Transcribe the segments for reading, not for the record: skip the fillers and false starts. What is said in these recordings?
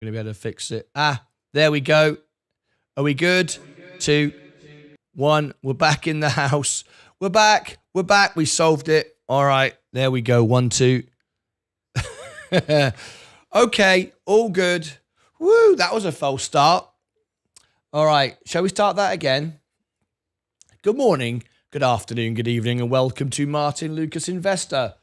Going to be able to fix it. There we go. Are we good? 2, 1. We're back in the house. We're back. We solved it. All right. There we go. 1, 2. Okay. All good. Woo. That was a false start. All right. Shall we start that again? Good morning, good afternoon, good evening, and welcome to Martyn Lucas Investor.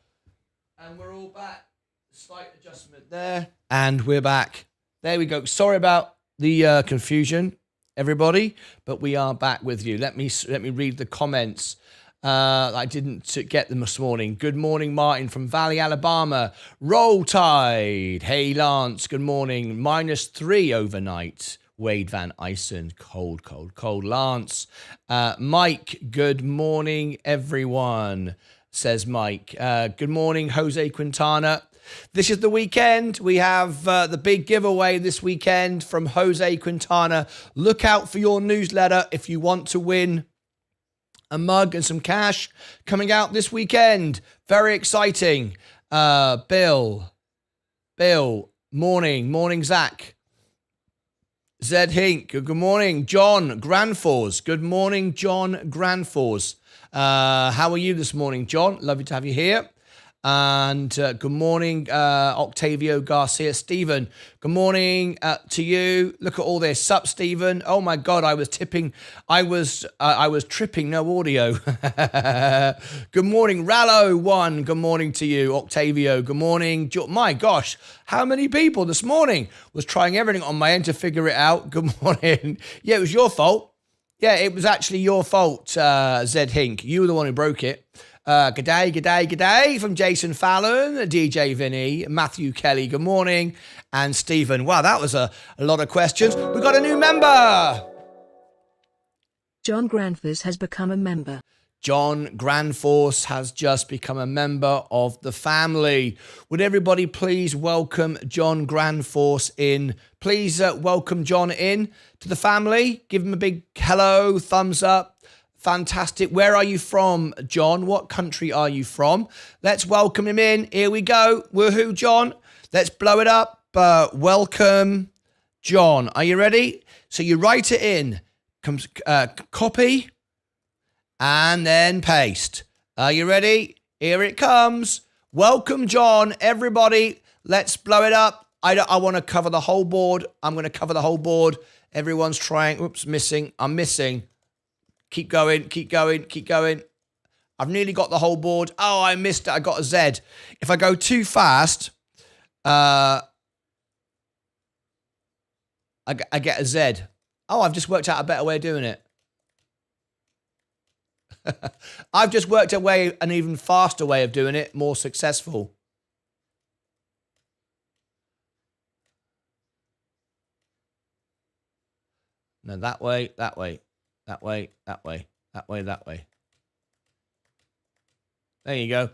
And we're all back. Slight adjustment there. And we're back. There we go. Sorry about the confusion, everybody, but we are back with you. Let me read the comments. I didn't get them this morning. Good morning, Martin from Valley, Alabama. Roll Tide. Hey, Lance. Good morning. -3 overnight. Wade Van Eysen. Cold. Lance. Mike. Good morning, everyone, says Mike. Good morning, Jose Quintana. This is the weekend. We have the big giveaway this weekend from Jose Quintana. Look out for your newsletter if you want to win a mug and some cash coming out this weekend. Very exciting. Bill, morning, Zach. Zed Hink, good morning. John Granfors, good morning, John Granfors. How are you this morning, John? Lovely to have you here. And good morning, Octavio Garcia. Stephen, good morning to you. Look at all this. Sup, Stephen? Oh my God, I was tripping. No audio. Good morning, Rallo1. Good morning to you, Octavio. Good morning. My gosh, how many people this morning? Was trying everything on my end to figure it out. Good morning. Yeah, it was your fault. Yeah, it was actually your fault, Zed Hink. You were the one who broke it. G'day from Jason Fallon, DJ Vinny, Matthew Kelly, good morning, and Stephen. Wow, that was a lot of questions. We've got a new member. John Granfors has become a member. John Granfors has just become a member of the family. Would everybody please welcome John Granfors in? Please welcome John in to the family. Give him a big hello, thumbs up. Fantastic. Where are you from, John? What country are you from? Let's welcome him in. Here we go. Woohoo, John. Let's blow it up. Welcome, John. Are you ready? So you write it in. Copy and then paste. Are you ready? Here it comes. Welcome, John. Everybody, let's blow it up. I want to cover the whole board. I'm going to cover the whole board. Everyone's trying. Oops, missing. I'm missing. Keep going. I've nearly got the whole board. Oh, I missed it. I got a Z. If I go too fast, I get a Z. Oh, I've just worked out a better way of doing it. I've just worked out an even faster way of doing it, more successful. No, that way. That way. There you go.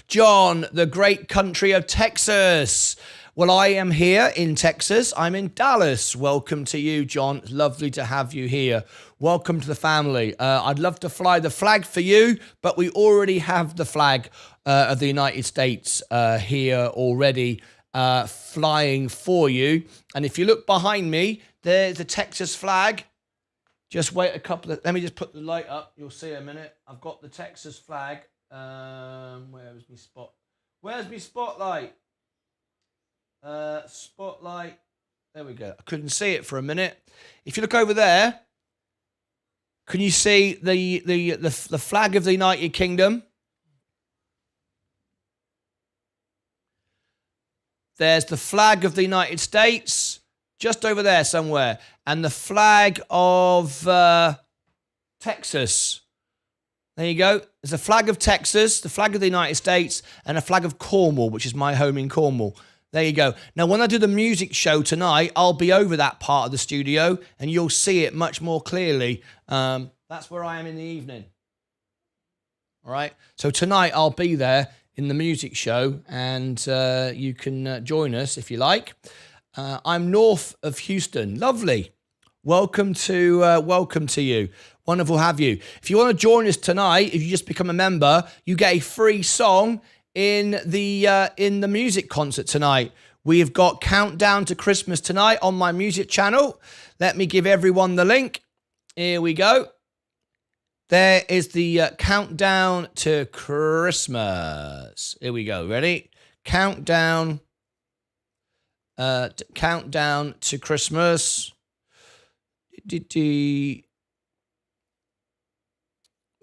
John, the great country of Texas. Well, I am here in Texas. I'm in Dallas. Welcome to you, John. Lovely to have you here. Welcome to the family. I'd love to fly the flag for you, but we already have the flag of the United States here already flying for you. And if you look behind me, there's the Texas flag. Just wait a couple of... Let me just put the light up. You'll see in a minute. I've got the Texas flag. Where's my spot? Where's my spotlight? Spotlight. There we go. I couldn't see it for a minute. If you look over there, can you see the flag of the United Kingdom? There's the flag of the United States. Just over there somewhere. And the flag of Texas. There you go. There's a flag of Texas, the flag of the United States, and a flag of Cornwall, which is my home in Cornwall. There you go. Now, when I do the music show tonight, I'll be over that part of the studio, and you'll see it much more clearly. That's where I am in the evening. All right? So tonight, I'll be there in the music show, and you can join us if you like. I'm north of Houston. Lovely. Welcome to you. Wonderful to have you. If you want to join us tonight, if you just become a member, you get a free song in the music concert tonight. We have got Countdown to Christmas tonight on my music channel. Let me give everyone the link. Here we go. There is the Countdown to Christmas. Here we go. Ready? Countdown to Christmas.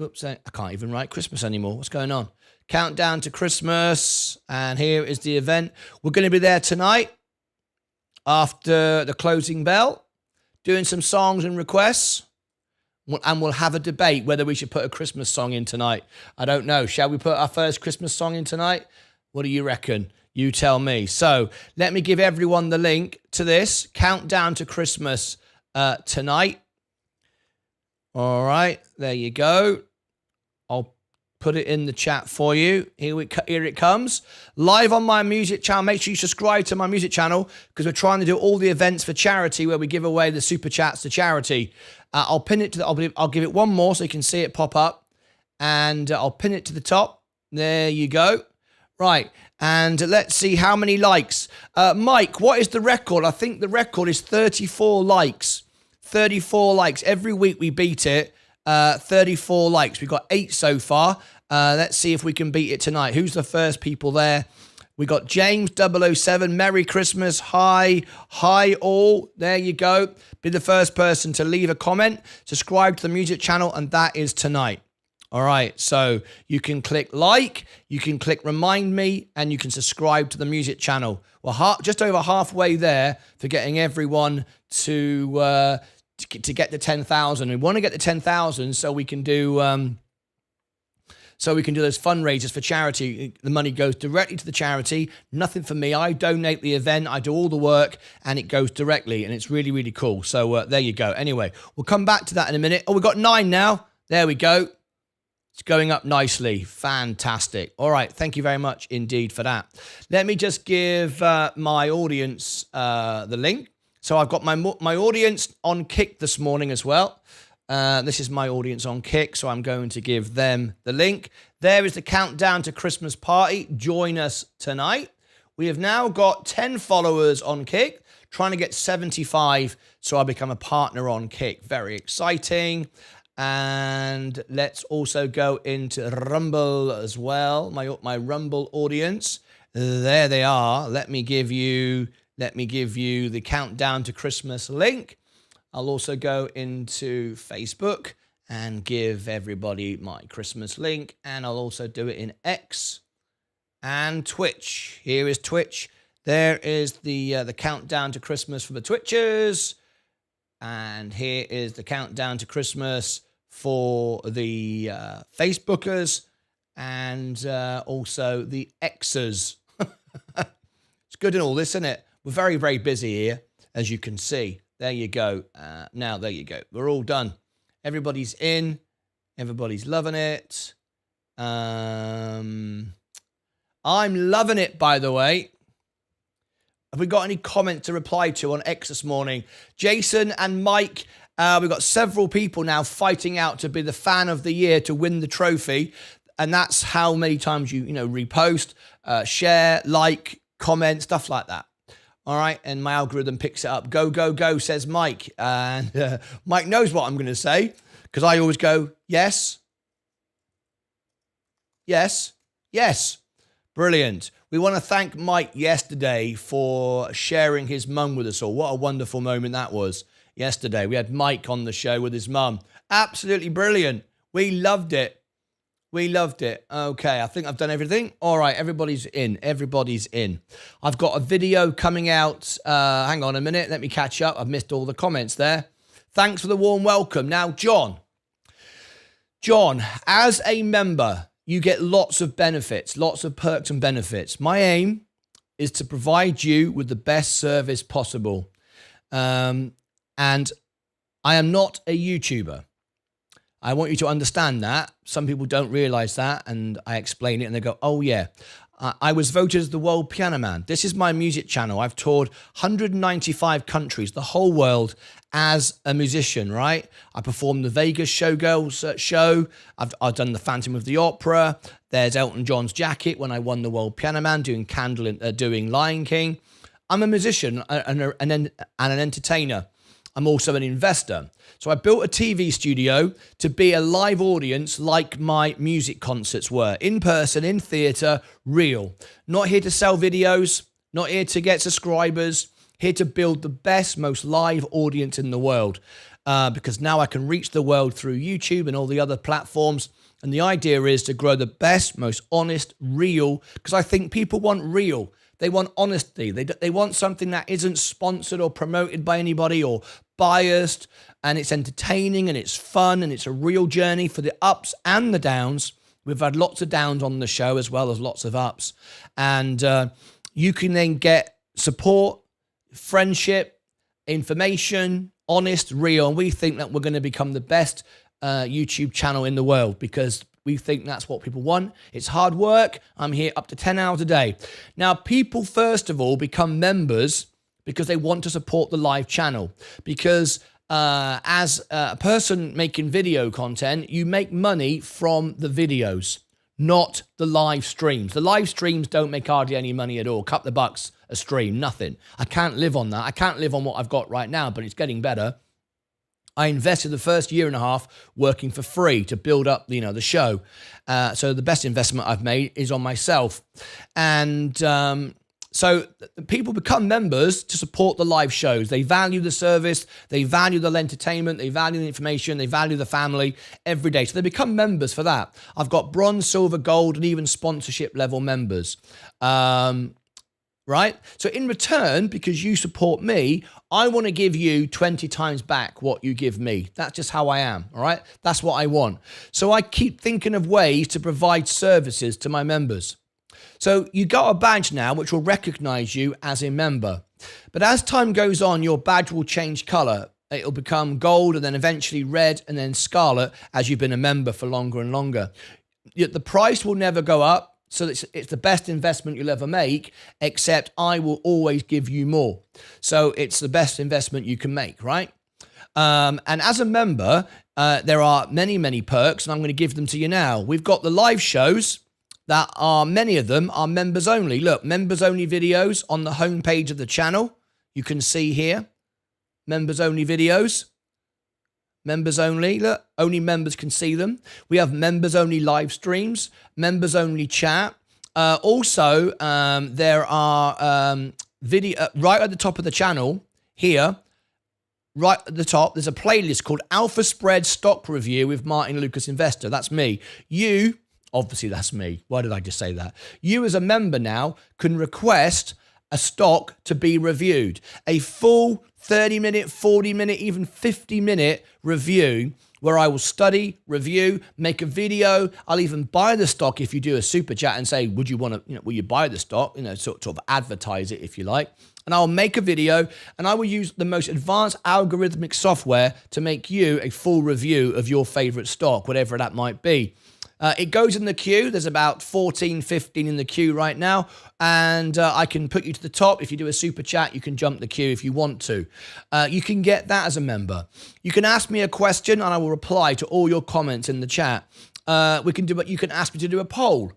Oops, I can't even write Christmas anymore. What's going on? Countdown to Christmas. And here is the event. We're going to be there tonight after the closing bell, doing some songs and requests. And we'll have a debate whether we should put a Christmas song in tonight. I don't know. Shall we put our first Christmas song in tonight? What do you reckon? You tell me. So let me give everyone the link to this. Countdown to Christmas tonight. All right. There you go. I'll put it in the chat for you. Here it comes. Live on my music channel. Make sure you subscribe to my music channel because we're trying to do all the events for charity where we give away the super chats to charity. I'll pin it to I'll give it one more so you can see it pop up. And I'll pin it to the top. There you go. Right. And let's see how many likes. Mike, what is the record? I think the record is 34 likes. 34 likes. Every week we beat it. 34 likes. We've got 8 so far. Let's see if we can beat it tonight. Who's the first people there? We got James 007. Merry Christmas. Hi all. There you go. Be the first person to leave a comment. Subscribe to the music channel, and that is tonight. All right. So you can click like, you can click remind me, and you can subscribe to the music channel. Well, just over halfway there for getting everyone to get to 10,000. We want to get to 10,000 so we can do those fundraisers for charity. The money goes directly to the charity. Nothing for me. I donate the event. I do all the work, and it goes directly, and it's really, really cool. So there you go. Anyway, we'll come back to that in a minute. Oh, we've got 9 now. There we go. It's going up nicely. Fantastic. All right. Thank you very much indeed for that. Let me just give my audience the link. So I've got my audience on Kick this morning as well. This is my audience on Kick, so I'm going to give them the link. There is the Countdown to Christmas party. Join us tonight. We have now got 10 followers on Kick, trying to get 75, so I become a partner on Kick. Very exciting. And let's also go into Rumble as well. My Rumble audience. There they are. Let me give you the Countdown to Christmas link. I'll also go into Facebook and give everybody my Christmas link. And I'll also do it in X and Twitch. Here is Twitch. There is the Countdown to Christmas for the Twitchers. And here is the Countdown to Christmas for the Facebookers and also the Xers. It's good and all this, isn't it? We're very, very busy here, as you can see. There you go. Now, there you go. We're all done. Everybody's in. Everybody's loving it. I'm loving it, by the way. Have we got any comment to reply to on X this morning? Jason and Mike, we've got several people now fighting out to be the fan of the year to win the trophy. And that's how many times you repost, share, like, comment, stuff like that. All right, and my algorithm picks it up. Go, go, go, says Mike. And Mike knows what I'm going to say because I always go, yes, yes, yes. Brilliant. We want to thank Mike yesterday for sharing his mum with us all. What a wonderful moment that was yesterday. We had Mike on the show with his mum. Absolutely brilliant. We loved it. We loved it. Okay, I think I've done everything. All right, everybody's in. Everybody's in. I've got a video coming out. Hang on a minute. Let me catch up. I've missed all the comments there. Thanks for the warm welcome. Now, John, as a member, you get lots of benefits, lots of perks and benefits. My aim is to provide you with the best service possible. And I am not a YouTuber. I want you to understand that. Some people don't realize that, and I explain it, and they go, oh, yeah. I was voted as the world piano man. This is my music channel. I've toured 195 countries, the whole world, as a musician, right? I performed the Vegas Showgirls show. I've done the Phantom of the Opera. There's Elton John's jacket when I won the world piano man, doing Lion King. I'm a musician and an entertainer. I'm also an investor. So I built a TV studio to be a live audience like my music concerts were. In person, in theatre, real. Not here to sell videos, not here to get subscribers, here to build the best, most live audience in the world. Because now I can reach the world through YouTube and all the other platforms. And the idea is to grow the best, most honest, real, because I think people want real. They want honesty. They want something that isn't sponsored or promoted by anybody or biased, and it's entertaining and it's fun and it's a real journey for the ups and the downs. We've had lots of downs on the show as well as lots of ups. And you can then get support, friendship, information, honest, real. And we think that we're going to become the best YouTube channel in the world because we think that's what people want. It's hard work. I'm here up to 10 hours a day. Now, people, first of all, become members because they want to support the live channel. Because as a person making video content, you make money from the videos, not the live streams. The live streams don't make hardly any money at all. Couple of bucks a stream, nothing. I can't live on that. I can't live on what I've got right now, but it's getting better. I invested the first year and a half working for free to build up, the show. So the best investment I've made is on myself. And so people become members to support the live shows. They value the service. They value the entertainment. They value the information. They value the family every day. So they become members for that. I've got bronze, silver, gold, and even sponsorship level members. Right? So in return, because you support me, I want to give you 20 times back what you give me. That's just how I am. All right? That's what I want. So I keep thinking of ways to provide services to my members. So you got a badge now, which will recognize you as a member. But as time goes on, your badge will change color. It'll become gold and then eventually red and then scarlet as you've been a member for longer and longer. The price will never go up. So it's the best investment you'll ever make, except I will always give you more. So it's the best investment you can make, right? And as a member, there are many, many perks, and I'm going to give them to you now. We've got the live shows that are, many of them are members only. Look, members only videos on the homepage of the channel. You can see here, members only videos. Members only, look, only members can see them. We have members only live streams, members only chat. Also, there are video right at the top of the channel here, right at the top, there's a playlist called Alpha Spread Stock Review with Martyn Lucas Investor. That's me. You, obviously that's me. Why did I just say that? You as a member now can request a stock to be reviewed. A full 30-minute, 40-minute, even 50-minute review where I will study, review, make a video. I'll even buy the stock if you do a super chat and say, would you want to, will you buy the stock? Sort of advertise it if you like. And I'll make a video and I will use the most advanced algorithmic software to make you a full review of your favorite stock, whatever that might be. It goes in the queue. There's about 14, 15 in the queue right now. And I can put you to the top. If you do a super chat, you can jump the queue if you want to. You can get that as a member. You can ask me a question and I will reply to all your comments in the chat. You can ask me to do a poll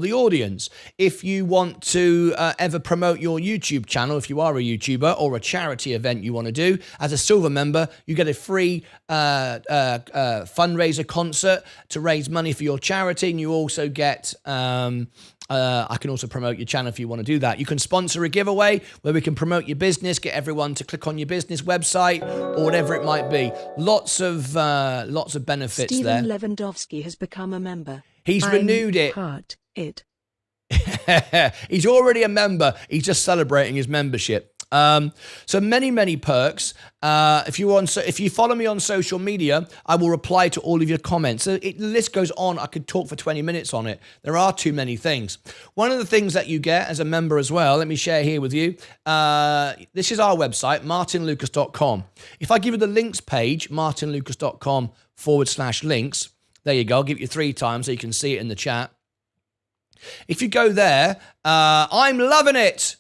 the audience. If you want to ever promote your YouTube channel, if you are a YouTuber or a charity event you want to do, as a silver member, you get a free fundraiser concert to raise money for your charity. And you also get, I can also promote your channel if you want to do that. You can sponsor a giveaway where we can promote your business, get everyone to click on your business website or whatever it might be. Lots of benefits there. Stephen Lewandowski has become a member. He's renewed it. Heart it. He's already a member. He's just celebrating his membership. So many perks. If you follow me on social media, I will reply to all of your comments. So the list goes on. I could talk for 20 minutes on it. There are too many things. One of the things that you get as a member as well, let me share here with you. This is our website, martynlucas.com. If I give you the links page, martynlucas.com/links, there you go. I'll give you 3 times so you can see it in the chat. If you go there, I'm loving it.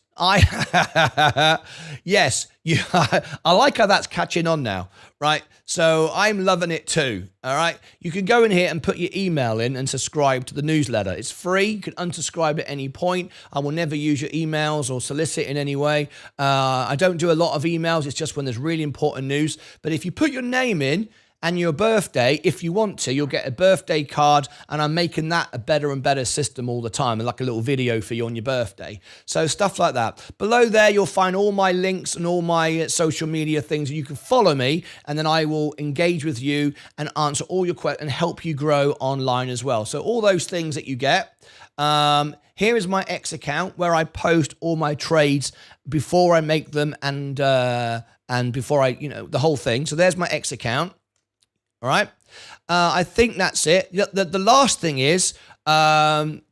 Yes, I like how that's catching on now, right? So I'm loving it too. All right. You can go in here and put your email in and subscribe to the newsletter. It's free. You can unsubscribe at any point. I will never use your emails or solicit in any way. I don't do a lot of emails. It's just when there's really important news. But if you put your name in, and your birthday, if you want to, you'll get a birthday card, and I'm making that a better and better system all the time, and like a little video for you on your birthday. So stuff like that. Below there, you'll find all my links and all my social media things. You can follow me, and then I will engage with you and answer all your questions and help you grow online as well. So all those things that you get. Here is my X account where I post all my trades before I make them and before I, the whole thing. So there's my X account. All right. I think that's it. The last thing is, hang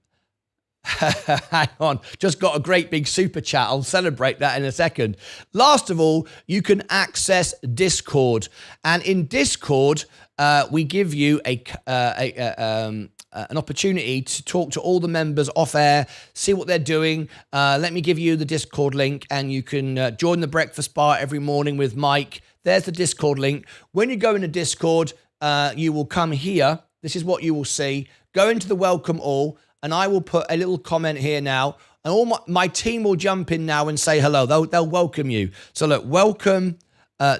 on, just got a great big super chat. I'll celebrate that in a second. Last of all, you can access Discord. And in Discord, we give you an opportunity to talk to all the members off air, see what they're doing. Let me give you the Discord link, and you can join the breakfast bar every morning with Mike. There's the Discord link. When you go into Discord, you will come here. This is what you will see. Go into the welcome all, and I will put a little comment here now. And all my team will jump in now and say hello. They'll welcome you. So look, welcome,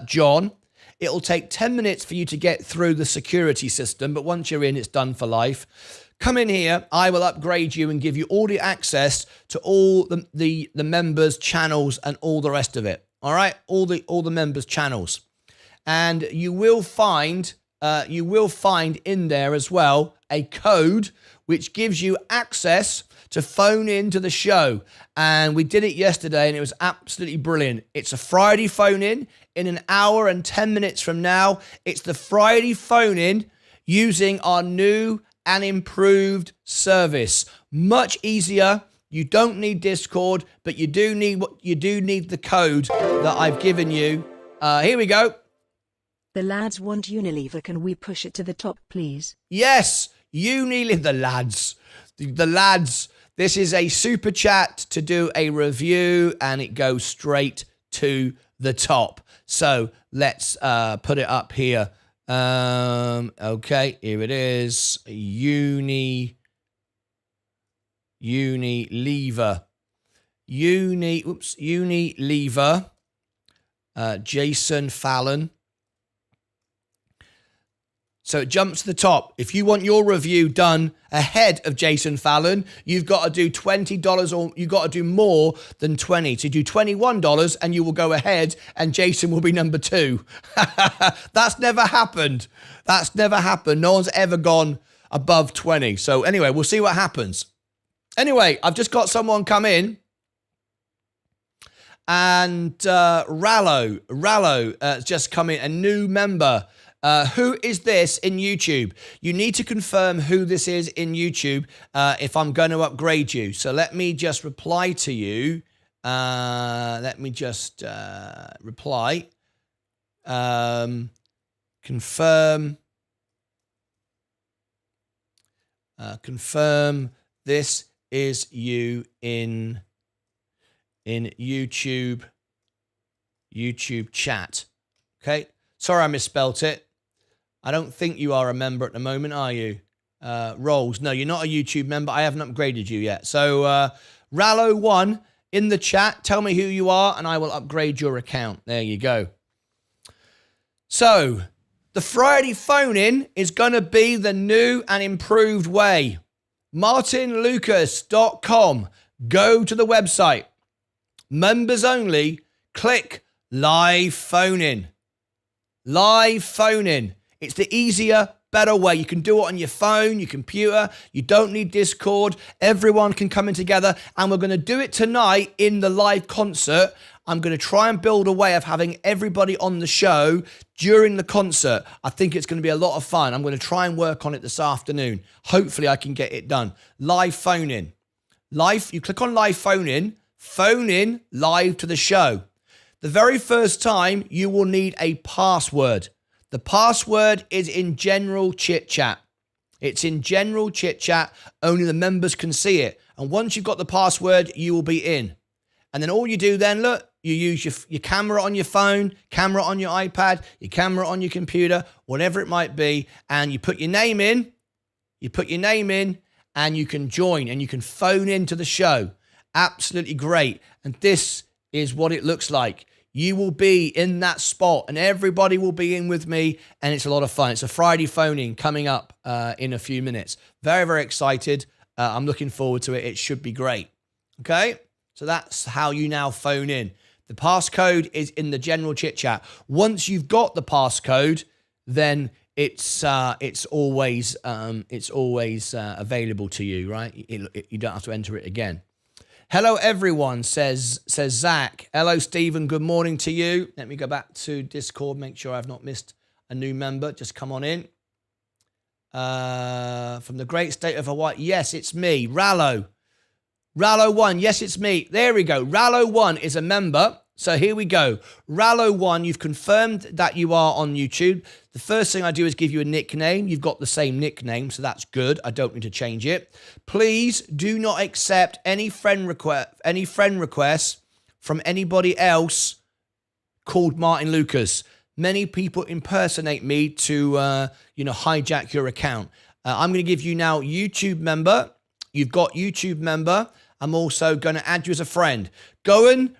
John. It'll take 10 minutes for you to get through the security system, but once you're in, it's done for life. Come in here. I will upgrade you and give you all the access to all the members' channels and all the rest of it. All right, all the members' channels, and you will find in there as well a code which gives you access to phone into the show. And we did it yesterday, and it was absolutely brilliant. It's a Friday phone in an hour and 10 minutes from now. It's the Friday phone in using our new and improved service. Much easier. You don't need Discord, but you do need the code that I've given you. Here we go. The lads want Unilever. Can we push it to the top, please? Yes, Unilever, the lads. The lads. This is a super chat to do a review, and it goes straight to the top. So let's put it up here. Okay, here it is. Unilever. Unilever. Jason Fallon. So it jumps to the top. If you want your review done ahead of Jason Fallon, you've got to do $20, or you've got to do more than 20. So do $21 and you will go ahead, and Jason will be number 2. That's never happened. That's never happened. No one's ever gone above 20. So anyway, we'll see what happens. Anyway, I've just got someone come in. And Rallo has just come in, a new member. Who is this in YouTube? You need to confirm who this is in YouTube if I'm going to upgrade you. So let me just reply to you. Let me just reply. Confirm. Confirm this is you in YouTube chat. Okay. Sorry I misspelt it. I don't think you are a member at the moment, are you? Rolls. No, you're not a YouTube member. I haven't upgraded you yet. So Rallo1 in the chat, tell me who you are and I will upgrade your account. There you go. So the Friday phone-in is going to be the new and improved way. MartynLucas.com. Go to the website. Members only. Click live phone-in. Live phone-in. It's the easier, better way. You can do it on your phone, your computer. You don't need Discord. Everyone can come in together. And we're going to do it tonight in the live concert. I'm going to try and build a way of having everybody on the show during the concert. I think it's going to be a lot of fun. I'm going to try and work on it this afternoon. Hopefully I can get it done. Live phone-in. Live, you click on live phone-in live to the show. The very first time, you will need a password. The password is in general chit chat. It's in general chit chat. Only the members can see it. And once you've got the password, you will be in. And then all you do then, look, you use your camera on your phone, camera on your iPad, your camera on your computer, whatever it might be, and you put your name in, and you can join and you can phone into the show. Absolutely great. And this is what it looks like. You will be in that spot and everybody will be in with me, and it's a lot of fun. It's a Friday phone-in coming up in a few minutes. Very, very excited. I'm looking forward to it. It should be great. Okay? So that's how you now phone in. The passcode is in the general chit chat. Once you've got the passcode, then it's always available to you, right? You don't have to enter it again. Hello, everyone, says Zach. Hello, Stephen. Good morning to you. Let me go back to Discord, make sure I've not missed a new member. Just come on in. From the great state of Hawaii. Yes, it's me, Rallo. Rallo1, yes, it's me. There we go. Rallo1 is a member. So here we go. Rallo1, you've confirmed that you are on YouTube. The first thing I do is give you a nickname. You've got the same nickname, so that's good. I don't need to change it. Please do not accept any friend requests from anybody else called Martyn Lucas. Many people impersonate me to hijack your account. I'm going to give you now YouTube member. You've got YouTube member. I'm also going to add you as a friend. Go and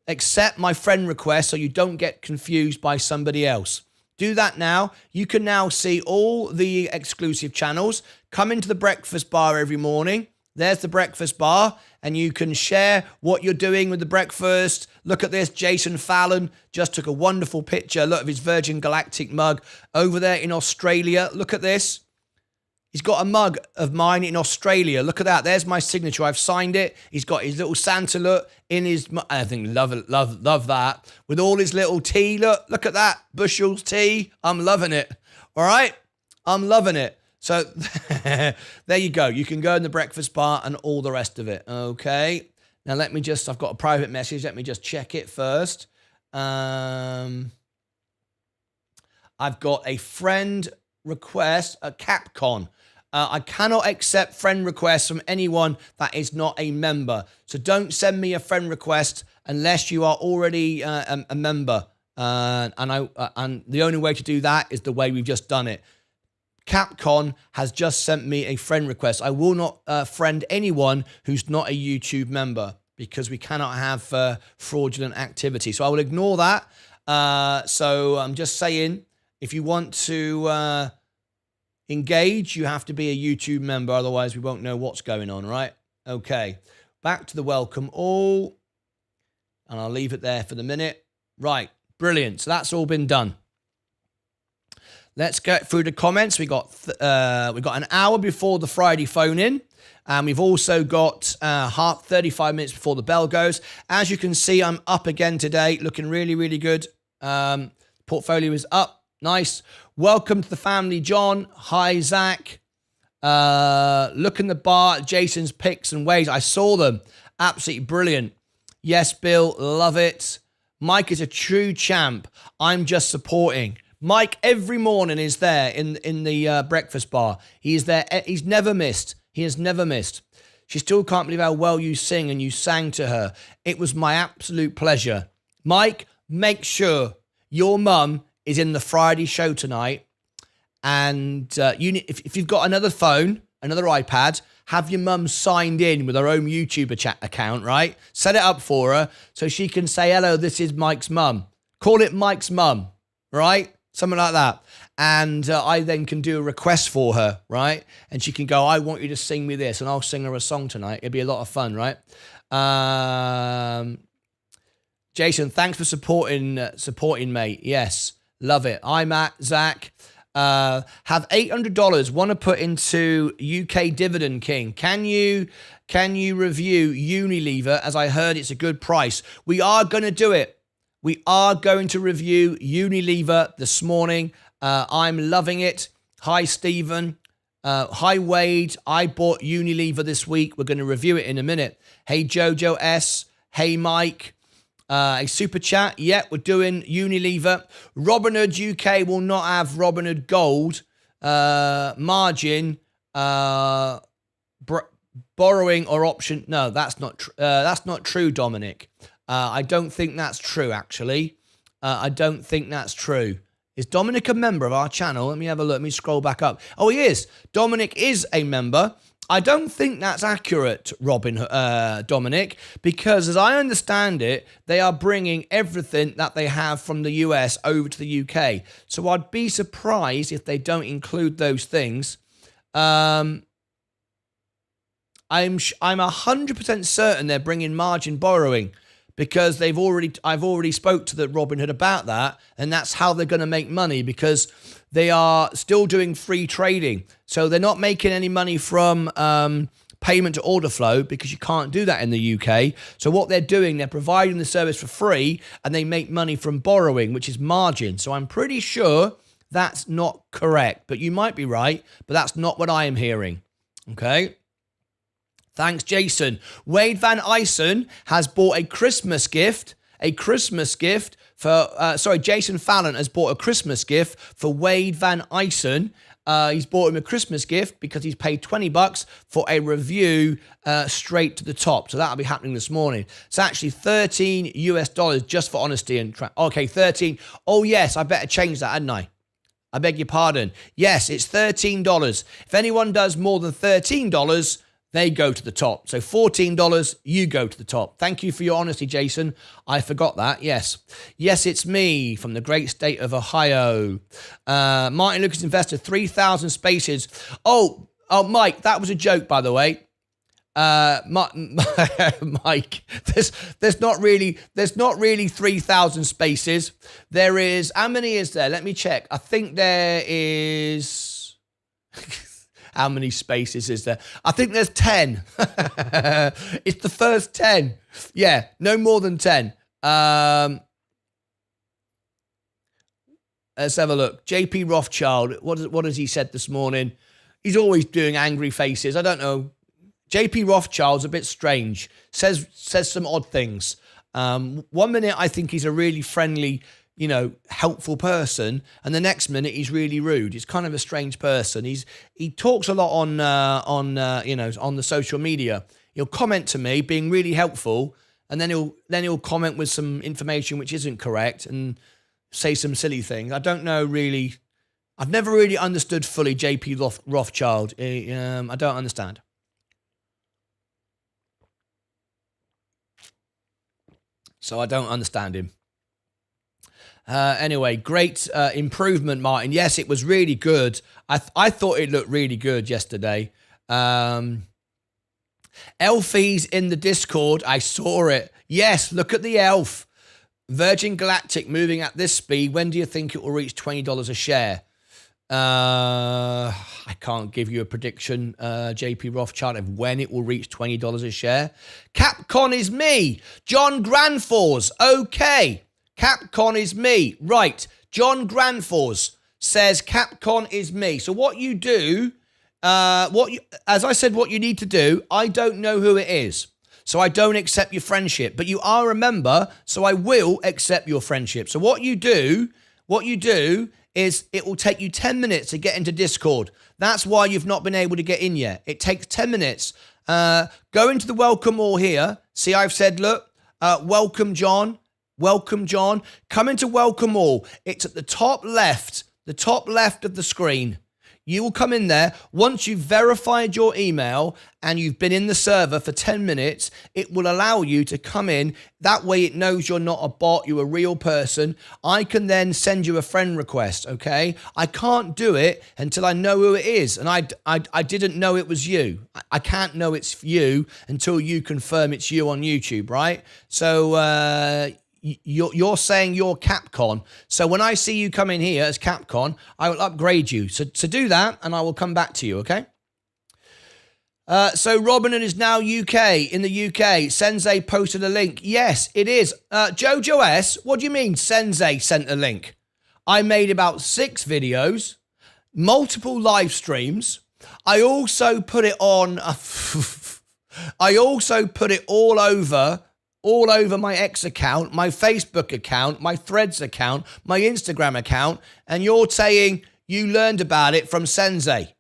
accept my friend request so you don't get confused by somebody else. Do that now. You can now see all the exclusive channels. Come into the breakfast bar every morning. There's the breakfast bar, and you can share what you're doing with the breakfast. Look at this. Jason Fallon just took a wonderful picture. Look at his Virgin Galactic mug over there in Australia. Look at this. He's got a mug of mine in Australia. Look at that. There's my signature. I've signed it. He's got his little Santa look in his... I think love that. With all his little tea. Look at that. Bushels tea. I'm loving it. All right? I'm loving it. So there you go. You can go in the breakfast bar and all the rest of it. Okay. Now let me just... I've got a private message. Let me just check it first. I've got a friend request at Capcom. I cannot accept friend requests from anyone that is not a member. So don't send me a friend request unless you are already a member. And the only way to do that is the way we've just done it. Capcom has just sent me a friend request. I will not friend anyone who's not a YouTube member because we cannot have fraudulent activity. So I will ignore that. So I'm just saying, if you want to engage, you have to be a YouTube member. Otherwise, we won't know what's going on, right? Okay. Back to the welcome all. And I'll leave it there for the minute. Right. Brilliant. So that's all been done. Let's get through the comments. We got an hour before the Friday phone-in. And we've also got 35 minutes before the bell goes. As you can see, I'm up again today. Looking really, really good. Portfolio is up. Nice. Welcome to the family, John. Hi, Zach. Look in the bar at Jason's picks and ways. I saw them. Absolutely brilliant. Yes, Bill. Love it. Mike is a true champ. I'm just supporting. Mike every morning is there in the breakfast bar. He is there. He's never missed. He has never missed. She still can't believe how well you sing, and you sang to her. It was my absolute pleasure. Mike, make sure your mum is in the Friday show tonight. And if you've got another phone, another iPad, have your mum signed in with her own YouTuber chat account, right? Set it up for her so she can say, hello, this is Mike's mum. Call it Mike's mum, right? Something like that. And I then can do a request for her, right? And she can go, I want you to sing me this, and I'll sing her a song tonight. It'd be a lot of fun, right? Jason, thanks for supporting, mate. Yes. Love it. I'm at Zach. Have $800. Want to put into UK Dividend King. Can you review Unilever? As I heard, it's a good price. We are going to do it. We are going to review Unilever this morning. I'm loving it. Hi, Stephen. Hi, Wade. I bought Unilever this week. We're going to review it in a minute. Hey, Jojo S. Hey, Mike. A super chat. Yeah, we're doing Unilever. Robinhood UK will not have Robinhood Gold margin borrowing or option. No, that's not true, Dominic. I don't think that's true, actually. I don't think that's true. Is Dominic a member of our channel? Let me have a look. Let me scroll back up. Oh, he is. Dominic is a member. I don't think that's accurate, Dominic, because as I understand it, they are bringing everything that they have from the US over to the UK. So I'd be surprised if they don't include those things. I'm 100% certain they're bringing margin borrowing, because I've already spoke to the Robinhood about that, and that's how they're going to make money, because they are still doing free trading. So they're not making any money from payment to order flow, because you can't do that in the UK. So what they're doing, they're providing the service for free, and they make money from borrowing, which is margin. So I'm pretty sure that's not correct, but you might be right, but that's not what I am hearing. Okay. Thanks, Jason. Wade Van Eysen has bought a Christmas gift. Jason Fallon has bought a Christmas gift for Wade Van Eysen. He's bought him a Christmas gift because he's paid $20 for a review straight to the top. So that'll be happening this morning. It's actually $13 US just for honesty and okay, 13. Oh yes, I better change that, hadn't I? I beg your pardon. Yes, it's $13. If anyone does more than $13, they go to the top. So $14, you go to the top. Thank you for your honesty, Jason. I forgot that. Yes. Yes, it's me from the great state of Ohio. Martyn Lucas Investor, 3,000 spaces. Oh, Mike, that was a joke, by the way. Mike, there's not really 3,000 spaces. There is, how many is there? Let me check. I think there is... How many spaces is there? I think there's 10. It's the first 10. Yeah, no more than 10. Let's have a look. JP Rothschild, what has he said this morning? He's always doing angry faces. I don't know. JP Rothschild's a bit strange. Says some odd things. 1 minute I think he's a really friendly, helpful person, and the next minute he's really rude. He's kind of a strange person. He talks a lot on the social media. He'll comment to me being really helpful, and then he'll comment with some information which isn't correct and say some silly things. I don't know really. I've never really understood fully JP Rothschild. I don't understand. So I don't understand him. Anyway, great improvement, Martin. Yes, it was really good. I thought it looked really good yesterday. Elfie's in the Discord. I saw it. Yes, look at the elf. Virgin Galactic moving at this speed. When do you think it will reach $20 a share? I can't give you a prediction, JP Rothschild, of when it will reach $20 a share. Capcom is me. John Granfors. Okay. Capcom is me. Right. John Granfors says Capcom is me. So what you do, as I said, what you need to do, I don't know who it is. So I don't accept your friendship. But you are a member, so I will accept your friendship. So what you do is it will take you 10 minutes to get into Discord. That's why you've not been able to get in yet. It takes 10 minutes. Go into the welcome all here. See, I've said, look, welcome, John. Welcome, John. Come into welcome all. It's at the top left of the screen. You will come in there. Once you've verified your email and you've been in the server for 10 minutes, it will allow you to come in. That way it knows you're not a bot, you're a real person. I can then send you a friend request, okay? I can't do it until I know who it is. And I didn't know it was you. I can't know it's you until you confirm it's you on YouTube, right? So, you're saying you're Capcom. So when I see you come in here as Capcom, I will upgrade you. So do that, and I will come back to you, okay? So Robinhood is now UK. In the UK, Sensei posted a link. Yes, it is. Jojo S, what do you mean Sensei sent a link? I made about 6 videos, multiple live streams. I also put it on... I also put it all over my X account, my Facebook account, my Threads account, my Instagram account, and you're saying you learned about it from Sensei.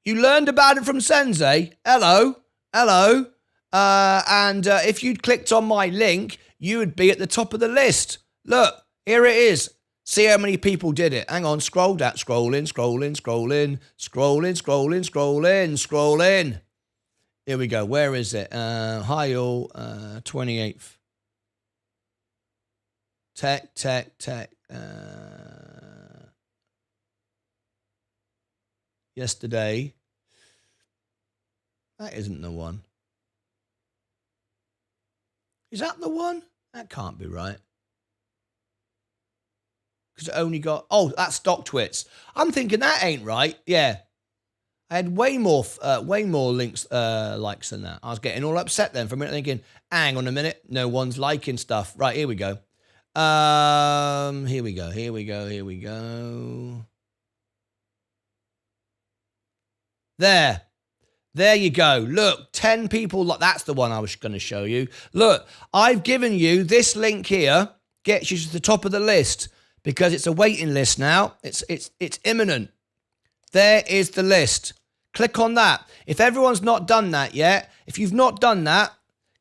You learned about it from Sensei? Hello? Hello. And if you'd clicked on my link, you would be at the top of the list. Look, here it is. See how many people did it. Hang on, scroll down, scroll in. Here we go. Where is it? Hi all, 28th. Tech. Yesterday. That isn't the one. Is that the one? That can't be right. Because it only got... Oh, that's Stock Twits. I'm thinking that ain't right. Yeah. I had way more links, likes than that. I was getting all upset then for a minute thinking, hang on a minute. No one's liking stuff. Right, here we go. Here we go. There you go. Look, 10 people. That's the one I was going to show you. Look, I've given you this link here. Gets you to the top of the list because it's a waiting list now. It's imminent. There is the list. Click on that. If everyone's not done that yet, if you've not done that,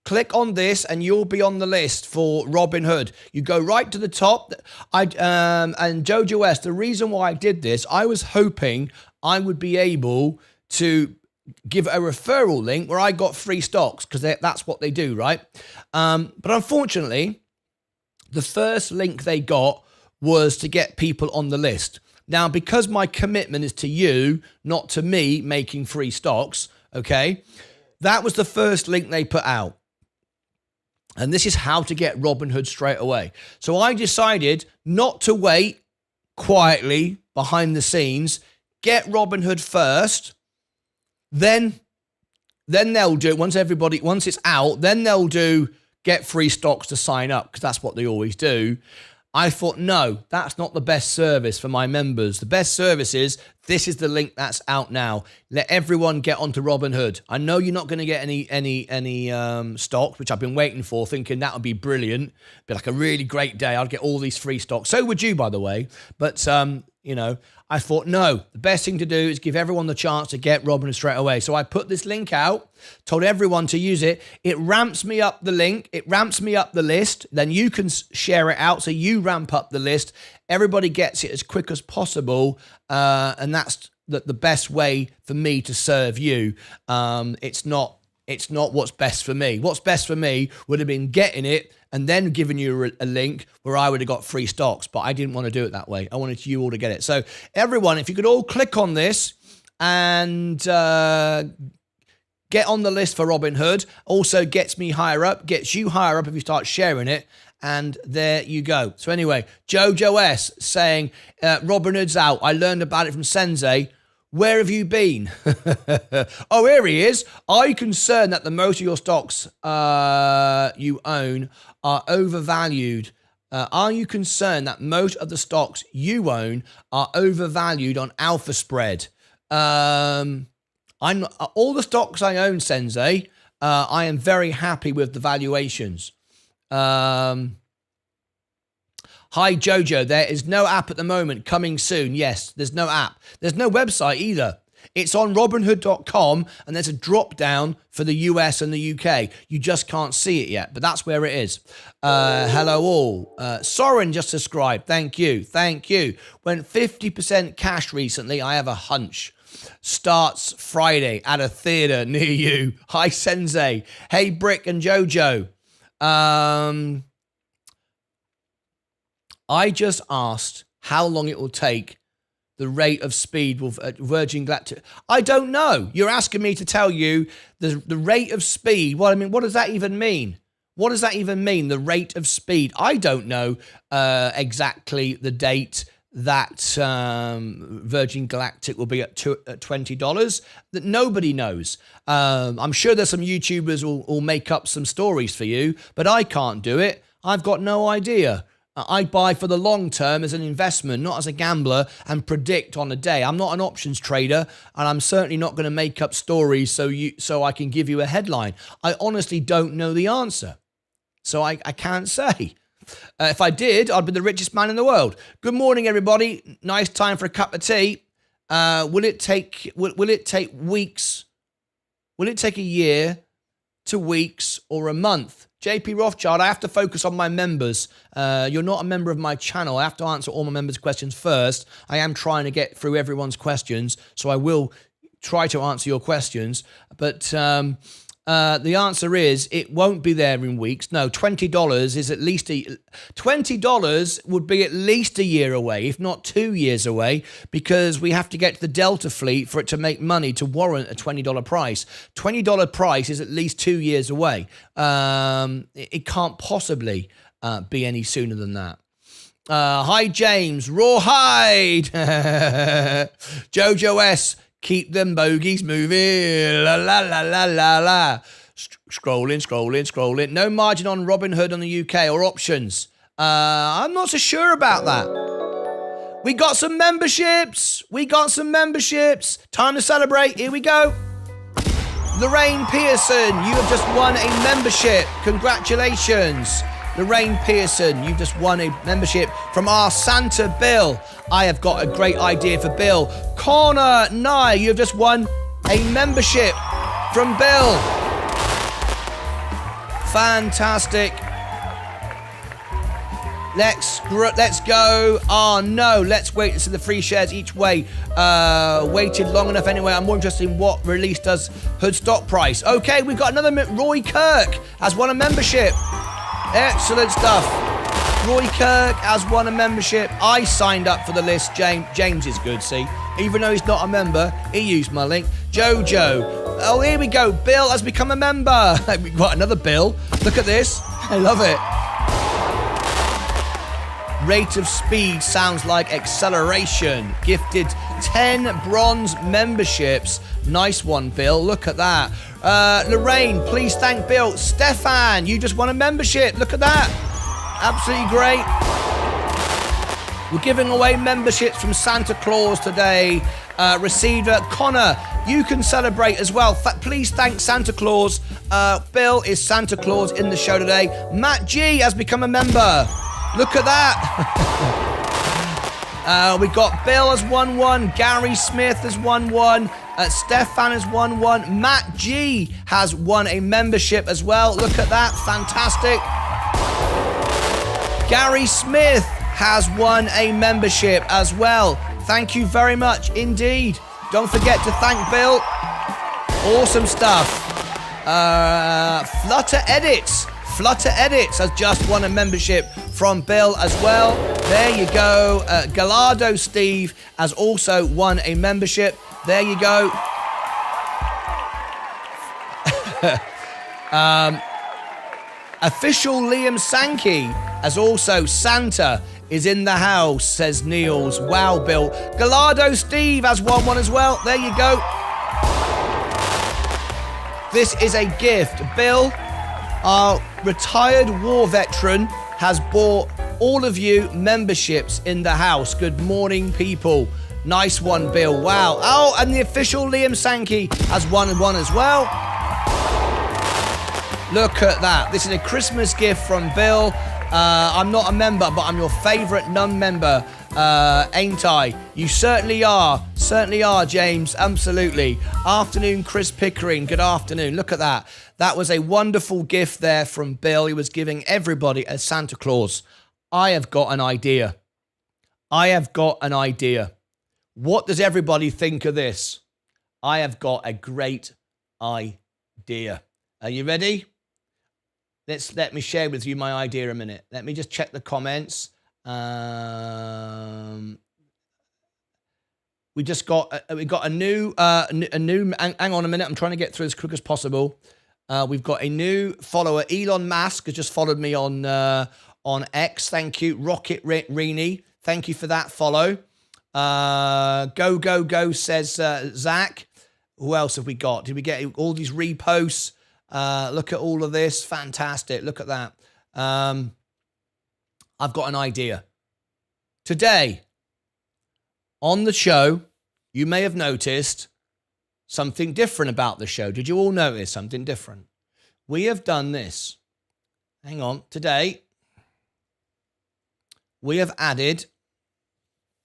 click on this and you'll be on the list for Robinhood. You go right to the top. And Jojo West, the reason why I did this, I was hoping I would be able to give a referral link where I got free stocks because that's what they do, right? But unfortunately, the first link they got was to get people on the list. Now, because my commitment is to you, not to me making free stocks, okay, that was the first link they put out. And this is how to get Robinhood straight away. So I decided not to wait quietly behind the scenes, get Robinhood first, then they'll do it once it's out, then they'll do get free stocks to sign up because that's what they always do. I thought, no, that's not the best service for my members. The best service is, this is the link that's out now. Let everyone get onto Robinhood. I know you're not going to get any stocks, which I've been waiting for, thinking that would be brilliant. Be like a really great day. I'd get all these free stocks. So would you, by the way. But, I thought, no, the best thing to do is give everyone the chance to get Robinhood straight away. So I put this link out, told everyone to use it. It ramps me up the link. It ramps me up the list. Then you can share it out. So you ramp up the list. Everybody gets it as quick as possible. And that's the best way for me to serve you. It's not what's best for me. What's best for me would have been getting it and then giving you a link where I would have got free stocks. But I didn't want to do it that way. I wanted you all to get it. So everyone, if you could all click on this and get on the list for Robinhood. Also gets me higher up, gets you higher up if you start sharing it. And there you go. So anyway, Jojo S saying, Robinhood's out. I learned about it from Sensei. Where have you been? Oh, here he is. Are you concerned that the most of your stocks you own are overvalued? Are you concerned that most of the stocks you own are overvalued on alpha spread? All the stocks I own, Sensei, I am very happy with the valuations. Hi, Jojo. There is no app at the moment. Coming soon. Yes, there's no app. There's no website either. It's on Robinhood.com, and there's a drop down for the US and the UK. You just can't see it yet, but that's where it is. Hello all. Soren just subscribed. Thank you. Thank you. Went 50% cash recently. I have a hunch. Starts Friday at a theater near you. Hi, Sensei. Hey, Brick and Jojo. I just asked how long it will take the rate of speed with Virgin Galactic. I don't know. You're asking me to tell you the rate of speed. Well, I mean, what does that even mean? What does that even mean, the rate of speed? I don't know exactly the date that Virgin Galactic will be at $20. That nobody knows. I'm sure there's some YouTubers will make up some stories for you, but I can't do it. I've got no idea. I buy for the long term as an investment, not as a gambler, and predict on a day. I'm not an options trader, and I'm certainly not going to make up stories so I can give you a headline. I honestly don't know the answer, so I can't say. If I did, I'd be the richest man in the world. Good morning, everybody. Nice time for a cup of tea. Will it take weeks? Will it take a year to weeks or a month? JP Rothschild, I have to focus on my members. You're not a member of my channel. I have to answer all my members' questions first. I am trying to get through everyone's questions, so I will try to answer your questions. But the answer is it won't be there in weeks. No, $20 is at least $20 would be at least a year away, if not 2 years away, because we have to get to the Delta fleet for it to make money to warrant a $20 price. $20 price is at least 2 years away. It can't possibly be any sooner than that. Hi, James. Rawhide. Jojo S. Keep them bogeys moving. La, la, la, la, la, la. Scrolling. No margin on Robinhood on the UK or options. I'm not so sure about that. We got some memberships. Time to celebrate. Here we go. Lorraine Pearson, you have just won a membership. Congratulations. Lorraine Pearson, you've just won a membership from our Santa Bill. I have got a great idea for Bill. Connor Nye, you've just won a membership from Bill. Fantastic. Let's go. Oh no, let's wait to see the free shares each way. Waited long enough anyway. I'm more interested in what release does Hood stock price. Okay, we've got another. Roy Kirk has won a membership. Excellent stuff. Roy Kirk has won a membership. I signed up for the list. James is good, see. Even though he's not a member, he used my link. Jojo. Oh, here we go. Bill has become a member. We've got another Bill. Look at this. I love it. Rate of speed sounds like acceleration. Gifted 10 bronze memberships. Nice one, Bill. Look at that. Lorraine, please thank Bill. Stefan, you just won a membership. Look at that. Absolutely great. We're giving away memberships from Santa Claus today. Receiver Connor, you can celebrate as well. Please thank Santa Claus. Bill is Santa Claus in the show today. Matt G has become a member. Look at that. We got Bill has won one. Gary Smith has won one. Stefan has won one. Matt G has won a membership as well. Look at that. Fantastic. Gary Smith has won a membership as well. Thank you very much indeed. Don't forget to thank Bill. Awesome stuff. Flutter Edits has just won a membership from Bill as well. There you go. Gallardo Steve has also won a membership. There you go. Official Liam Sankey has also Santa is in the house, says Niels. Wow, Bill. Gallardo Steve has won one as well. There you go. This is a gift. Bill, our retired war veteran, has bought all of you memberships in the house. Good morning, people. Nice one, Bill. Wow. Oh, and the official Liam Sankey has won one as well. Look at that. This is a Christmas gift from Bill. I'm not a member, but I'm your favourite non-member, ain't I? You certainly are. Certainly are, James. Absolutely. Afternoon, Chris Pickering. Good afternoon. Look at that. That was a wonderful gift there from Bill. He was giving everybody a Santa Claus. I have got an idea. What does everybody think of this? I have got a great idea. Are you ready? Let me share with you my idea a minute. Let me just check the comments. We got a new. Hang on a minute. I'm trying to get through as quick as possible. We've got a new follower. Elon Musk has just followed me on X. Thank you, Rocket Reenie. Thank you for that follow. Go says Zach. Who else have we got? Did we get all these reposts? Look at all of this. Fantastic. Look at that. I've got an idea. Today, on the show, you may have noticed something different about the show. Did you all notice something different? We have done this. Hang on. Today, we have added...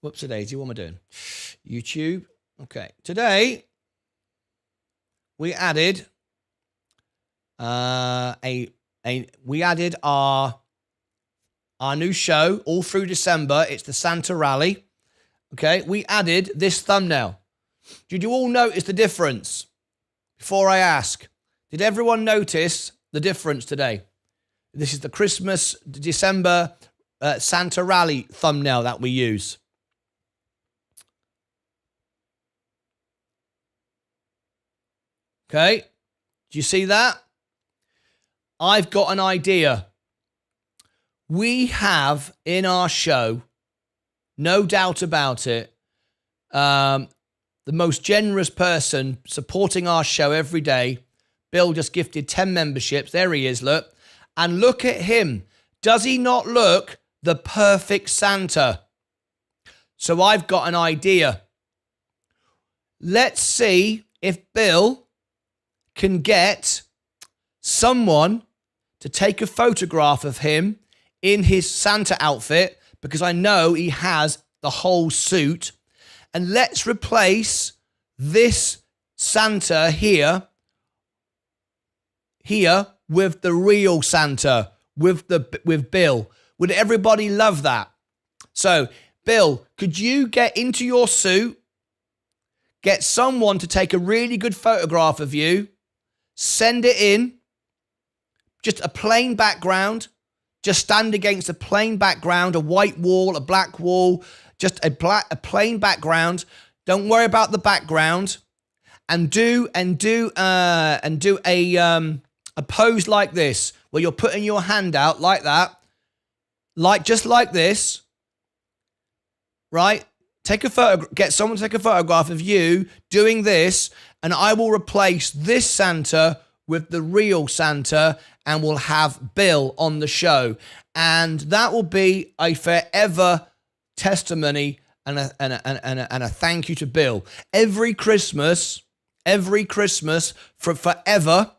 Whoops-a-daisy, what am I doing? YouTube. Okay. Today, we added we added our new show all through December. It's the Santa Rally. Okay, we added this thumbnail. Did you all notice the difference? Before I ask, did everyone notice the difference today? This is the Christmas, December Santa Rally thumbnail that we use. Okay, do you see that? I've got an idea. We have in our show, no doubt about it, the most generous person supporting our show every day. Bill just gifted 10 memberships. There he is, look. And look at him. Does he not look the perfect Santa? So I've got an idea. Let's see if Bill can get someone to take a photograph of him in his Santa outfit, because I know he has the whole suit. And let's replace this Santa here with the real Santa, with Bill. Would everybody love that? So, Bill, could you get into your suit, get someone to take a really good photograph of you, send it in, just a plain background, just stand against a plain background, a white wall, a black wall, just a plain background. Don't worry about the background, and do a pose like this, where you're putting your hand out like that, just like this, right? Take a photo, get someone to take a photograph of you doing this, and I will replace this Santa with the real Santa, and we'll have Bill on the show. And that will be a forever testimony and a thank you to Bill. Every Christmas for forever,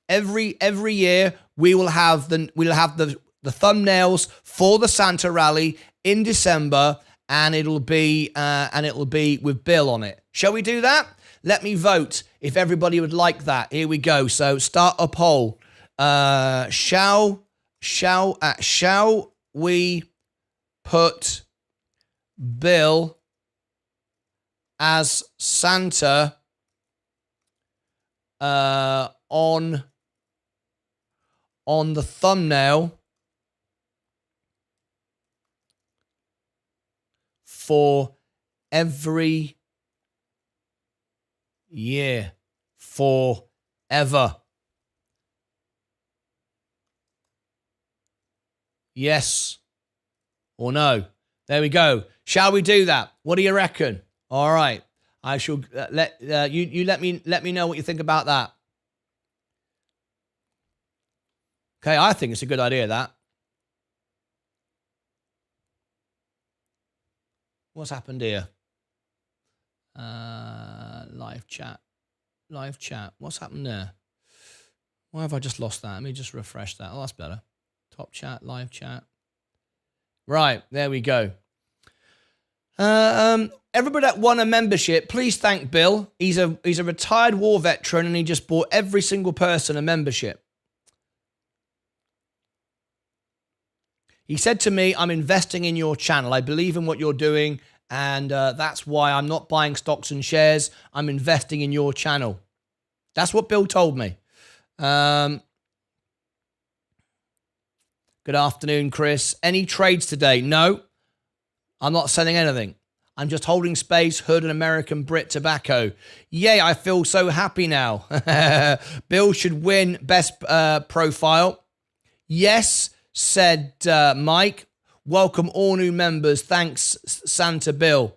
every year, we'll have the thumbnails for the Santa Rally in December, and it'll be with Bill on it. Shall we do that? Let me vote if everybody would like that. Here we go. So start a poll. Shall we put Bill as Santa on the thumbnail for every year, forever? Yes or no? There we go. Shall we do that? What do you reckon? All right. I shall let me know what you think about that. Okay, I think it's a good idea, that. What's happened here? Live chat. What's happened there? Why have I just lost that? Let me just refresh that. Oh, that's better. Top chat, live chat. Right, there we go. Everybody that won a membership, please thank Bill. He's a retired war veteran, and he just bought every single person a membership. He said to me, I'm investing in your channel. I believe in what you're doing, and that's why I'm not buying stocks and shares. I'm investing in your channel. That's what Bill told me. Good afternoon, Chris. Any trades today? No, I'm not selling anything. I'm just holding space, Hood and American Brit Tobacco. Yay, I feel so happy now. Bill should win best profile. Yes, said Mike. Welcome all new members. Thanks, Santa Bill.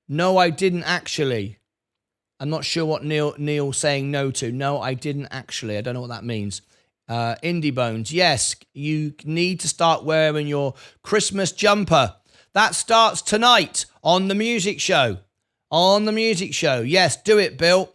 No, I didn't actually. I'm not sure what Neil's saying no to. No, I didn't actually. I don't know what that means. Indie Bones. Yes, you need to start wearing your Christmas jumper. That starts tonight on the music show. Yes, do it, Bill.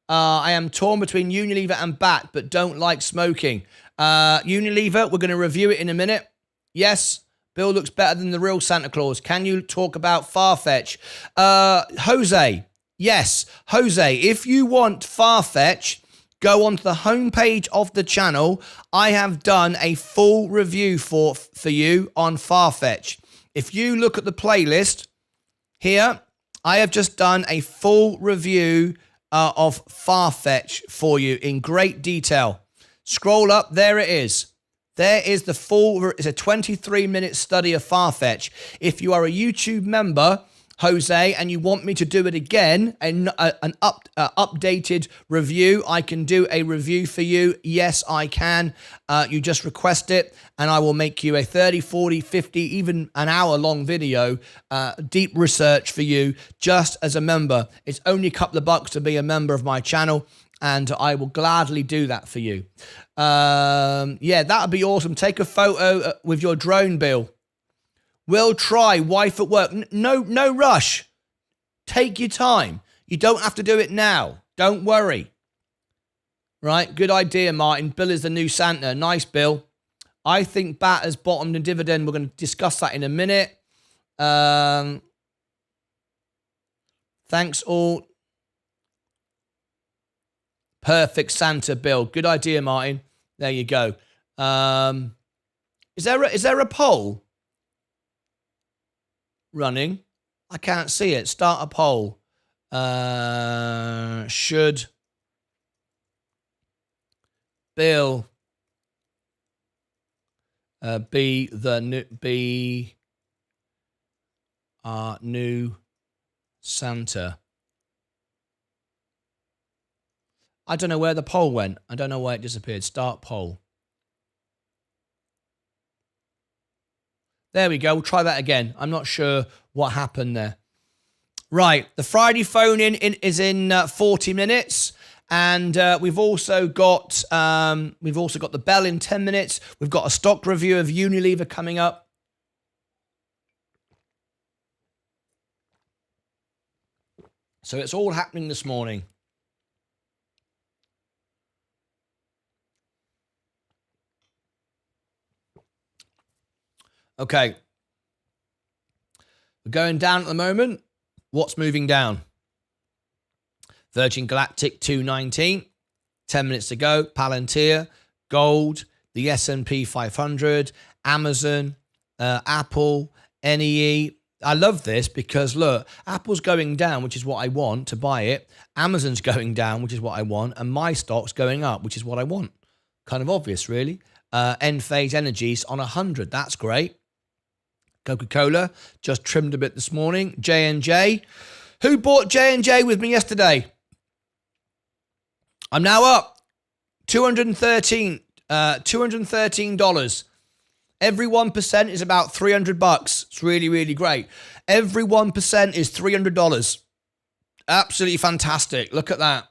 I am torn between Unilever and BAT, but don't like smoking. Unilever, we're going to review it in a minute. Yes, Bill looks better than the real Santa Claus. Can you talk about Farfetch? Jose, yes. Jose, if you want Farfetch, go onto the homepage of the channel. I have done a full review for you on Farfetch. If you look at the playlist here, I have just done a full review of Farfetch for you in great detail. Scroll up, there it is. There is the full, it's a 23-minute study of Farfetch. If you are a YouTube member, Jose, and you want me to do it again, an updated review, I can do a review for you. Yes, I can. You just request it, and I will make you a 30, 40, 50, even an hour-long video, deep research for you, just as a member. It's only a couple of bucks to be a member of my channel, and I will gladly do that for you. Yeah, that would be awesome. Take a photo with your drone, Bill. We'll try. Wife at work. No rush. Take your time. You don't have to do it now. Don't worry. Right? Good idea, Martin. Bill is the new Santa. Nice, Bill. I think BAT has bottomed in dividend. We're going to discuss that in a minute. Thanks all. Perfect Santa, Bill. Good idea, Martin. There you go. Is there a poll running? I can't see it. Start a poll. Should Bill be our new Santa? I don't know where the poll went. I don't know why it disappeared. Start poll. There we go. We'll try that again. I'm not sure what happened there. Right. The Friday phone-in is in 40 minutes. And we've also got the bell in 10 minutes. We've got a stock review of Unilever coming up. So it's all happening this morning. Okay. We're going down at the moment. What's moving down? Virgin Galactic 219. 10 minutes to go. Palantir, gold, the S&P 500, Amazon, Apple, NEE. I love this because, look, Apple's going down, which is what I want to buy it. Amazon's going down, which is what I want. And my stock's going up, which is what I want. Kind of obvious, really. Enphase Energy's on 100. That's great. Coca-Cola just trimmed a bit this morning. J&J. Who bought J&J with me yesterday? I'm now up. $213. Every 1% is about $300. It's really, really great. Every 1% is $300. Absolutely fantastic. Look at that.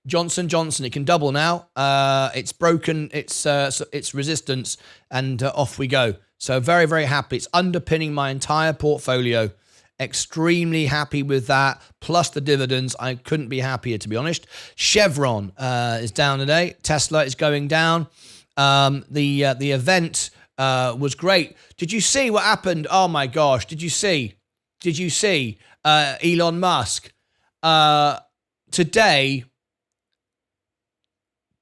Johnson & Johnson, it can double now. It's broken its resistance, and off we go. So very, very happy. It's underpinning my entire portfolio. Extremely happy with that. Plus the dividends. I couldn't be happier, to be honest. Chevron is down today. Tesla is going down. The event was great. Did you see what happened? Oh my gosh. Did you see Elon Musk? Today,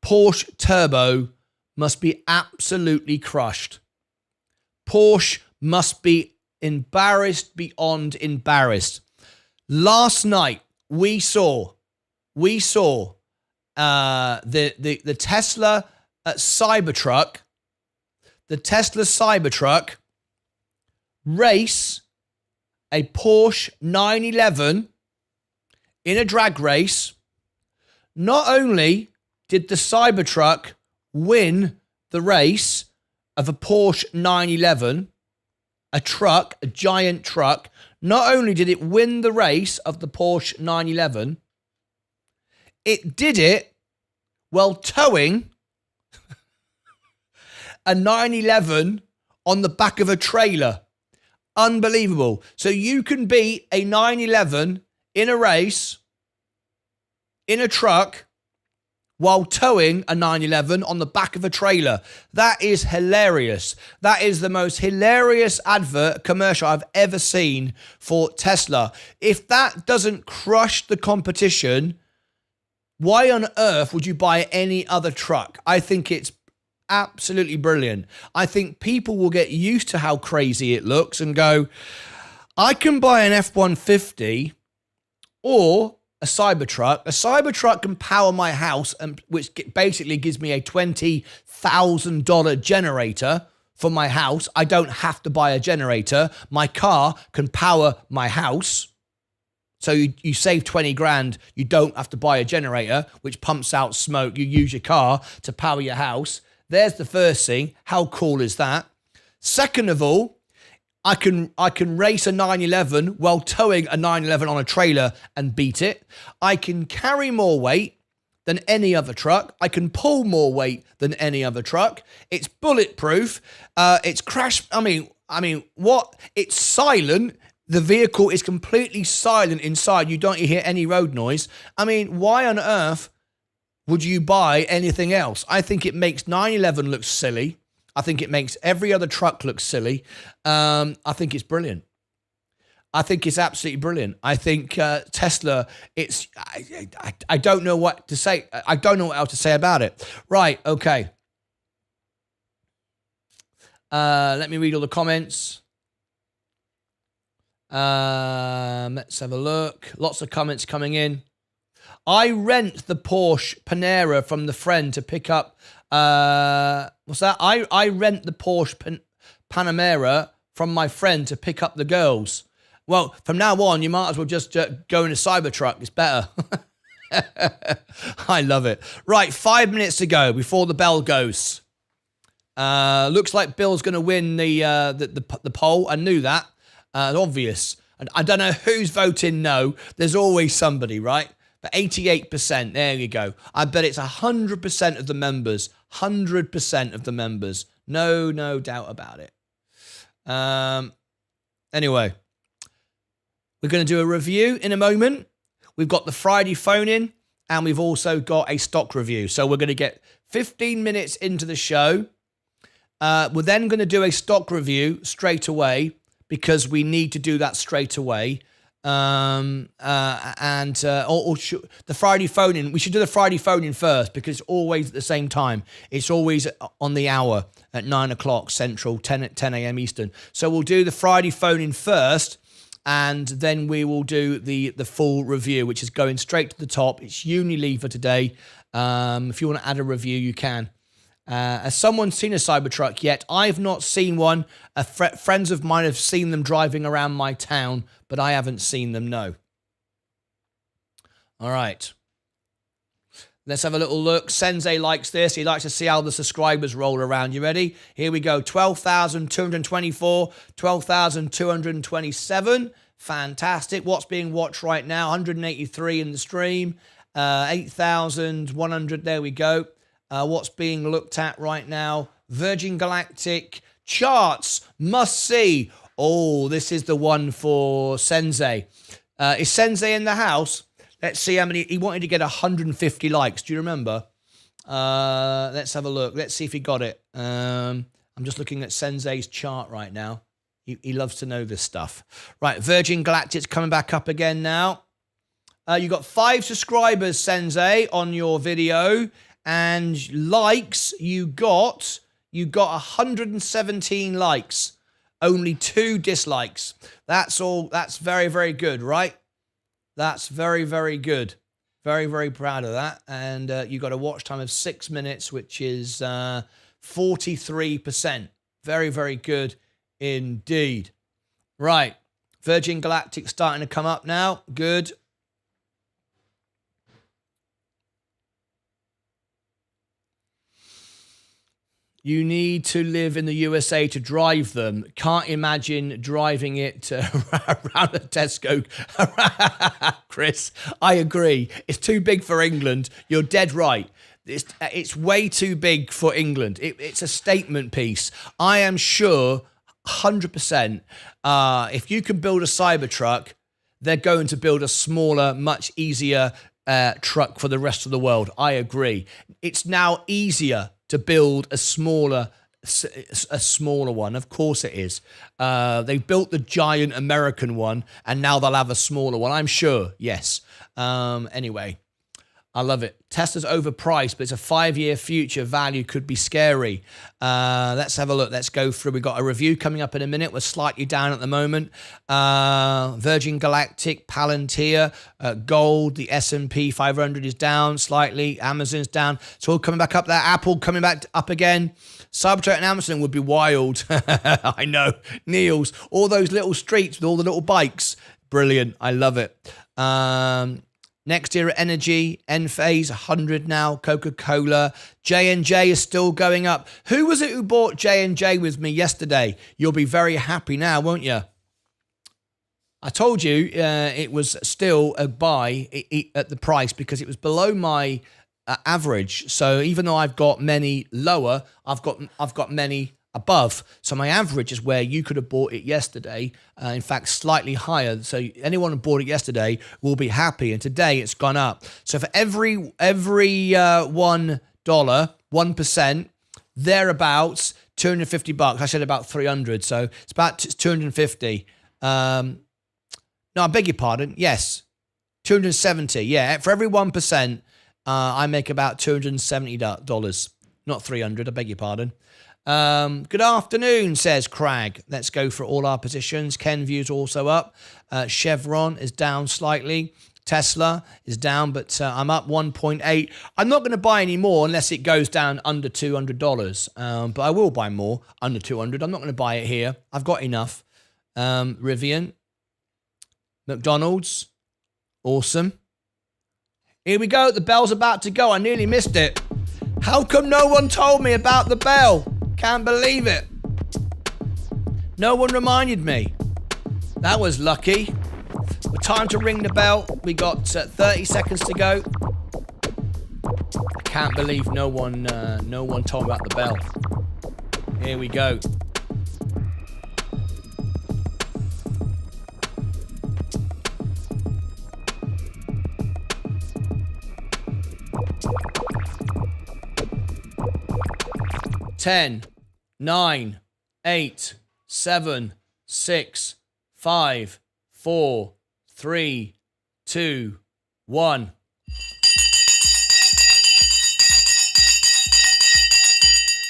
Porsche Turbo must be absolutely crushed. Porsche must be embarrassed beyond embarrassed. Last night we saw the Tesla Cybertruck, race a Porsche 911 in a drag race. Not only did the Cybertruck win the race of a Porsche 911, a giant truck, not only did it win the race of the Porsche 911, it did it while towing a 911 on the back of a trailer. Unbelievable. So you can beat a 911 in a race, in a truck, while towing a 911 on the back of a trailer. That is hilarious. That is the most hilarious commercial I've ever seen for Tesla. If that doesn't crush the competition, Why on earth would you buy any other truck? I think it's absolutely brilliant. I think people will get used to how crazy it looks and go, I can buy an F-150 or a Cybertruck. A Cybertruck can power my house, and which basically gives me a $20,000 generator for my house. I don't have to buy a generator. My car can power my house. So you save 20 grand. You don't have to buy a generator, which pumps out smoke. You use your car to power your house. There's the first thing. How cool is that? Second of all, I can race a 911 while towing a 911 on a trailer and beat it. I can carry more weight than any other truck. I can pull more weight than any other truck. It's bulletproof. It's crash. I mean, what? It's silent. The vehicle is completely silent inside. You don't hear any road noise. I mean, why on earth would you buy anything else? I think it makes 911 look silly. I think it makes every other truck look silly. I think it's brilliant. I think it's absolutely brilliant. I think Tesla, I don't know what to say. I don't know what else to say about it. Right, okay. Let me read all the comments. Let's have a look. Lots of comments coming in. I rent the Porsche Panera from the friend to pick up. What's that? I rent the Porsche Panamera from my friend to pick up the girls. Well, from now on, you might as well just go in a Cybertruck. It's better. I love it. Right, 5 minutes to go before the bell goes. Looks like Bill's going to win the poll. I knew that. Obvious. And I don't know who's voting no. There's always somebody, right? But 88%, there you go. I bet it's 100% of the members. 100% of the members. No doubt about it. Anyway, we're going to do a review in a moment. We've got the Friday phone-in, and we've also got a stock review. So we're going to get 15 minutes into the show. We're then going to do a stock review straight away, because we need to do that straight away. The Friday phone-in, we should do the Friday phone-in first, because it's always at the same time. It's always on the hour at 9 o'clock Central, 10 a.m. Eastern. So we'll do the Friday phone-in first, and then we will do the full review, which is going straight to the top. It's Unilever today. If you want to add a review, you can. Has someone seen a Cybertruck yet? I've not seen one. Friends of mine have seen them driving around my town, but I haven't seen them, no. All right. Let's have a little look. Sensei likes this. He likes to see how the subscribers roll around. You ready? Here we go. 12,224, 12,227. Fantastic. What's being watched right now? 183 in the stream. 8,100. There we go. What's being looked at right now? Virgin Galactic charts, must see. Oh, this is the one for Sensei. Is Sensei in the house? Let's see how many. He wanted to get 150 likes. Do you remember? Let's have a look. Let's see if he got it. I'm just looking at Sensei's chart right now. He loves to know this stuff. Right, Virgin Galactic's coming back up again now. You got 5 subscribers, Sensei, on your video. And likes, you got 117 likes, only 2 dislikes. That's all. That's very, very good, right? That's very, very good. Very, very proud of that. And you got a watch time of 6 minutes, which is 43%. Very, very good indeed. Right. Virgin Galactic starting to come up now. Good. You need to live in the USA to drive them. Can't imagine driving it around a Tesco. Chris, I agree. It's too big for England. You're dead right. It's way too big for England. It's a statement piece. I am sure, 100%, if you can build a Cybertruck, they're going to build a smaller, much easier truck for the rest of the world. I agree. It's now easier to build a smaller one. Of course it is. They built the giant American one, and now they'll have a smaller one. I'm sure. Yes. Anyway. I love it. Tesla's overpriced, but it's a 5-year future. Value could be scary. Let's have a look. Let's go through. We've got a review coming up in a minute. We're slightly down at the moment. Virgin Galactic, Palantir, gold. The S&P 500 is down slightly. Amazon's down. It's all coming back up there. Apple coming back up again. Cybertruck and Amazon would be wild. I know. Niels. All those little streets with all the little bikes. Brilliant. I love it. Next Era Energy, Enphase, 100 now, Coca-Cola. J&J is still going up. Who was it who bought J&J with me yesterday? You'll be very happy now, won't you? I told you it was still a buy at the price because it was below my average. So even though I've got many lower, I've got many above. So my average is where you could have bought it yesterday. In fact, slightly higher. So anyone who bought it yesterday will be happy. And today it's gone up. So for every $1, 1%, thereabouts, $250. I said about 300. So it's about 250. No, I beg your pardon. Yes, 270. Yeah, for every 1%, I make about $270. Not 300. I beg your pardon. Good afternoon, says Crag. Let's go for all our positions. Kenview's also up. Chevron is down slightly. Tesla is down, but I'm up 1.8. I'm not going to buy any more unless it goes down under $200. But I will buy more under 200. I'm not going to buy it here. I've got enough. Rivian, McDonald's, awesome. Here we go. The bell's about to go. I nearly missed it. How come no one told me about the bell? Can't believe it. No one reminded me. That was lucky. Time to ring the bell. We got 30 seconds to go. I can't believe no one told me about the bell. Here we go. Ten, 9, 8, 7, 6, 5, 4, 3, 2, 1.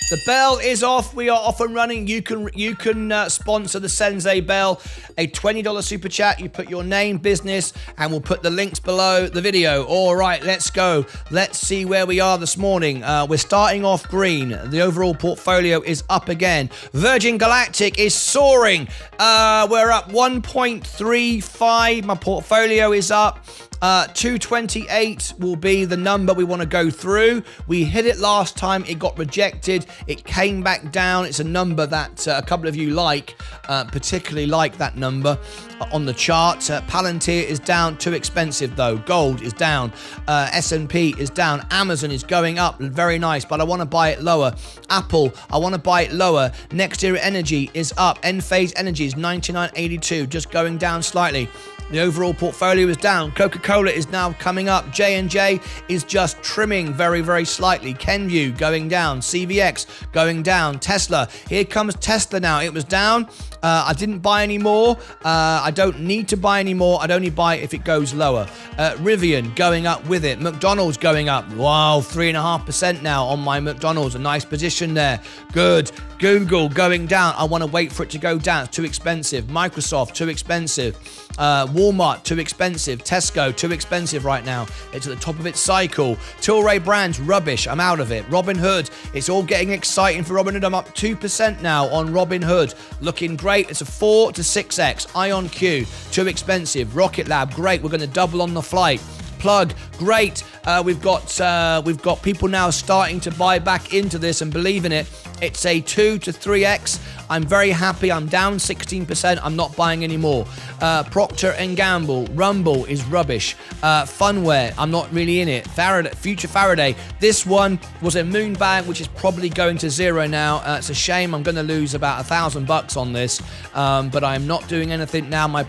The bell is off. We are off and running. You can sponsor the Sensei Bell. A $20 super chat. You put your name, business, and we'll put the links below the video. All right, let's go. Let's see where we are this morning. We're starting off green. The overall portfolio is up again. Virgin Galactic is soaring. We're up 1.35. My portfolio is up. 228 will be the number we want to go through. We hit it last time. It got rejected. It came back down. It's a number that a couple of you like, particularly like that number on the chart. Palantir is down. Too expensive though. Gold is down. S&P is down. Amazon is going up. Very nice, but I want to buy it lower. Apple, I want to buy it lower. Next Era Energy is up. Enphase Energy is 99.82, just going down slightly. The overall portfolio is down. Coca-Cola is now coming up. J&J is just trimming very, very slightly. Kenview going down. CVX going down. Tesla. Here comes Tesla now. It was down. I didn't buy any more. I don't need to buy any more. I'd only buy it if it goes lower. Rivian going up with it. McDonald's going up. Wow, 3.5% now on my McDonald's. A nice position there. Good. Google going down. I want to wait for it to go down. It's too expensive. Microsoft, too expensive. Walmart, too expensive. Tesco, too expensive right now. It's at the top of its cycle. Tilray Brands, rubbish. I'm out of it. Robinhood, it's all getting exciting for Robinhood. I'm up 2% now on Robinhood. Looking great. It's a 4 to 6x. IonQ, too expensive. Rocket Lab, great. We're going to double on the flight. Plug, great. We've got people now starting to buy back into this and believe in it. It's a 2 to 3x. I'm very happy. I'm down 16%. I'm not buying any more. Procter & Gamble, Rumble is rubbish. Funware, I'm not really in it. Future Faraday, this one was a moon bag, which is probably going to zero now. It's a shame. I'm going to lose about $1,000 on this, but I'm not doing anything now. My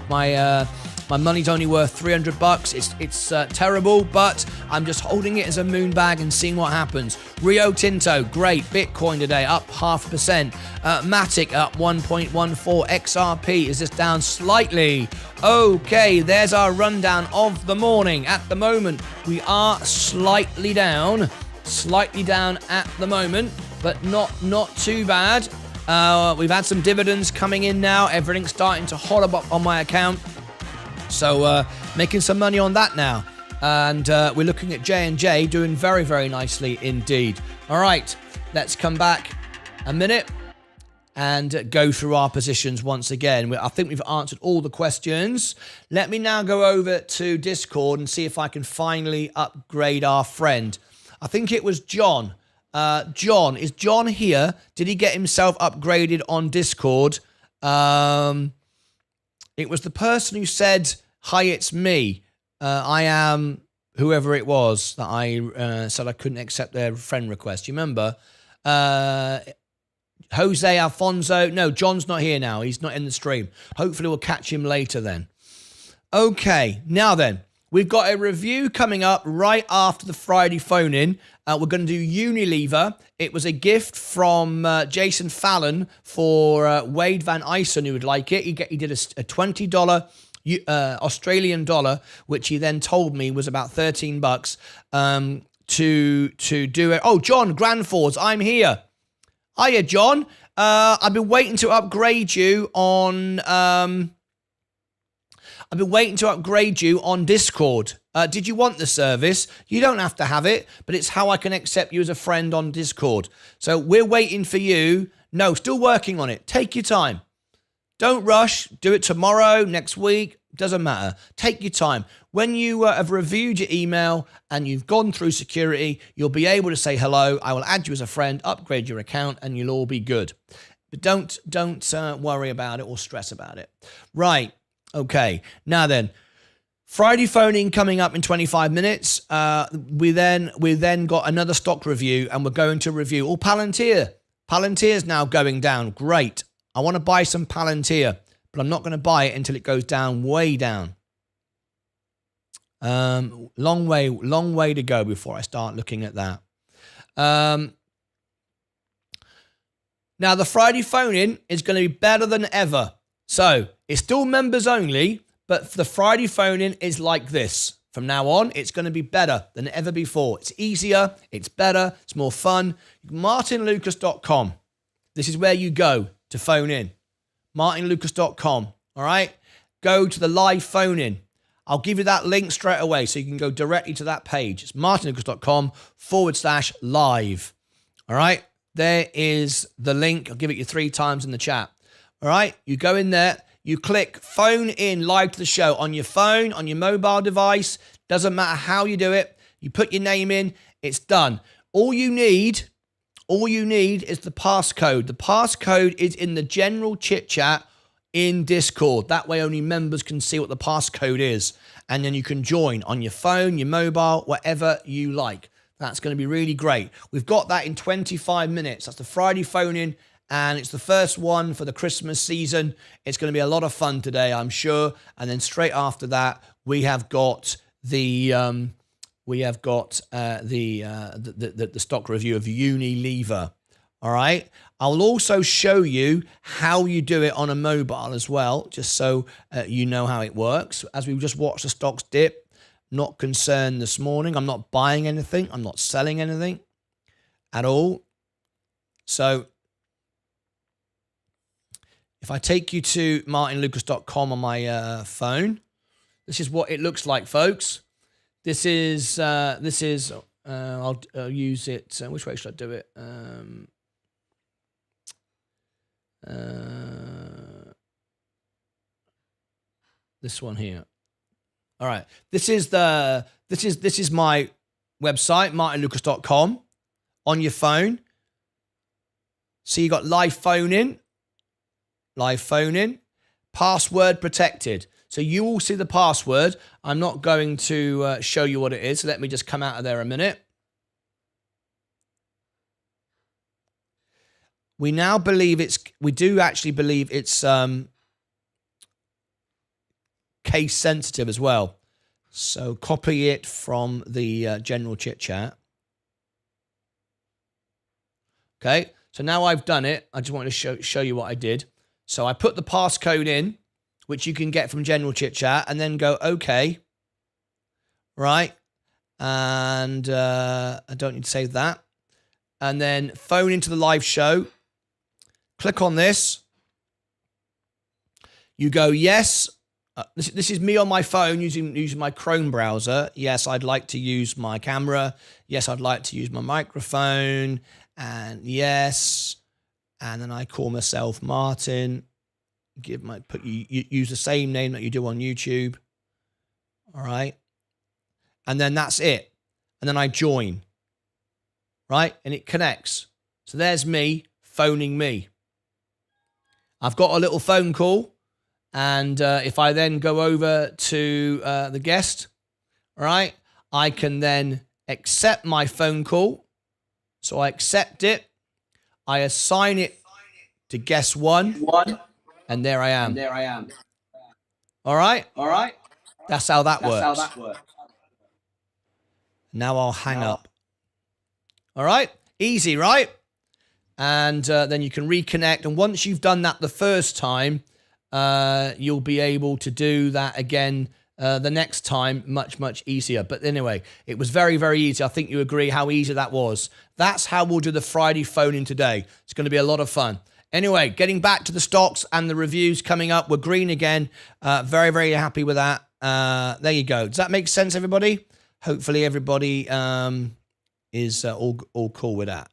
My money's only worth 300 bucks. It's terrible, but I'm just holding it as a moon bag and seeing what happens. Rio Tinto, great. Bitcoin today up 0.5%. Matic up 1.14. XRP is just down slightly. Okay, there's our rundown of the morning. At the moment, we are slightly down at the moment, but not too bad. We've had some dividends coming in now. Everything's starting to hollow up on my account. So making some money on that now. And we're looking at J&J doing very, very nicely indeed. All right, let's come back a minute and go through our positions once again. I think we've answered all the questions. Let me now go over to Discord and see if I can finally upgrade our friend. I think it was John. John, is John here? Did he get himself upgraded on Discord? It was the person who said, hi, it's me. I am whoever it was that I said I couldn't accept their friend request. You remember? Jose Alfonso. No, John's not here now. He's not in the stream. Hopefully we'll catch him later then. Okay, now then. We've got a review coming up right after the Friday phone-in. We're going to do Unilever. It was a gift from Jason Fallon for Wade Van Eysen, who would like it. He did a $20 Australian dollar, which he then told me was about 13 bucks to do it. Oh, John Granfords, I'm here. Hiya, John. I've been waiting to upgrade you on... I've been waiting to upgrade you on Discord. Did you want the service? You don't have to have it, but it's how I can accept you as a friend on Discord. So we're waiting for you. No, still working on it. Take your time. Don't rush. Do it tomorrow, next week. Doesn't matter. Take your time. When you have reviewed your email and you've gone through security, you'll be able to say hello. I will add you as a friend, upgrade your account, and you'll all be good. But don't worry about it or stress about it. Right. Okay, now then, Friday phone-in coming up in 25 minutes. We then got another stock review, and we're going to review Palantir. Palantir's now going down. Great. I want to buy some Palantir, but I'm not going to buy it until it goes down, way down. Long way to go before I start looking at that. Now, the Friday phone-in is going to be better than ever. So, it's still members only, but the Friday phone-in is like this. From now on, it's going to be better than ever before. It's easier, it's better, it's more fun. MartynLucas.com. This is where you go to phone in. MartynLucas.com. All right? Go to the live phone-in. I'll give you that link straight away so you can go directly to that page. It's MartynLucas.com/live. All right? There is the link. I'll give it you 3 times in the chat. All right, you go in there, you click phone in live to the show on your phone, on your mobile device. Doesn't matter how you do it. You put your name in, it's done. All you need is the passcode. The passcode is in the general chit chat in Discord. That way only members can see what the passcode is. And then you can join on your phone, your mobile, whatever you like. That's going to be really great. We've got that in 25 minutes. That's the Friday phone-in. And it's the first one for the Christmas season. It's going to be a lot of fun today, I'm sure. And then straight after that, we have got the stock review of Unilever. All right. I'll also show you how you do it on a mobile as well, just so you know how it works. As we've just watched the stocks dip, not concerned this morning. I'm not buying anything. I'm not selling anything at all. So if I take you to martynlucas.com on my phone, this is what it looks like, folks. This is I'll use it. Which way should I do it? This one here. All right. This is my website, martynlucas.com, on your phone. So you got live phone in, password protected. So you will see the password. I'm not going to show you what it is. So let me just come out of there a minute. We do actually believe it's case sensitive as well. So copy it from the general chit chat. Okay, so now I've done it. I just wanted to show you what I did. So I put the passcode in, which you can get from general chit chat, and then go okay. Right, and I don't need to save that. And then phone into the live show. Click on this. You go yes. This is me on my phone using my Chrome browser. Yes, I'd like to use my camera. Yes, I'd like to use my microphone. And yes, and then I call myself Martyn. Use the same name that you do on YouTube. All right, and then that's it. And then I join. Right, and it connects. So there's me phoning me. I've got a little phone call, and if I then go over to the guest, all right, I can then accept my phone call. So I accept it. I assign it to guest one, and there I am. All right. That's how that works. Now I'll hang up. All right, easy, right? And then you can reconnect. And once you've done that the first time, you'll be able to do that again the next time much, much easier. But anyway, it was very, very easy. I think you agree how easy that was. That's how we'll do the Friday phone-in today. It's going to be a lot of fun. Anyway, getting back to the stocks and the reviews coming up. We're green again. Very, very happy with that. There you go. Does that make sense, everybody? Hopefully everybody is all cool with that.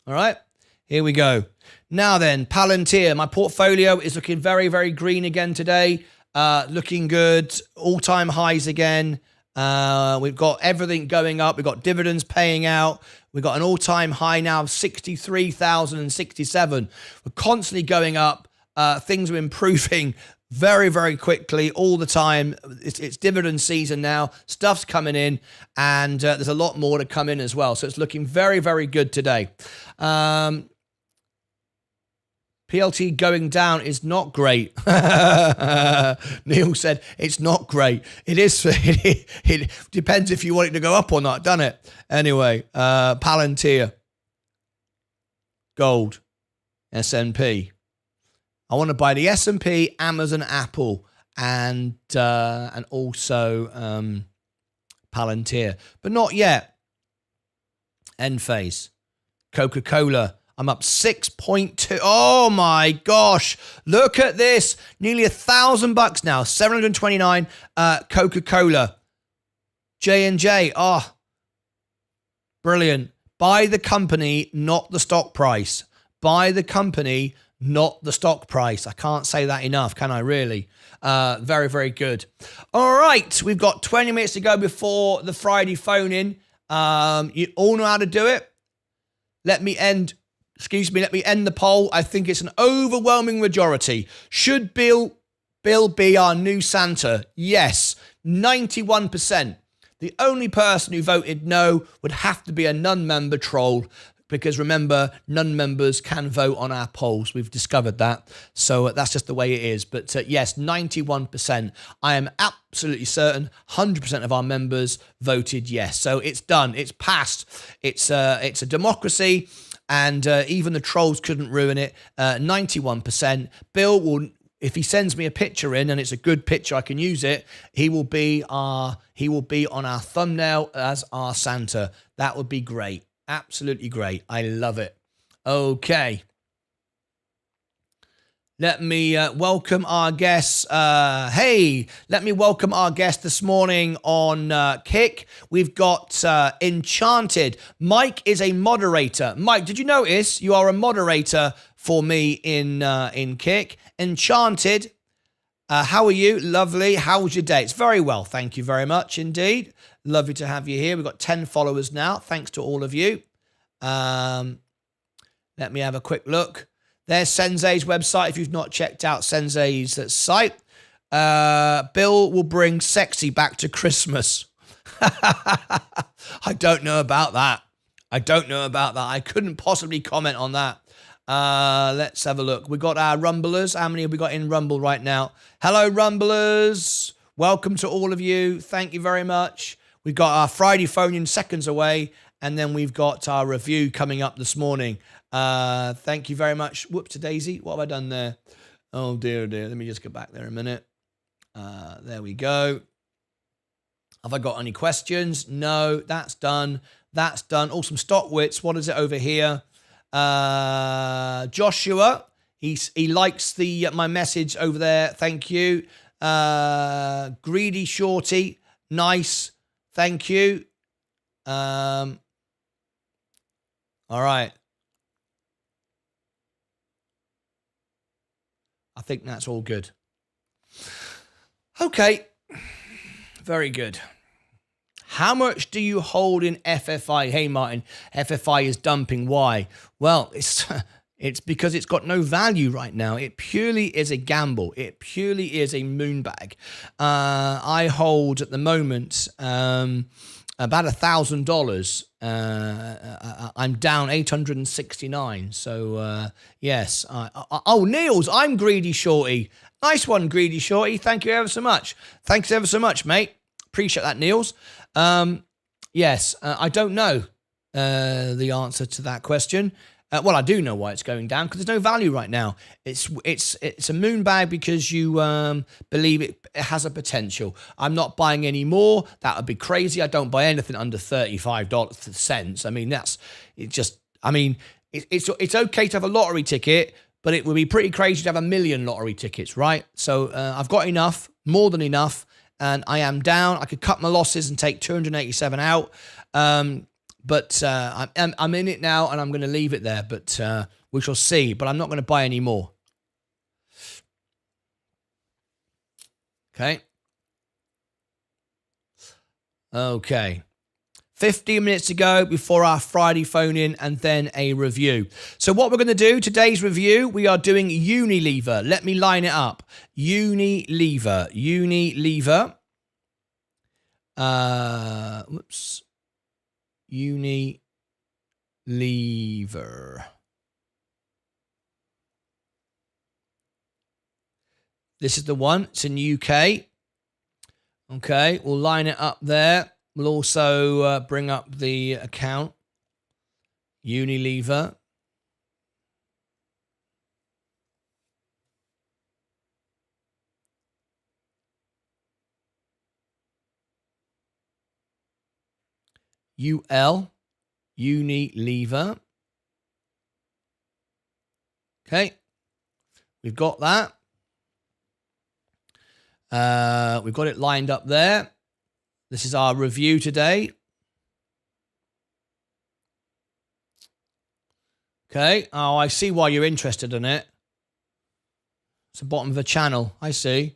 All right, here we go. Now then, Palantir. My portfolio is looking very, very green again today. Looking good. All-time highs again. We've got everything going up. We've got dividends paying out. We've got an all-time high now of 63,067. We're constantly going up. Things are improving very, very quickly all the time. It's dividend season now. Stuff's coming in, and there's a lot more to come in as well. So it's looking very, very good today. PLT going down is not great. Neil said it's not great. It is. It depends if you want it to go up or not, doesn't it? Anyway, Palantir, gold, S&P. I want to buy the S&P, Amazon, Apple, and also Palantir, but not yet. Enphase, Coca-Cola. I'm up 6.2. Oh my gosh. Look at this. Nearly $1,000 now. 729 Coca-Cola. J&J. Oh, brilliant. Buy the company, not the stock price. Buy the company, not the stock price. I can't say that enough, can I really? Very, very good. All right. We've got 20 minutes to go before the Friday phone-in. You all know how to do it. Let me end the poll. I think it's an overwhelming majority. Should Bill be our new Santa? Yes, 91%. The only person who voted no would have to be a non-member troll, because remember, non-members can vote on our polls. We've discovered that. So that's just the way it is. But yes, 91%. I am absolutely certain 100% of our members voted yes. So it's done. It's passed. It's a democracy. And even the trolls couldn't ruin it. 91%. Bill will, if he sends me a picture in and it's a good picture, I can use it. He will be on our thumbnail as our Santa. That would be great. Absolutely great. I love it. Okay. Let me welcome our guests. Let me welcome our guest this morning on Kick. We've got Enchanted. Mike is a moderator. Mike, did you notice you are a moderator for me in Kick? Enchanted, how are you? Lovely. How was your day? It's very well. Thank you very much indeed. Lovely to have you here. We've got 10 followers now. Thanks to all of you. Let me have a quick look. There's Sensei's website if you've not checked out Sensei's site. Bill will bring sexy back to Christmas. I don't know about that. I couldn't possibly comment on that. Let's have a look. We got our Rumblers. How many have we got in Rumble right now? Hello, Rumblers. Welcome to all of you. Thank you very much. We've got our Friday phone-in seconds away, and then we've got our review coming up this morning. Thank you very much. Whoops, Daisy. What have I done there? Oh, dear, dear. Let me just go back there a minute. There we go. Have I got any questions? No, that's done. That's done. Oh, some stock wits. What is it over here? Joshua, he likes my message over there. Thank you. Greedy Shorty, nice. Thank you. All right. I think that's all good. Okay. Very good. How much do you hold in FFI? Hey, Martin, FFI is dumping. Why? Well, it's because it's got no value right now. It purely is a gamble. It purely is a moonbag. I hold at the moment about $1,000. I'm down 869. So, yes. Oh, Niels, I'm Greedy Shorty. Nice one, Greedy Shorty. Thank you ever so much. Thanks ever so much, mate. Appreciate that, Niels. Yes, I don't know the answer to that question. Well, I do know why it's going down, because there's no value right now. It's a moonbag because you believe it has a potential. I'm not buying any more. That would be crazy. I don't buy anything under 35 cents. I mean, it's okay to have a lottery ticket, but it would be pretty crazy to have 1 million lottery tickets, right? So I've got enough, more than enough, and I am down. I could cut my losses and take 287 out. But I'm in it now, and I'm going to leave it there. But we shall see. But I'm not going to buy any more. Okay. Okay. 15 minutes to go before our Friday phone-in and then a review. So what we're going to do, today's review, we are doing Unilever. Let me line it up. Unilever. Whoops. Unilever. This is the one. It's in UK. Okay, we'll line it up there. We'll also bring up the account. Unilever. Unilever. Okay, we've got that. We've got it lined up there. This is our review today. Okay. Oh, I see why you're interested in it. It's the bottom of the channel. I see.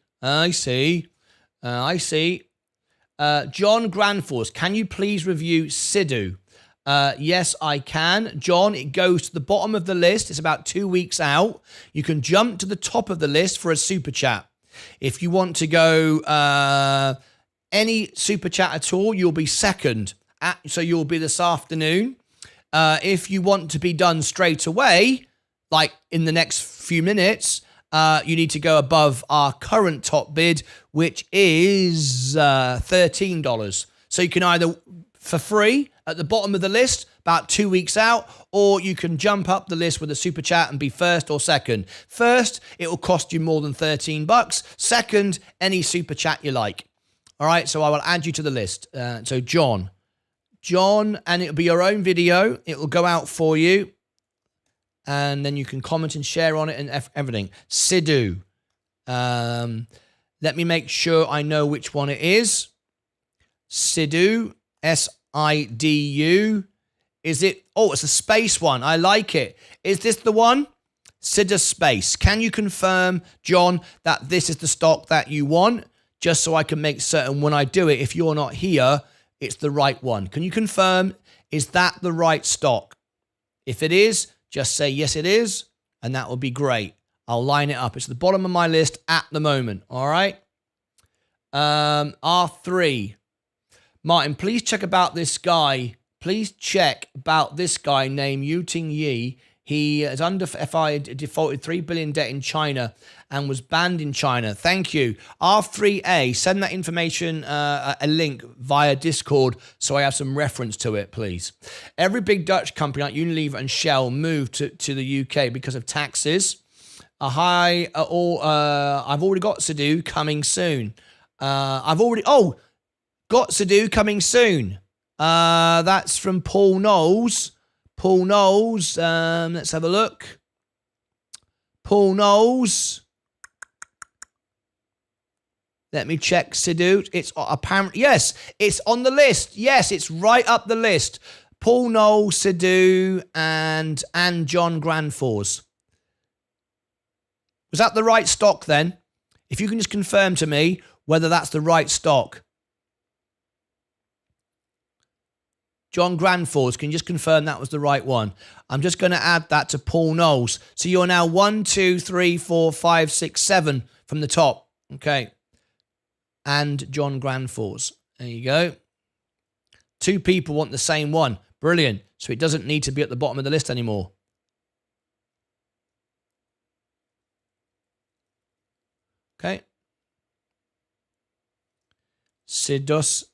John Granforce, can you please review Sidhu? Yes, I can. John, it goes to the bottom of the list. It's about 2 weeks out. You can jump to the top of the list for a super chat. If you want to go any super chat at all, you'll be second. So you'll be this afternoon. If you want to be done straight away, like in the next few minutes, you need to go above our current top bid, which is $13. So you can either, for free, at the bottom of the list, about 2 weeks out, or you can jump up the list with a super chat and be first or second. First, it will cost you more than $13. Second, any super chat you like. All right, so I will add you to the list. So John, and it'll be your own video. It will go out for you. And then you can comment and share on it and everything. Sidhu. Let me make sure I know which one it is. Sidhu. Sidu. Is it? Oh, it's a space one. I like it. Is this the one? Sidhu Space. Can you confirm, John, that this is the stock that you want? Just so I can make certain when I do it, if you're not here, it's the right one. Can you confirm, is that the right stock? If it is, just say, yes, it is, and that will be great. I'll line it up. It's at the bottom of my list at the moment, all right? R3. Martin, please check about this guy. Please check about this guy named Yuting Yi. He is under FI, defaulted 3 billion debt in China and was banned in China. Thank you. R3A, send that information, a link via Discord so I have some reference to it, please. Every big Dutch company like Unilever and Shell moved to the UK because of taxes. I've already got Sadu coming soon. Got Sadu coming soon. That's from Paul Knowles. Paul Knowles, let's have a look. Paul Knowles. Let me check Sadu. It's apparently, yes, it's on the list. Yes, it's right up the list. Paul Knowles, Sadu, and John Granfors. Was that the right stock then? If you can just confirm to me whether that's the right stock. John Granfors, can you just confirm that was the right one? I'm just going to add that to Paul Knowles. So you're now 1, 2, 3, 4, 5, 6, 7 from the top. Okay. And John Granfors. There you go. 2 people want the same one. Brilliant. So it doesn't need to be at the bottom of the list anymore. Okay. Sidus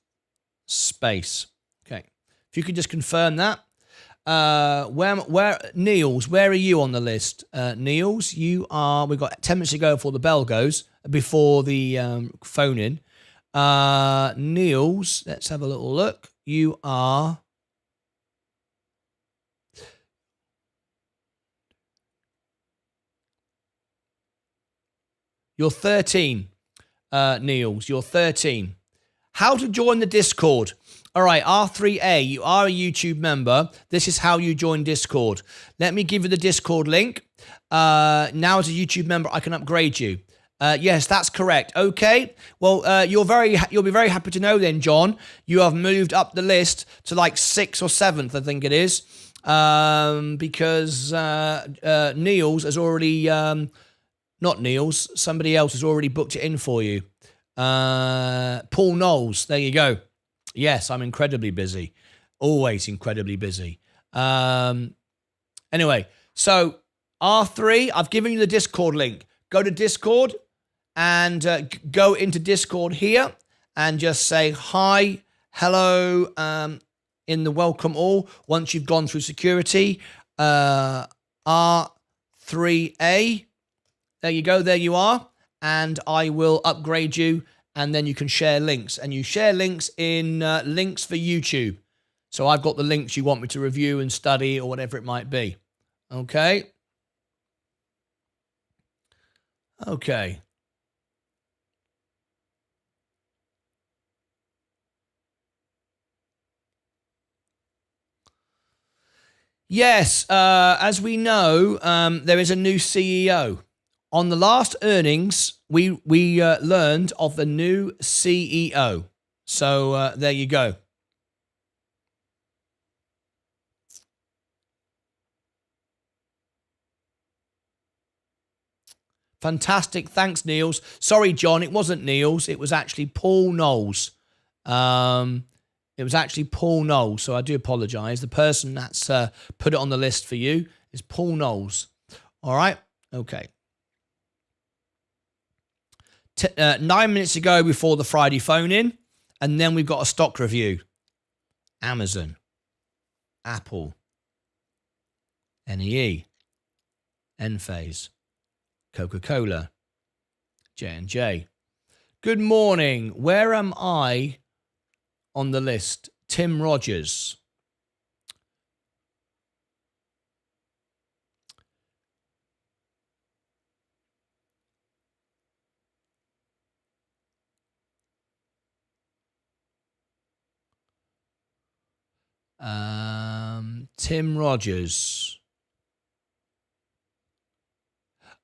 Space. Okay. If you could just confirm that. Where Niels, where are you on the list? Niels, we've got 10 minutes to go before the bell goes, before the phone in. Niels, let's have a little look. You are... You're 13, Niels. You're 13. How to join the Discord. All right, R3A, you are a YouTube member. This is how you join Discord. Let me give you the Discord link. Now as a YouTube member, I can upgrade you. Yes, that's correct. Okay. Well, you'll be very happy to know then, John, you have moved up the list to like 6th or 7th, I think it is. Because Niels has already... Not Niels, somebody else has already booked it in for you. Paul Knowles, there you go. Yes, I'm incredibly busy. Always incredibly busy. Anyway, so R3, I've given you the Discord link. Go to Discord and go into Discord here and just say hi, hello, in the welcome all. Once you've gone through security, R3A. There you go, there you are. And I will upgrade you, and then you can share links. And you share links in links for YouTube. So I've got the links you want me to review and study or whatever it might be. Okay? Okay. Yes, as we know, there is a new CEO. On the last earnings, we learned of the new CEO. So there you go. Fantastic. Thanks, Niels. Sorry, John, it wasn't Niels. It was actually Paul Knowles. It was actually Paul Knowles, so I do apologise. The person that's put it on the list for you is Paul Knowles. All right? Okay. 9 minutes ago before the Friday phone-in, and then we've got a stock review. Amazon, Apple, NEE, Enphase, Coca-Cola, J&J. Good morning. Where am I on the list? Tim Rogers. Tim Rogers.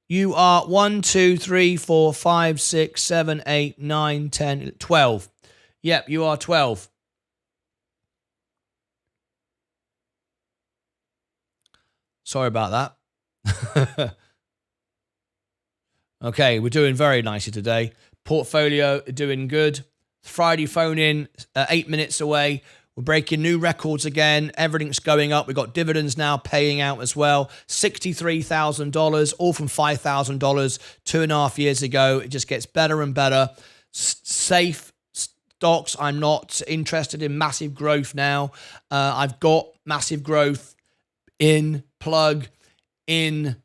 You are 1, 2, 3, 4, 5, 6, 7, 8, 9, 10, 12. Yep, you are 12. Sorry about that. Okay, we're doing very nicely today. Portfolio doing good. Friday phone in, 8 minutes away. We're breaking new records again. Everything's going up. We've got dividends now paying out as well. $63,000, all from $5,000 2.5 years ago. It just gets better and better. Safe stocks. I'm not interested in massive growth now. I've got massive growth in Plug, in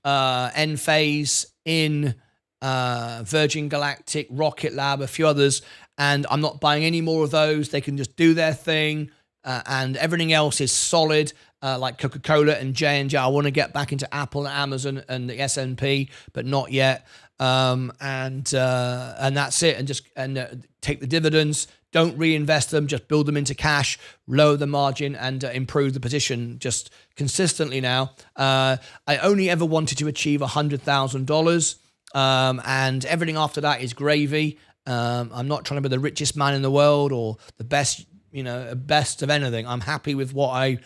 Enphase, in Virgin Galactic, Rocket Lab, a few others, and I'm not buying any more of those. They can just do their thing, and everything else is solid, like Coca-Cola and J&J. I want to get back into Apple and Amazon and the S&P, but not yet. And that's it. And take the dividends. Don't reinvest them. Just build them into cash, lower the margin, and improve the position just consistently now. I only ever wanted to achieve $100,000. And everything after that is gravy. I'm not trying to be the richest man in the world or the best, best of anything. I'm happy with what I'm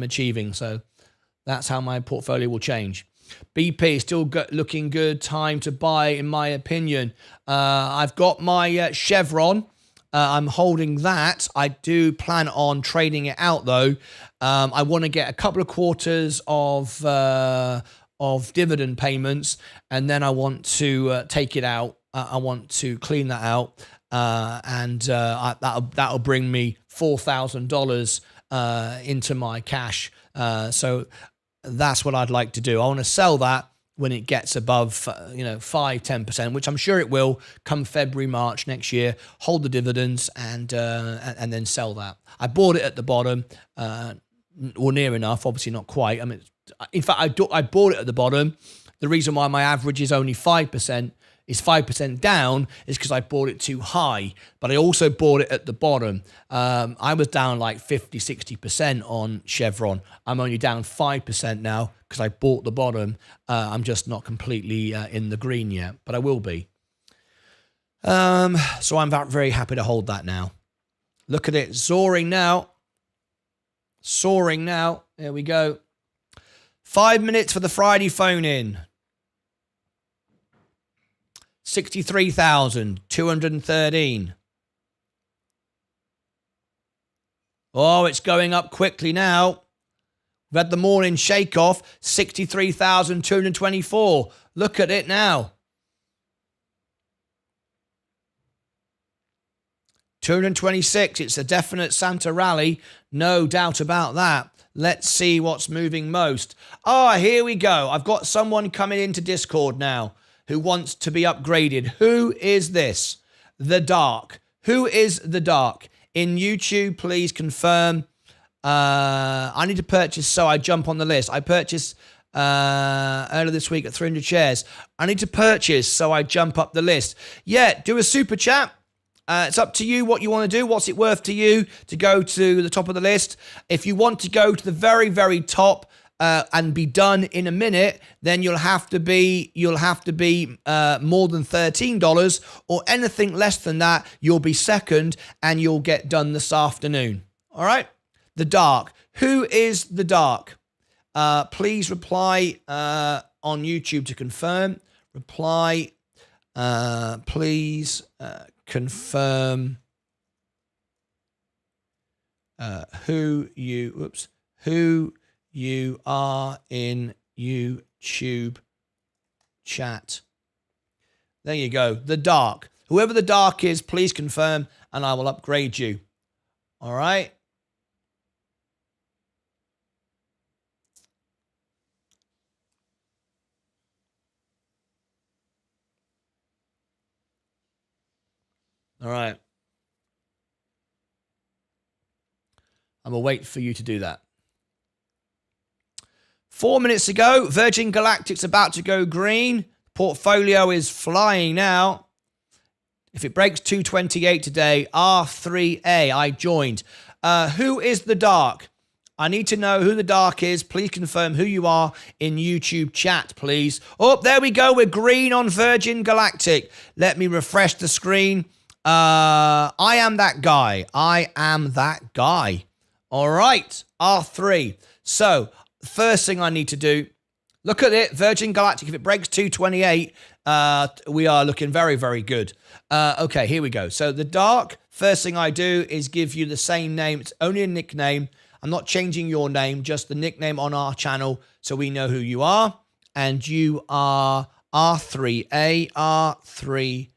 achieving. So that's how my portfolio will change. BP is still looking good. Time to buy, in my opinion. I've got my Chevron. I'm holding that. I do plan on trading it out though. I want to get a couple of quarters of dividend payments, and then I want to take it out. I want to clean that out, and that'll bring me $4,000 into my cash. So that's what I'd like to do. I want to sell that when it gets above 5-10%, which I'm sure it will come February, March next year. Hold the dividends and then sell that. I bought it at the bottom, or near enough. Obviously not quite. I mean, in fact, I bought it at the bottom. The reason why my average is only 5%, is 5% down, is because I bought it too high. But I also bought it at the bottom. I was down like 50-60% on Chevron. I'm only down 5% now because I bought the bottom. I'm just not completely in the green yet, but I will be. So I'm very happy to hold that now. Look at it, soaring now. Soaring now. There we go. 5 minutes for the Friday phone in. 63,213. Oh, it's going up quickly now. We've had the morning shake off. 63,224. Look at it now. 226. It's a definite Santa rally. No doubt about that. Let's see what's moving most. Here we go. I've got someone coming into Discord now who wants to be upgraded. Who is this? The Dark. Who is The Dark? In YouTube, please confirm. I need to purchase, so I jump on the list. I purchased earlier this week at 300 shares. I need to purchase, so I jump up the list. Yeah, do a super chat. It's up to you what you want to do. What's it worth to you to go to the top of the list? If you want to go to the very, very top and be done in a minute, then you'll have to be more than $13, or anything less than that, you'll be second and you'll get done this afternoon. All right? The Dark. Who is The Dark? Please reply on YouTube to confirm. Reply. Please confirm who you are in YouTube chat. There you go. The Dark. Whoever The Dark is, please confirm and I will upgrade you. All right. All right. I'm going to wait for you to do that. 4 minutes ago, Virgin Galactic's about to go green. Portfolio is flying now. If it breaks 228 today, R3A, I joined. Who is The Dark? I need to know who The Dark is. Please confirm who you are in YouTube chat, please. Oh, there we go. We're green on Virgin Galactic. Let me refresh the screen. I am that guy. I am that guy. All right. R3. So, first thing I need to do, look at it. Virgin Galactic, if it breaks 228, we are looking very, very good. Okay, here we go. So, The Dark, First thing I do is give you the same name. It's only a nickname. I'm not changing your name, just the nickname on our channel so we know who you are. And you are R3A, R3A.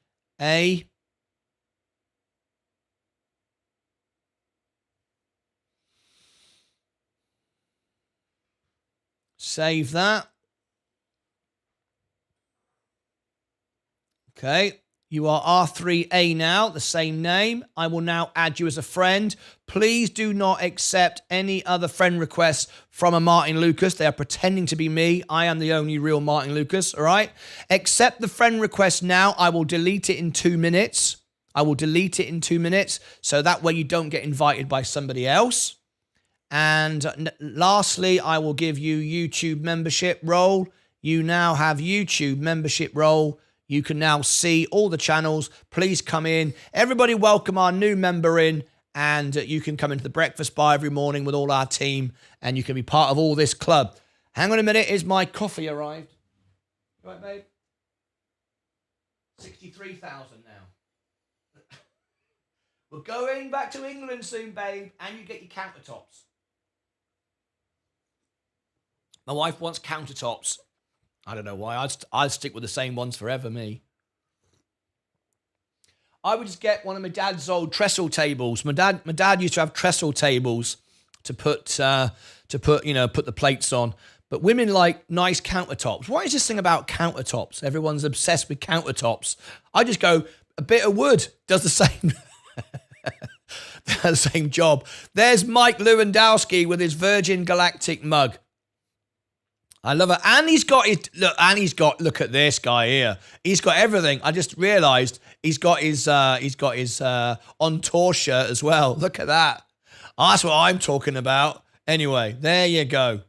Save that. Okay. You are R3A now, the same name. I will now add you as a friend. Please do not accept any other friend requests from a Martyn Lucas. They are pretending to be me. I am the only real Martyn Lucas, all right? Accept the friend request now. I will delete it in 2 minutes. I will delete it in 2 minutes, so that way you don't get invited by somebody else. And lastly, I will give you YouTube membership role. You now have YouTube membership role. You can now see all the channels. Please come in. Everybody welcome our new member in, and you can come into the breakfast bar every morning with all our team, and you can be part of all this club. Hang on a minute. Is my coffee arrived? Right, babe? 63,000 now. We're going back to England soon, babe, and you get your countertops. My wife wants countertops. I don't know why. I'd stick with the same ones forever, me. I would just get one of my dad's old trestle tables. My dad used to have trestle tables to put the plates on. But women like nice countertops. What is this thing about countertops? Everyone's obsessed with countertops. I just go, a bit of wood does the same. Does the same job. There's Mike Lewandowski with his Virgin Galactic mug. I love it. And he's got look at this guy here. He's got everything. I just realized he's got his on tour shirt as well. Look at that. Oh, that's what I'm talking about. Anyway, there you go.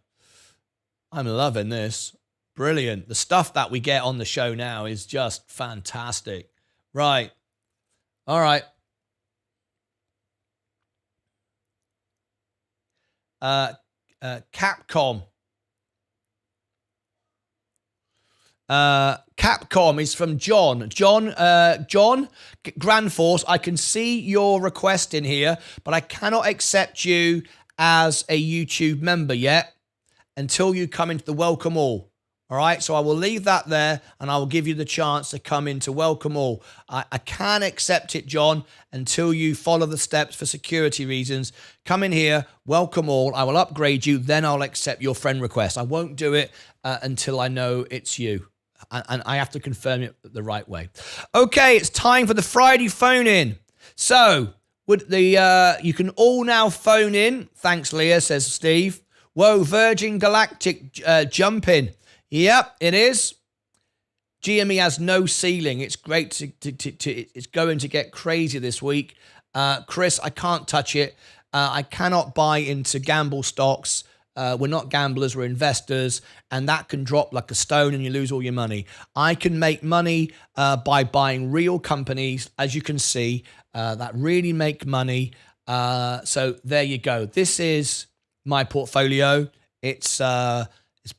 I'm loving this. Brilliant. The stuff that we get on the show now is just fantastic. Right. All right. Capcom. Capcom is from John. John Grand Force, I can see your request in here, but I cannot accept you as a YouTube member yet until you come into the welcome all. All right, so I will leave that there and I will give you the chance to come into welcome all. I can accept it, John, until you follow the steps for security reasons. Come in here, welcome all. I will upgrade you, then I'll accept your friend request. I won't do it until I know it's you. And I have to confirm it the right way. Okay, it's time for the Friday phone in. So, you can all now phone in. Thanks, Leah, says Steve. Whoa, Virgin Galactic jump in. Yep, it is. GME has no ceiling. It's great it's going to get crazy this week. Chris, I can't touch it. I cannot buy into gamble stocks. We're not gamblers, we're investors, and that can drop like a stone and you lose all your money. I can make money by buying real companies, as you can see, that really make money. So there you go. This is my portfolio. It's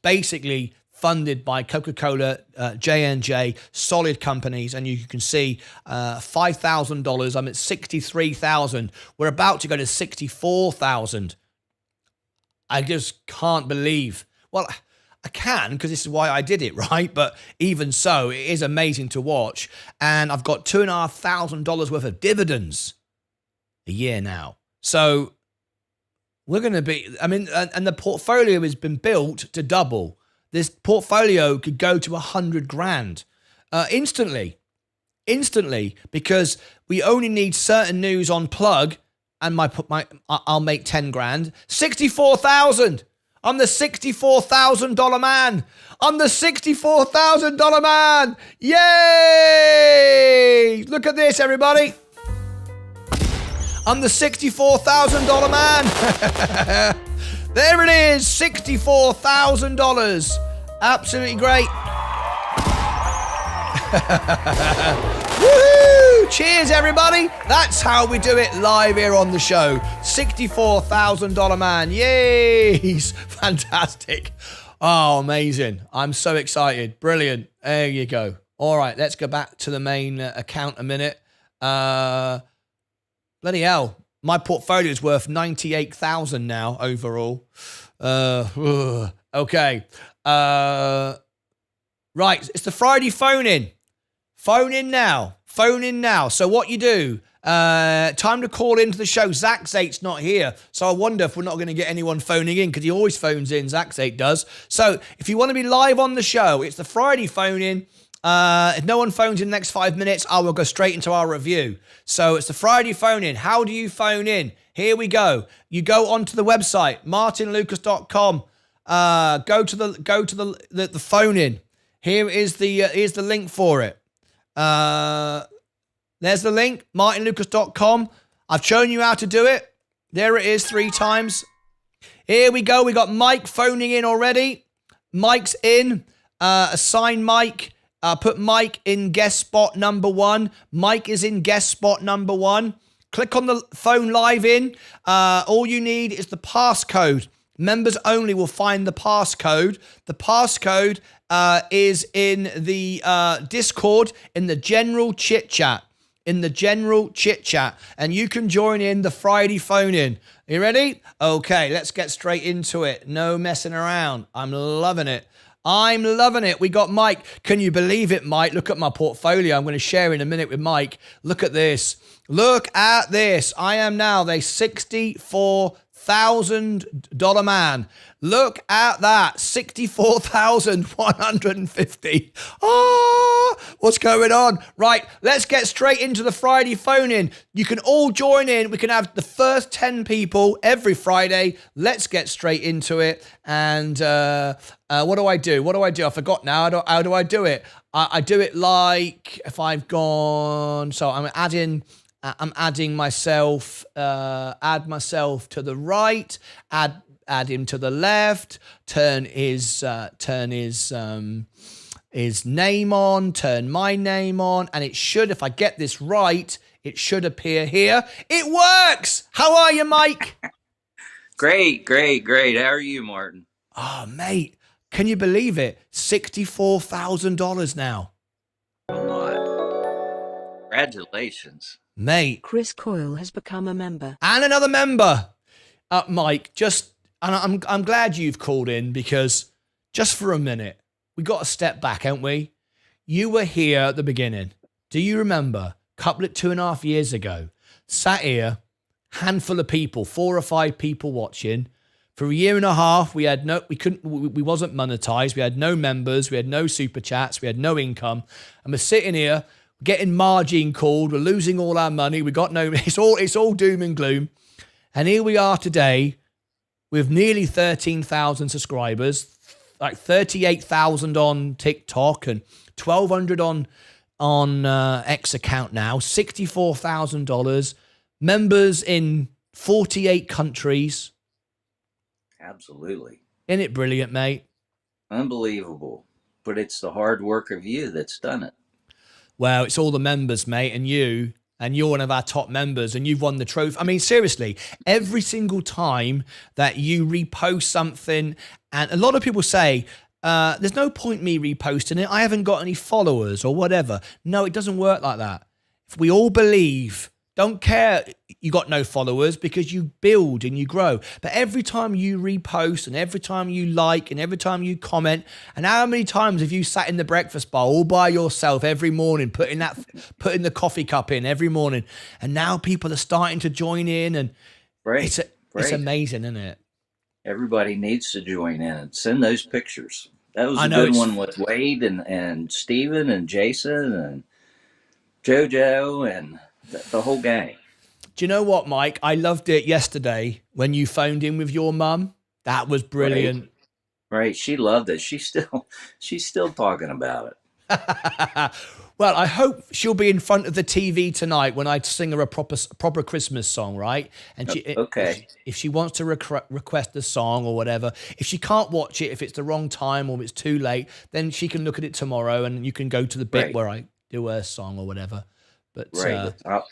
basically funded by Coca-Cola, J&J, solid companies, and you can see $5,000. I'm at $63,000. We're about to go to $64,000. I just can't believe. Well, I can because this is why I did it, right? But even so, it is amazing to watch. And I've got $2,500 worth of dividends a year now. So we're going to be, and the portfolio has been built to double. This portfolio could go to 100 grand instantly, because we only need certain news on plug. And I'll make 10 grand. 64,000. I'm the $64,000 man. I'm the $64,000 man. Yay! Look at this, everybody. I'm the $64,000 man. There it is, $64,000. Absolutely great. Woohoo! Cheers, everybody. That's how we do it live here on the show. $64,000 man. Yay! Fantastic. Oh, amazing. I'm so excited. Brilliant. There you go. All right, let's go back to the main account a minute. Bloody hell. My portfolio is worth 98,000 now overall. Okay. Right. It's the Friday phone in. Phone in now. Phone in now. So what you do, time to call into the show. Zach Zate's not here. So I wonder if we're not going to get anyone phoning in because he always phones in. Zach Zate does. So if you want to be live on the show, it's the Friday phone in. If no one phones in the next 5 minutes, I will go straight into our review. So it's the Friday phone in. How do you phone in? Here we go. You go onto the website, martynlucas.com. Go to the phone in. Here's the link for it. There's the link, martynlucas.com. I've shown you how to do it. There it is 3 times. Here we go. We got Mike phoning in already. Mike's in. Assign Mike. Put Mike in guest spot number 1. Mike is in guest spot number 1. Click on the phone live in. All you need is the passcode. Members only will find the passcode. The passcode is in the Discord in the general chit chat. In the general chit chat. And you can join in the Friday phone in. You ready? Okay, let's get straight into it. No messing around. I'm loving it. I'm loving it. We got Mike. Can you believe it, Mike? Look at my portfolio. I'm going to share in a minute with Mike. Look at this. Look at this. I am now the $64,000 man. Look at that. 64,150. Oh, what's going on? Right, let's get straight into the Friday phone in. You can all join in. We can have the first 10 people every Friday. Let's get straight into it. And what do I do? I forgot now. How do I do it? I do it like if I've gone. So I'm adding myself. Add myself to the right. Add him to the left. Turn his name on. Turn my name on, and it should, if I get this right, it should appear here. It works. How are you, Mike? Great. How are you, Martin? Oh, mate, can you believe it? $64,000 now. A lot. Congratulations, mate. Chris Coyle has become a member. And another member. Mike, and I'm glad you've called in because just for a minute, we got to step back, haven't we? You were here at the beginning. Do you remember? Couple of 2.5 years ago, sat here, handful of people, 4 or 5 people watching. For a year and a half, we wasn't monetized. We had no members. We had no super chats. We had no income. And we're sitting here getting margin called. We're losing all our money. It's all doom and gloom. And here we are today with nearly 13,000 subscribers, like 38,000 on TikTok and 1,200 on X account now, $64,000, members in 48 countries. Absolutely. Isn't it brilliant, mate? Unbelievable. But it's the hard work of you that's done it. Well, it's all the members, mate, and you're one of our top members, and you've won the trophy. I mean, seriously, every single time that you repost something, and a lot of people say, there's no point me reposting it. I haven't got any followers or whatever. No, it doesn't work like that. If we all believe, don't care you got no followers because you build and you grow. But every time you repost and every time you like and every time you comment, and how many times have you sat in the breakfast bar all by yourself every morning, putting the coffee cup in every morning, and now people are starting to join in, and it's amazing, isn't it? Everybody needs to join in and send those pictures. That was a good one with Wade and Steven and Jason and JoJo and the whole gang. Do you know what, Mike? I loved it yesterday when you phoned in with your mum. That was brilliant. Right. She loved it. She's still talking about it. Well, I hope she'll be in front of the TV tonight when I sing her a proper Christmas song, right? And if she wants to request a song or whatever, if she can't watch it, if it's the wrong time or it's too late, then she can look at it tomorrow and you can go to the bit where I do her song or whatever. But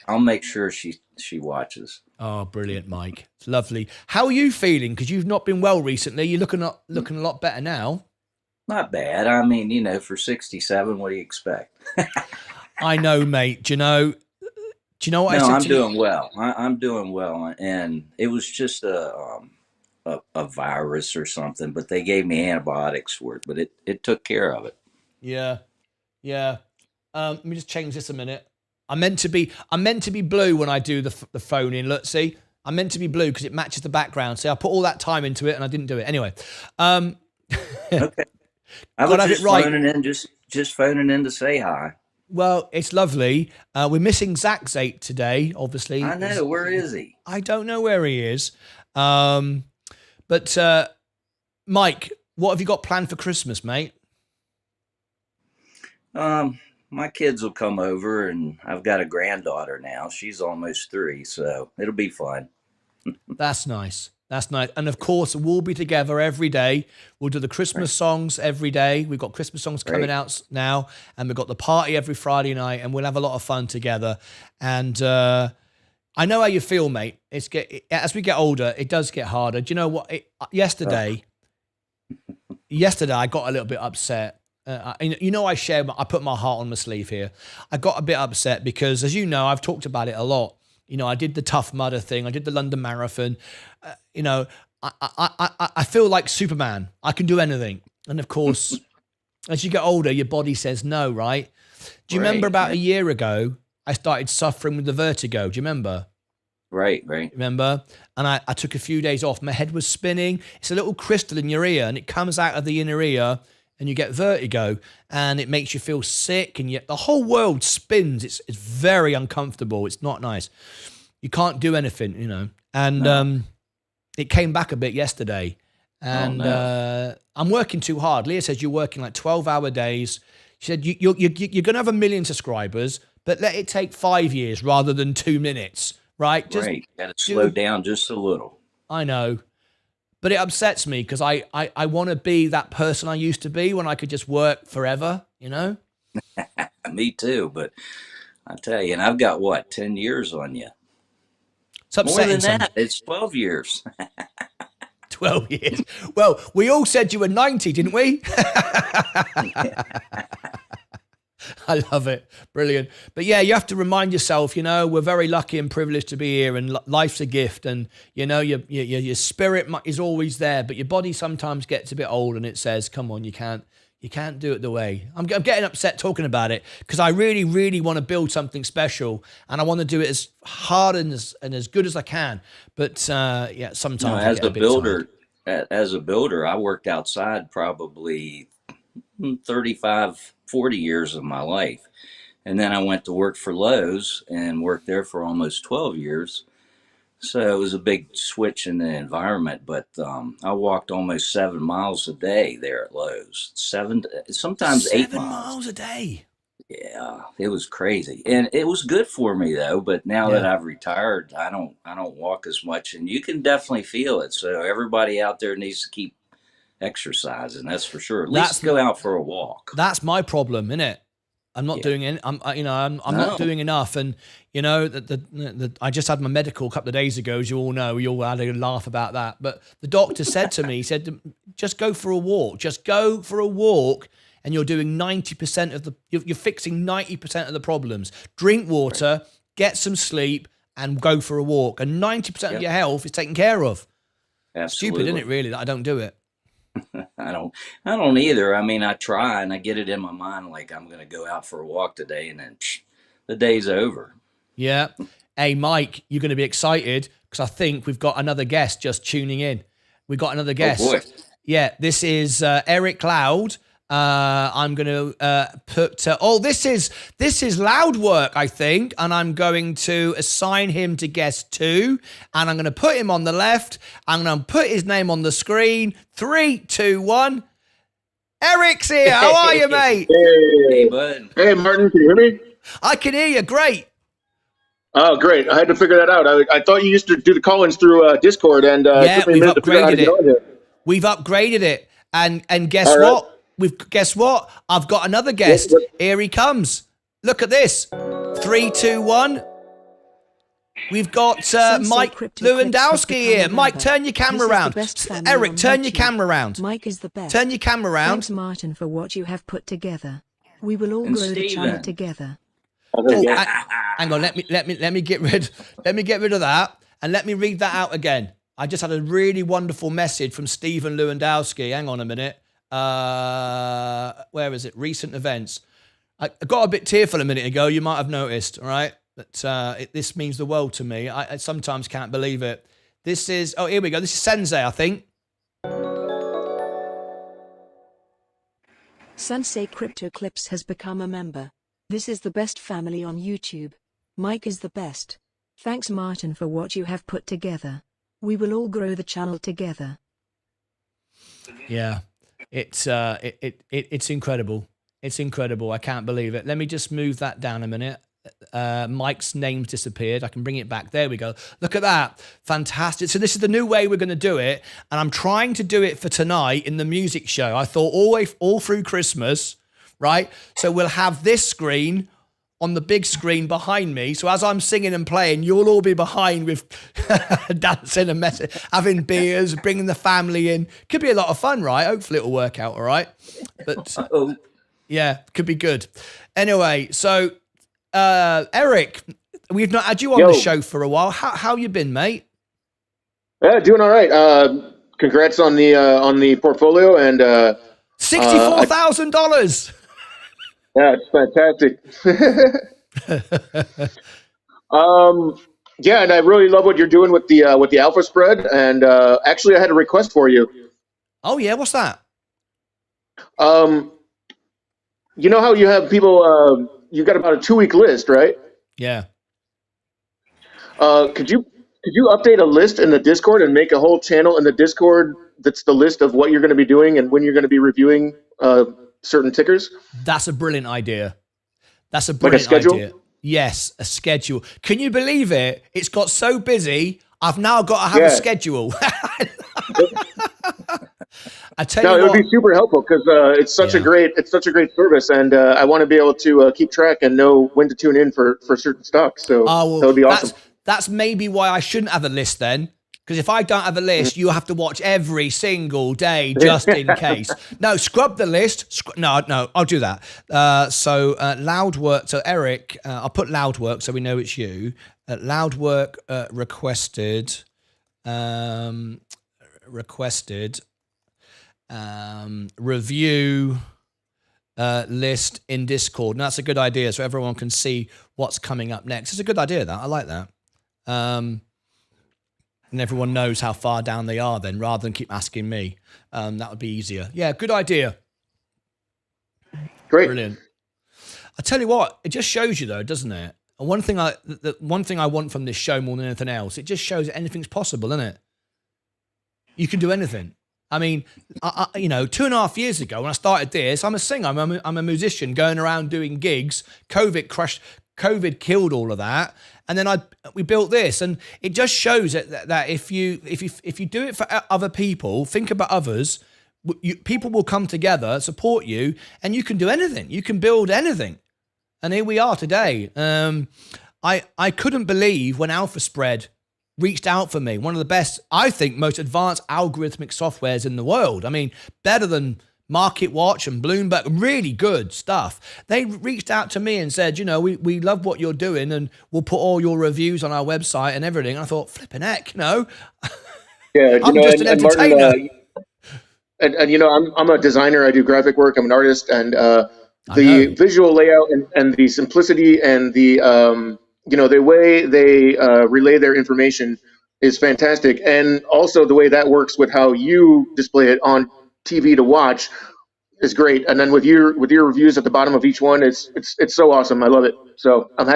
I'll make sure she watches. Oh, brilliant, Mike. It's lovely. How are you feeling? Because you've not been well recently. You're looking a lot better now. Not bad. I mean, for 67, what do you expect? I know, mate. Do you know, Do you know what I No, said I'm to you? doing well. I'm doing well, and it was just a virus or something, but they gave me antibiotics for it, but it took care of it. Yeah, yeah. Let me just change this a minute. I'm meant to be blue when I do the phone in. Look, see, I'm meant to be blue because it matches the background. See, I put all that time into it and I didn't do it anyway. Okay, I Gotta was have it just right. phoning in, just phoning in to say hi. Well, it's lovely. We're missing Zach Zate today, obviously. I know. Where is he? I don't know where he is. But Mike, what have you got planned for Christmas, mate? My kids will come over, and I've got a granddaughter now. She's almost 3, so it'll be fun. That's nice. That's nice. And of course, we'll be together every day. We'll do the Christmas songs every day. We've got Christmas songs coming out now, and we've got the party every Friday night, and we'll have a lot of fun together. And I know how you feel, mate. As we get older, it does get harder. Do you know what? Yesterday, I got a little bit upset. I put my heart on my sleeve here. I got a bit upset because, as you know, I've talked about it a lot. I did the Tough Mudder thing. I did the London Marathon. I feel like Superman. I can do anything. And of course, as you get older, your body says no, right? Do you remember about a year ago, I started suffering with the vertigo? Do you remember? Right. Remember? And I took a few days off. My head was spinning. It's a little crystal in your ear, and it comes out of the inner ear, and you get vertigo, and it makes you feel sick, and yet the whole world spins. It's very uncomfortable. It's not nice. You can't do anything, And it came back a bit yesterday, and I'm working too hard. Leah says you're working like 12-hour days. She said you're going to have 1 million subscribers, but let it take 5 years rather than 2 minutes, right? Right. Got to slow down just a little. I know. But it upsets me because I want to be that person I used to be when I could just work forever, Me too, but I tell you, and I've got 10 years on you. It's upsetting. More than that, it's 12 years. 12 years. Well, we all said you were 90, didn't we? I love it. Brilliant. But yeah, you have to remind yourself, we're very lucky and privileged to be here, and life's a gift, and your spirit is always there, but your body sometimes gets a bit old and it says, come on, you can't do it the way. I'm getting upset talking about it because I really, really want to build something special, and I want to do it as hard and as good as I can. But sometimes as a builder, I worked outside probably 35, 40 years of my life. And then I went to work for Lowe's and worked there for almost 12 years. So it was a big switch in the environment, but I walked almost 7 miles a day there at Lowe's. Sometimes 8 miles. 7 miles a day. Yeah, it was crazy, and it was good for me though. But now that I've retired, I don't walk as much, and you can definitely feel it. So everybody out there needs to keep exercising. That's for sure. At least go out for a walk. That's my problem, isn't it? I'm not doing it. I'm not doing enough. And I just had my medical a couple of days ago, as you all know. You all had a laugh about that. But the doctor said to me, he said, just go for a walk. Just go for a walk, and you're doing 90% you're fixing 90% of the problems. Drink water, get some sleep, and go for a walk. And 90% of your health is taken care of. Absolutely. Stupid, isn't it, really, that I don't do it? I don't either. I mean, I try and I get it in my mind like I'm going to go out for a walk today, and then the day's over. Yeah. Hey, Mike, you're going to be excited because I think we've got another guest just tuning in. We got another guest. Oh boy. Yeah, this is Eric Loud. I'm going to put. This is Loud Work, I think, and I'm going to assign him to guest 2, and I'm going to put him on the left. I'm going to put his name on the screen. 3, 2, 1. Eric's here. How are you, mate? Hey, bud. Hey, Martin. Can you hear me? I can hear you. Great. Oh, great. I had to figure that out. I thought you used to do the call-ins through Discord, and it took me a minute to figure out how to get on here. We've upgraded it, and guess what? Guess what? I've got another guest. Here he comes. Look at this. 3, 2, 1. We've got Mike Lewandowski here. Mike, turn your camera around. Eric, turn your camera around. Mike is the best. Turn your camera around. Thanks, Martin, for what you have put together. We will all grow the channel together. Oh, hang on. Let me get rid of that, and let me read that out again. I just had a really wonderful message from Stephen Lewandowski. Hang on a minute. Where is it? Recent events. I got a bit tearful a minute ago. You might have noticed. All right, but this means the world to me. I sometimes can't believe it. This is. Oh, here we go. This is Sensei, I think. Sensei Crypto Clips has become a member. This is the best family on YouTube. Mike is the best. Thanks Martyn for what you have put together. We will all grow the channel together. Yeah, it's incredible. It's incredible. I can't believe it. Let me just move that down a minute. Mike's name's disappeared. I can bring it back. There we go. Look at that. Fantastic. So this is the new way we're going to do it. And I'm trying to do it for tonight in the music show. I thought all through Christmas, right? So we'll have this screen on the big screen behind me. So as I'm singing and playing, you'll all be behind with dancing and messing, having beers, bringing the family in. Could be a lot of fun, right? Hopefully it'll work out all right. But yeah, could be good. Anyway, so Eric, we've not had you on the show for a while. How you been, mate? Yeah, doing all right. Congrats on the portfolio and $64,000. Yeah, it's fantastic. Yeah, and I really love what you're doing with the alpha spread. And actually, I had a request for you. Oh yeah, what's that? You know how you have people? You got about a 2-week list, right? Yeah. Could you update a list in the Discord and make a whole channel in the Discord that's the list of what you're going to be doing and when you're going to be reviewing certain tickers? That's a brilliant idea. That's a brilliant idea. Yes, a schedule. Can you believe it? It's got so busy, I've now got to have a schedule. I tell you what, it would be super helpful because it's such a great service, and I want to be able to keep track and know when to tune in for certain stocks. So that would be awesome. That's maybe why I shouldn't have a list then. Because if I don't have a list, you have to watch every single day just in case. No, scrub the list. No, I'll do that. So loud work. So Eric, I'll put loud work so we know it's you. Loud work requested review list in Discord. And that's a good idea, so everyone can see what's coming up next. It's a good idea, that. I like that. And everyone knows how far down they are then, rather than keep asking me. That would be easier. Yeah, good idea. Great. Brilliant. I tell you what, it just shows you though, doesn't it? And one thing I want from this show more than anything else, it just shows that anything's possible, isn't it? You can do anything. I mean, I 2.5 years ago when I started this, I'm a singer, I'm a musician going around doing gigs. COVID killed all of that, and then we built this, and it just shows that if you do it for other people, think about others, people will come together, support you, and you can do anything. You can build anything, and here we are today. I couldn't believe when Alpha Spread reached out for me, one of the best, I think, most advanced algorithmic softwares in the world. I mean, better than Market Watch and Bloomberg, really good stuff. They reached out to me and said, we love what you're doing and we'll put all your reviews on our website and everything. And I thought, flipping heck, Yeah, I'm just an entertainer. I'm a designer. I do graphic work. I'm an artist, and the visual layout and the simplicity and the way they relay their information is fantastic. And also the way that works with how you display it on TV to watch is great. And then with your reviews at the bottom of each one, it's so awesome. I love it. So I'm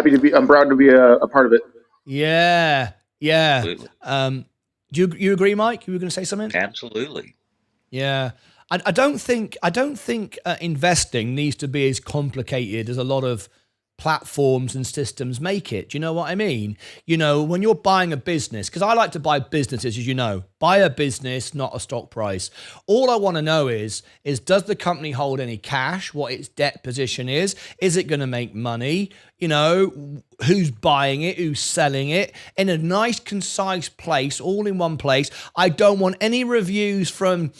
proud to be a part of it. Yeah. Do you agree, Mike? You were going to say something? Absolutely. Yeah. I don't think investing needs to be as complicated as a lot of platforms and systems make it. Do you know what I mean? When you're buying a business, because I like to buy businesses, as you know, Buy a business, not a stock price. All I want to know is does the company hold any cash? What its debt position is? Is it going to make money? You know, who's buying it, who's selling it in a nice, concise place, all in one place. I don't want any reviews from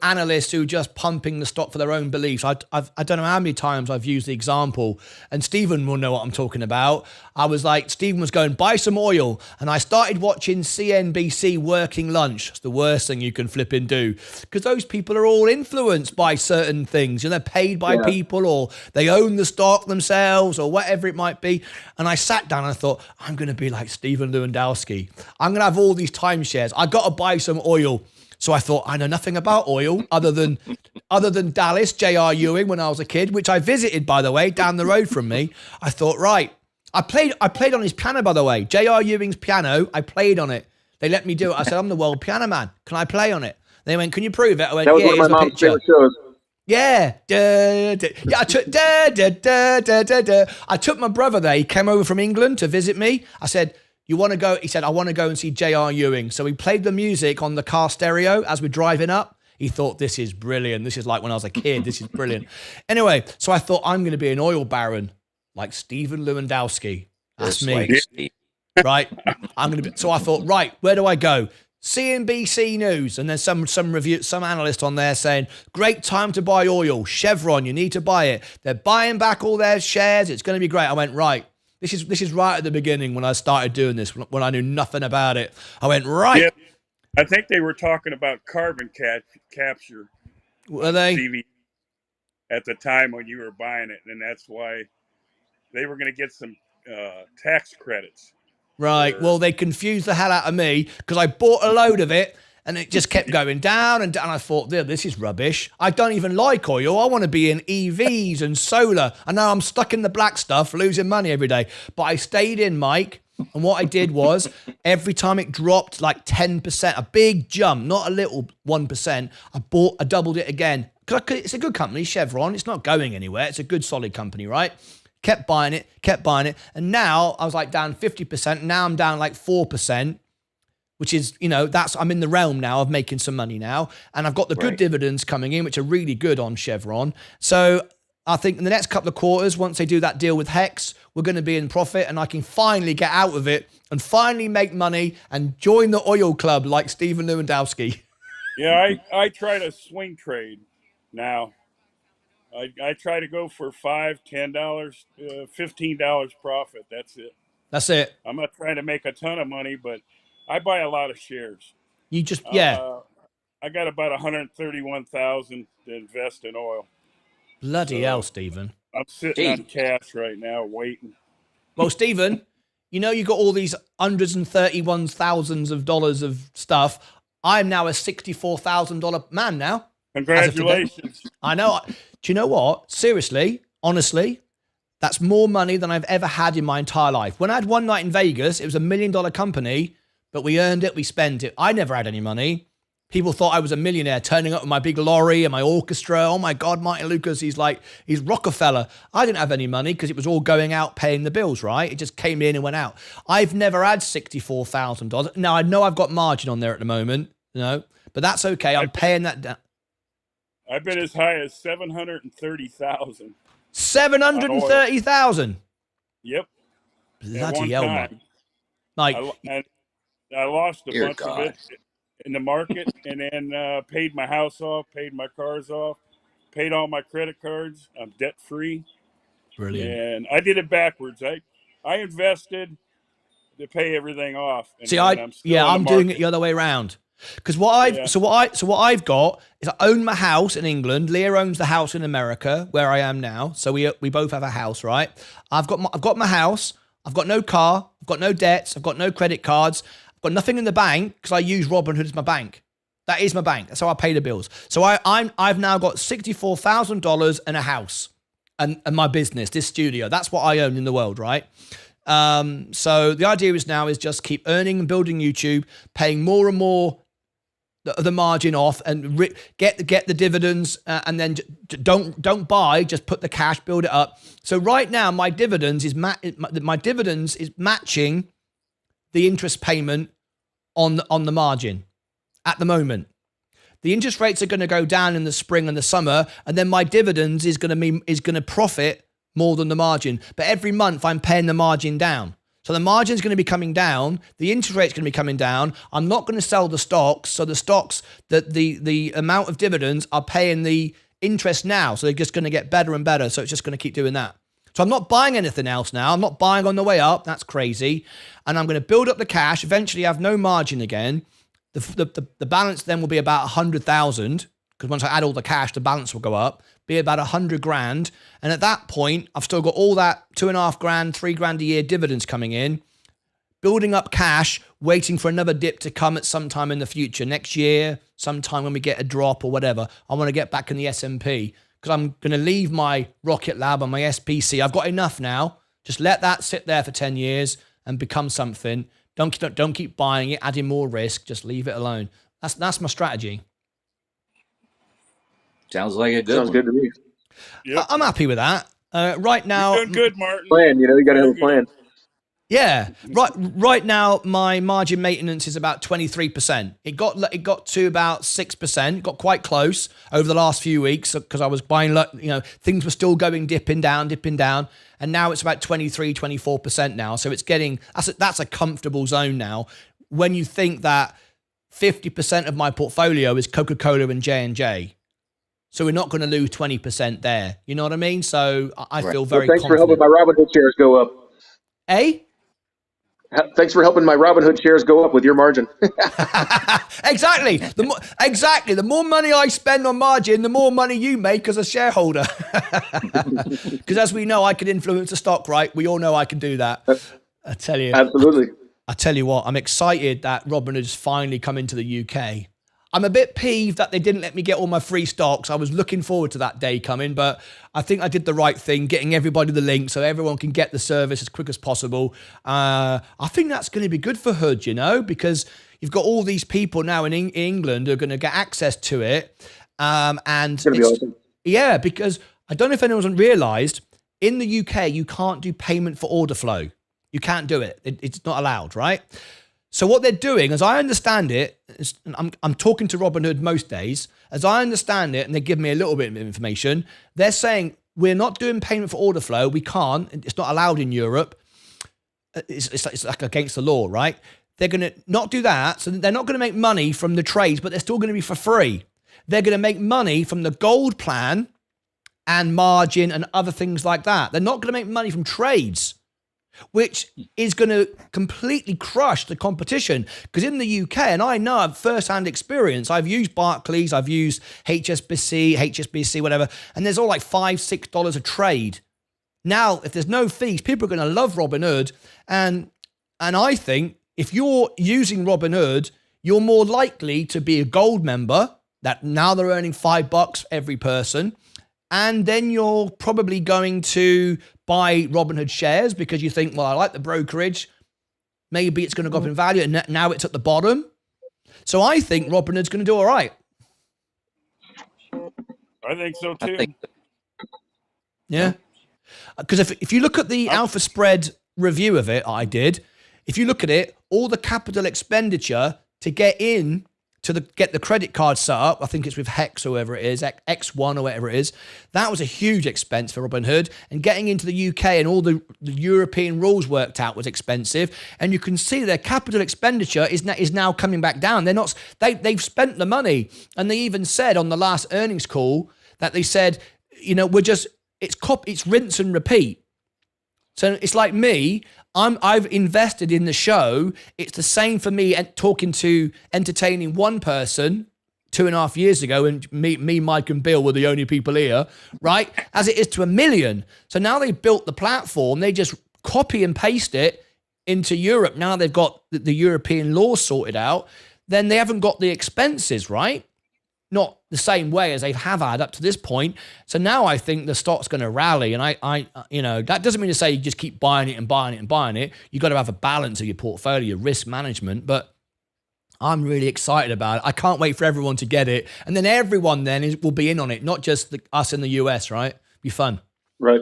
analysts who are just pumping the stock for their own beliefs. I don't know how many times I've used the example, and Stephen will know what I'm talking about. I was like, Stephen was going, buy some oil. And I started watching CNBC Working Lunch. It's the worst thing you can flipping do, because those people are all influenced by certain things. You know, they're paid by people, or they own the stock themselves, or whatever it might be. And I sat down and I thought, I'm going to be like Stephen Lewandowski. I'm going to have all these timeshares. I got to buy some oil. So I thought, I know nothing about oil other than Dallas, J.R. Ewing when I was a kid, which I visited, by the way, down the road from me. I thought, right. I played on his piano, by the way. J.R. Ewing's piano, I played on it. They let me do it. I said, I'm the world piano man. Can I play on it? They went, can you prove it? I went, that was yeah, one of my mom's favorite shows. Yeah. Yeah, I took my brother there. He came over from England to visit me. I said, you want to go? He said, I want to go and see J.R. Ewing. So we played the music on the car stereo as we're driving up. He thought, this is brilliant. This is like when I was a kid. This is brilliant. Anyway, so I thought, I'm going to be an oil baron like Stephen Lewandowski. That's me. Right? So I thought, right, where do I go? CNBC News, and then some analyst on there saying, great time to buy oil. Chevron, you need to buy it. They're buying back all their shares. It's going to be great. I went, right. This is right at the beginning when I started doing this, when I knew nothing about it. I went, right. Yeah, I think they were talking about carbon capture. Were they? TV at the time when you were buying it, and that's why they were going to get some tax credits. Right. Well, they confused the hell out of me because I bought a load of it and it just kept going down and down. And I thought, this is rubbish. I don't even like oil. I want to be in EVs and solar. And now I'm stuck in the black stuff, losing money every day. But I stayed in, Mike. And what I did was every time it dropped like 10%, a big jump, not a little 1%, I doubled it again. Because it's a good company, Chevron. It's not going anywhere. It's a good, solid company, right? Kept buying it. And now I was like down 50%. Now I'm down like 4%, which is, I'm in the realm now of making some money now. And I've got the good dividends coming in, which are really good on Chevron. So I think in the next couple of quarters, once they do that deal with Hex, we're going to be in profit and I can finally get out of it and finally make money and join the oil club like Stephen Lewandowski. Yeah, I try to swing trade now. I try to go for $5, $10, $15 profit. That's it. I'm not trying to make a ton of money, but I buy a lot of shares. You just, I got about 131,000 to invest in oil. Bloody hell, Stephen. I'm sitting on cash right now waiting. Well, Stephen, you got all these hundreds and $31,000s of dollars of stuff. I'm now a $64,000 man now. Congratulations. I know. Do you know what? Seriously, honestly, that's more money than I've ever had in my entire life. When I had one night in Vegas, it was $1 million company, but we earned it, we spent it. I never had any money. People thought I was a millionaire turning up with my big lorry and my orchestra. Oh my God, Martyn Lucas, he's Rockefeller. I didn't have any money because it was all going out paying the bills, right? It just came in and went out. I've never had $64,000. Now, I know I've got margin on there at the moment, but that's okay. I'm paying that down. I've been as high as 730,000. 730,000. Yep. Bloody hell, man. Like, I lost a bunch of it in the market, and then paid my house off, paid my cars off, paid all my credit cards. I'm debt free. Brilliant. And I did it backwards. I invested to pay everything off. And see, I'm doing it the other way around. Because what I've got is I own my house in England. Leah owns the house in America where I am now. So we both have a house, right? I've got my house. I've got no car. I've got no debts. I've got no credit cards. I've got nothing in the bank because I use Robinhood as my bank. That is my bank. That's how I pay the bills. So I've now got $64,000 and a house and my business, this studio. That's what I own in the world, right? So the idea is just keep earning and building YouTube, paying more and more the margin off and get the dividends and then don't buy, just put the cash, build it up. So right now my dividends is matching the interest payment on the margin. at the moment. The interest rates are going to go down in the spring and the summer, and then my dividends is going to profit more than the margin. But every month I'm paying the margin down. So the margin is going to be coming down. The interest rate is going to be coming down. I'm not going to sell the stocks. So the stocks, that the amount of dividends are paying the interest now. So they're just going to get better and better. So it's just going to keep doing that. So I'm not buying anything else now. I'm not buying on the way up. That's crazy. And I'm going to build up the cash. Eventually I have no margin again. The balance then will be about 100,000, because once I add all the cash, the balance will go up, be about 100 grand. And at that point, I've still got all that 2.5 grand, 3 grand a year dividends coming in, building up cash, waiting for another dip to come at some time in the future, next year, sometime when we get a drop or whatever. I want to get back in the S&P, because I'm going to leave my Rocket Lab and my SPC. I've got enough now. Just let that sit there for 10 years and become something. Don't keep buying it, adding more risk. Just leave it alone. That's my strategy. Sounds like a good Sounds one. good to me. Yep. I'm happy with that. Right now, You're doing good, Martyn. Plan, you got to have a plan. yeah. Right now, my margin maintenance is about 23%. It got to about 6%. Got quite close over the last few weeks because I was buying. Things were still dipping down, and now it's about 23, 24% now. So it's getting that's a comfortable zone now. When you think that 50% of my portfolio is Coca-Cola and J&J. So we're not going to lose 20% there. You know what I mean? So I feel very thanks confident. for helping my Robinhood shares go up. Eh? Thanks for helping my Robinhood shares go up with your margin. Exactly. The more money I spend on margin, the more money you make as a shareholder. Because as we know, I can influence the stock, right? We all know I can do that. I tell you. Absolutely. I tell you what, I'm excited that Robinhood's finally come into the UK. I'm a bit peeved that they didn't let me get all my free stocks. I was looking forward to that day coming, but I think I did the right thing, getting everybody the link so everyone can get the service as quick as possible. I think that's going to be good for Hood, because you've got all these people now in England who are going to get access to it. And It's going to be awesome. Yeah, because I don't know if anyone's realised, in the UK, you can't do payment for order flow. You can't do it. It's not allowed, right? So what they're doing, as I understand it, I'm talking to Robinhood most days, as I understand it, and they give me a little bit of information, they're saying, we're not doing payment for order flow. We can't. It's not allowed in Europe. It's like against the law, right? They're going to not do that. So they're not going to make money from the trades, but they're still going to be for free. They're going to make money from the gold plan and margin and other things like that. They're not going to make money from trades, which is going to completely crush the competition. Because in the UK, and I know I've first-hand experience, I've used Barclays, I've used HSBC, whatever, and there's all like $5, $6 a trade. Now, if there's no fees, people are going to love Robinhood. And I think if you're using Robinhood, you're more likely to be a gold member, that now they're earning $5 every person. And then you're probably going to buy Robinhood shares because you think, well, I like the brokerage. Maybe it's going to go up in value. And now it's at the bottom. So I think Robinhood's going to do all right. I think so too. Yeah. Because if you look at the Alpha Spread review of it, I did. If you look at it, all the capital expenditure to get in, get the credit card set up, I think it's with Hex or whatever it is, X1 or whatever it is, that was a huge expense for Robinhood. And getting into the UK and all the European rules worked out was expensive. And you can see their capital expenditure is now coming back down. They've spent the money. And they even said on the last earnings call that they said, it's rinse and repeat. So it's like me, I've invested in the show. It's the same for me entertaining one person 2.5 years ago, and me, Mike and Bill were the only people here, right? As it is to 1 million. So now they've built the platform. They just copy and paste it into Europe. Now they've got the European law sorted out. Then they haven't got the expenses, right? Not the same way as they have had up to this point. So now I think the stock's going to rally. And I that doesn't mean to say you just keep buying it and buying it and buying it. You've got to have a balance of your portfolio, your risk management. But I'm really excited about it. I can't wait for everyone to get it. And then everyone will be in on it, not just us in the US, right? Be fun. Right.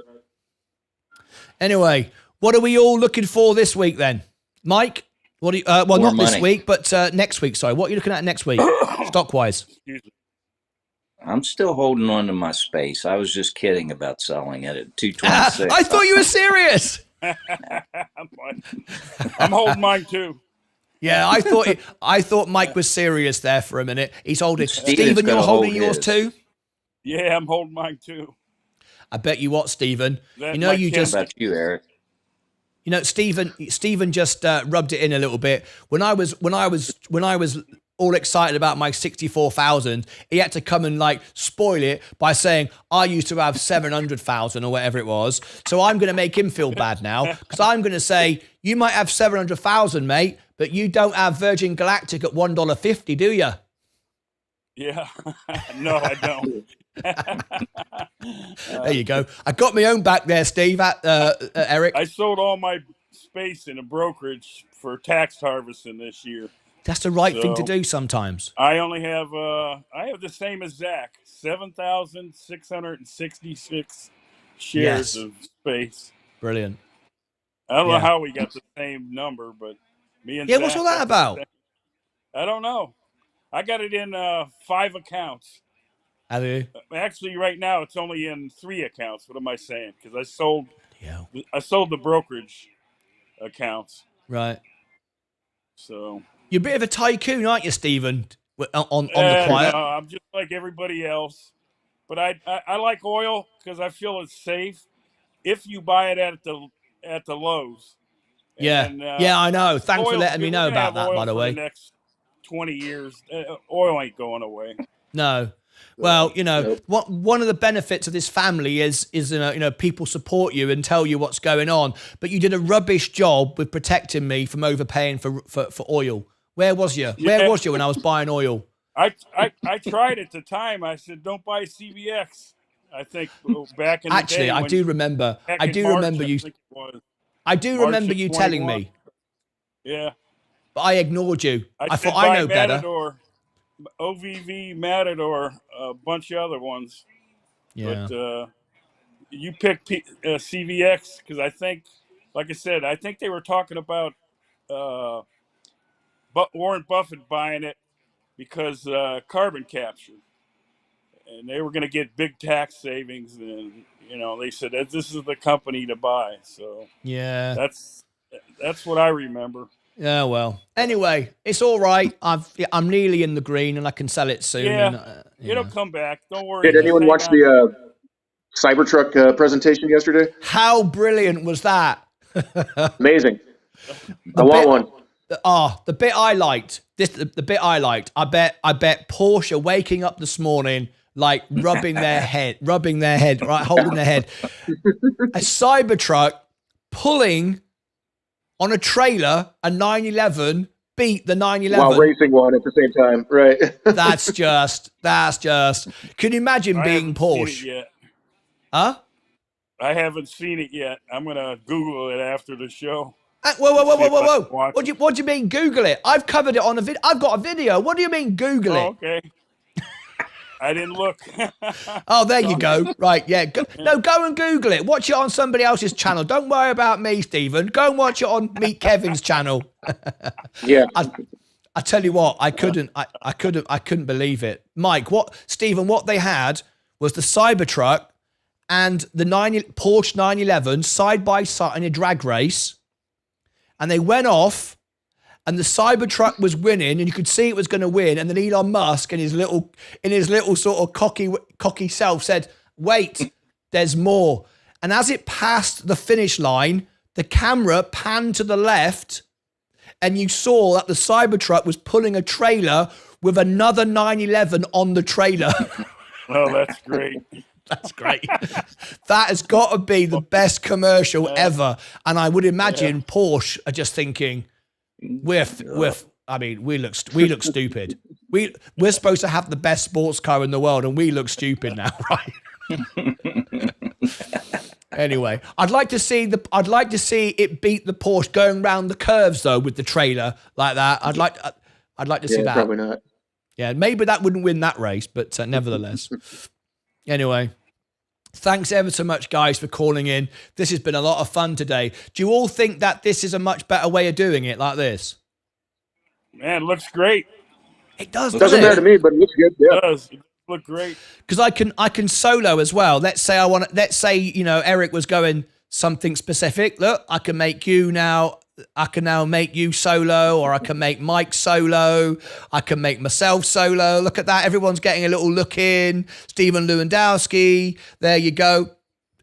Anyway, what are we all looking for this week then? Mike, What do you, well, More not this money. week, but next week. Sorry, what are you looking at next week, stock-wise? Excuse me. I'm still holding on to my space. I was just kidding about selling it at 226. I thought you were serious. I'm holding mine too. Yeah, I thought Mike was serious there for a minute. He's holding. Steven's Stephen, you're gonna holding hold yours his. too? Yeah, I'm holding mine too. I bet you what, Stephen. That You know, might you count. just. How about you, Eric? You know, Stephen just rubbed it in a little bit. When I was all excited about my 64,000, he had to come and like spoil it by saying I used to have 700,000 or whatever it was. So I'm going to make him feel bad now, because I'm going to say you might have 700,000, mate, but you don't have Virgin Galactic at $1.50, do you? Yeah. No, I don't. There you go. I got my own back there, Steve. Eric. I sold all my space in a brokerage for tax harvesting this year. That's the right thing to So- do sometimes. I only have I have the same as Zach, 7,666 shares Yes. of space. Brilliant. I don't Yeah. know how we got the same number, but me and Yeah, Zach what's all that got the about? same- I don't know. I got it in 5 accounts. Have you? Actually, right now it's only in 3 accounts. What am I saying? Because I sold Yeah. the brokerage accounts. Right. So You're a bit of a tycoon, aren't you, Stephen? On the quiet. No, I'm just like everybody else. But I like oil because I feel it's safe if you buy it at the lows. Yeah. And, Yeah, I know. Thanks for oil's letting me good. know We're gonna about have that, oil by the for way. The next 20 years, oil ain't going away. No. Well, you know, Nope. one of the benefits of this family is you know people support you and tell you what's going on. But you did a rubbish job with protecting me from overpaying for oil. Where was you? Where Yeah. was you when I was buying oil? I tried at the time. I said, don't buy CVX. I think back in the Actually, day. I when- do remember. back I in do March, remember I you. think it was. I do March remember of you telling 21. me, Yeah. but I ignored you. I said thought I buy know better. Matador, OVV, Matador, a bunch of other ones. Yeah. But you picked CVX because I think, like I said, I think they were talking about Warren Buffett buying it because carbon capture, and they were going to get big tax savings, and they said that this is the company to buy. So Yeah. that's what I remember. Yeah, well. Anyway, it's all right. I'm nearly in the green and I can sell it soon. Yeah. And, It'll know. come back. Don't worry. Did anyone Just watch hang on. the Cybertruck presentation yesterday? How brilliant was that? Amazing. I want one. The bit I liked. The bit I liked. I bet Porsche are waking up this morning like rubbing their head, right, holding their head. A Cybertruck pulling on a trailer, a 911 beat the 911 While racing one at the same time, right? That's just. Can you imagine I being haven't seen Porsche? it yet. Huh? I haven't seen it yet. I'm gonna Google it after the show. Whoa! Watch What do you mean Google it? I've covered it on a video. I've got a video. What do you mean Google Oh, it? okay. I didn't look. Oh, there you go. Right, yeah. Go and Google it. Watch it on somebody else's channel. Don't worry about me, Stephen. Go and watch it on Meet Kevin's channel. Yeah. I tell you what, I couldn't believe it. Mike, Stephen, what they had was the Cybertruck and the Porsche 911 side by side in a drag race, and they went off, and the Cybertruck was winning, and you could see it was going to win, and then Elon Musk in his little sort of cocky self said, "Wait, there's more." And as it passed the finish line, the camera panned to the left, and you saw that the Cybertruck was pulling a trailer with another 911 on the trailer. Oh, that's great. That's great. That has got to be the best commercial ever. And I would imagine Porsche are just thinking, we look stupid. We're supposed to have the best sports car in the world, and we look stupid now, right? Anyway, I'd like to see it beat the Porsche going round the curves though with the trailer like that. I'd like to see that. Probably not. Yeah, maybe that wouldn't win that race, but nevertheless. Anyway, thanks ever so much, guys, for calling in. This has been a lot of fun today. Do you all think that this is a much better way of doing it like this? Man, looks great. It does, Doesn't matter to me, but it looks good. Yeah. It does. It look great. Because I can solo as well. Let's say Eric was going something specific. Look, I can make you now. I can now make you solo, or I can make Mike solo. I can make myself solo. Look at that. Everyone's getting a little look in. Stephen Lewandowski. There you go.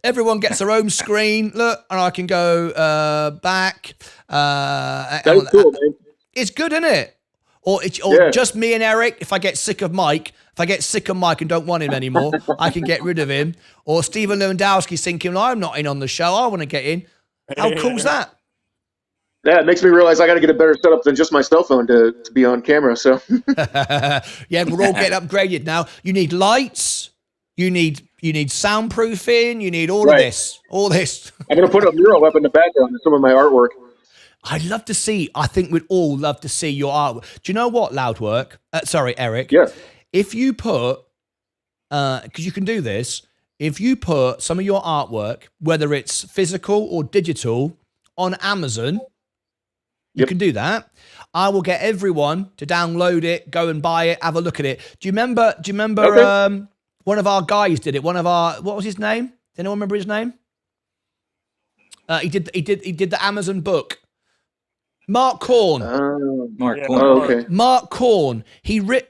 Everyone gets their own screen. Look, and I can go back. That is cool, man. It's good, isn't it? Or just me and Eric. If I get sick of Mike and don't want him anymore, I can get rid of him. Or Stephen Lewandowski's thinking, I'm not in on the show. I want to get in. How cool's that? Yeah, it makes me realize I got to get a better setup than just my cell phone to be on camera. So yeah, we're all getting upgraded now. You need lights. You need soundproofing. You need all of this. All this. I'm going to put a mural up in the background of some of my artwork. I'd love to see. I think we'd all love to see your artwork. Do you know what, Loudwork? Sorry, Eric. Yeah. If you put, because you can do this, if you put some of your artwork, whether it's physical or digital, on Amazon, you can do that. I will get everyone to download it, go and buy it, have a look at it. Do you remember? Okay. One of our guys did it. What was his name? Does anyone remember his name? He did the Amazon book. Mark Korn. Mark Korn. Oh, okay. Mark Korn. He wrote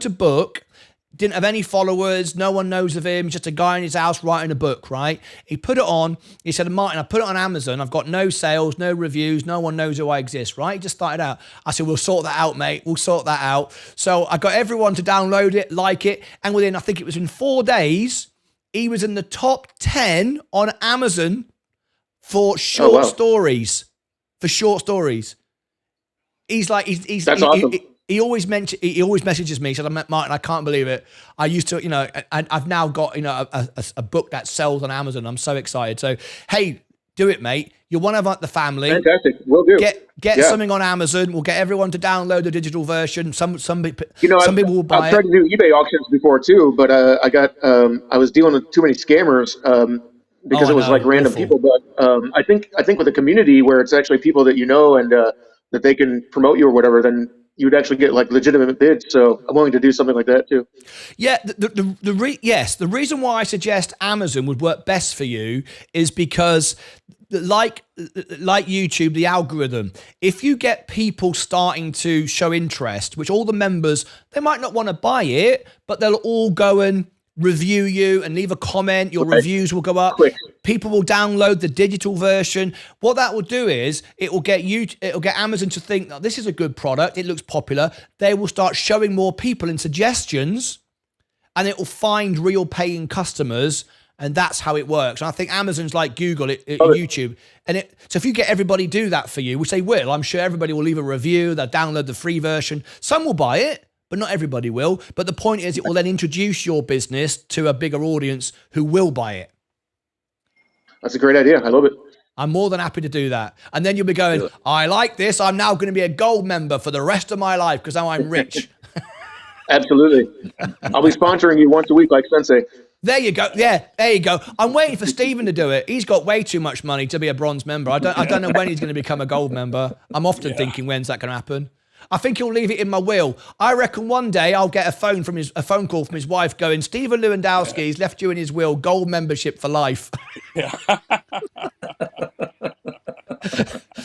a book. Didn't have any followers. No one knows of him. Just a guy in his house writing a book, right? He put it on. He said, Martin, I put it on Amazon. I've got no sales, no reviews. No one knows who I exist, right? He just started out. I said, we'll sort that out, mate. We'll sort that out. So I got everyone to download it, like it. And within, I think it was in 4 days, he was in the top 10 on Amazon for short stories. For short stories. He's like, That's awesome. He always messages me. He said, Martin, I can't believe it. I used to, I've now got, a book that sells on Amazon. I'm so excited. So, hey, do it, mate. You're one of the family. Fantastic. Will do. Get something on Amazon. We'll get everyone to download the digital version. Some people will buy it. I've tried to do eBay auctions before too, but I was dealing with too many scammers because it was like random people. But I think with a community where it's actually people that you know and that they can promote you or whatever, then you would actually get like legitimate bids. So I'm willing to do something like that too. Yeah. The reason why I suggest Amazon would work best for you is because like YouTube, the algorithm, if you get people starting to show interest, which all the members, they might not want to buy it, but they'll all go and review you and leave a comment. Your reviews will go up. Quick. People will download the digital version. What that will do is it'll get Amazon to think that this is a good product. It looks popular. They will start showing more people in suggestions, and it will find real paying customers. And that's how it works. And I think Amazon's like Google, YouTube. So if you get everybody do that for you, which they will, I'm sure everybody will leave a review. They'll download the free version. Some will buy it, but not everybody will. But the point is, it will then introduce your business to a bigger audience who will buy it. That's a great idea. I love it. I'm more than happy to do that. And then you'll be going, I like this. I'm now going to be a gold member for the rest of my life because now I'm rich. Absolutely. I'll be sponsoring you once a week like Sensei. There you go. Yeah, there you go. I'm waiting for Stephen to do it. He's got way too much money to be a bronze member. I don't know when he's going to become a gold member. I'm often thinking, when's that going to happen? I think he'll leave it in my will. I reckon one day I'll get a phone call from his wife going, Stephen Lewandowski's left you in his will gold membership for life.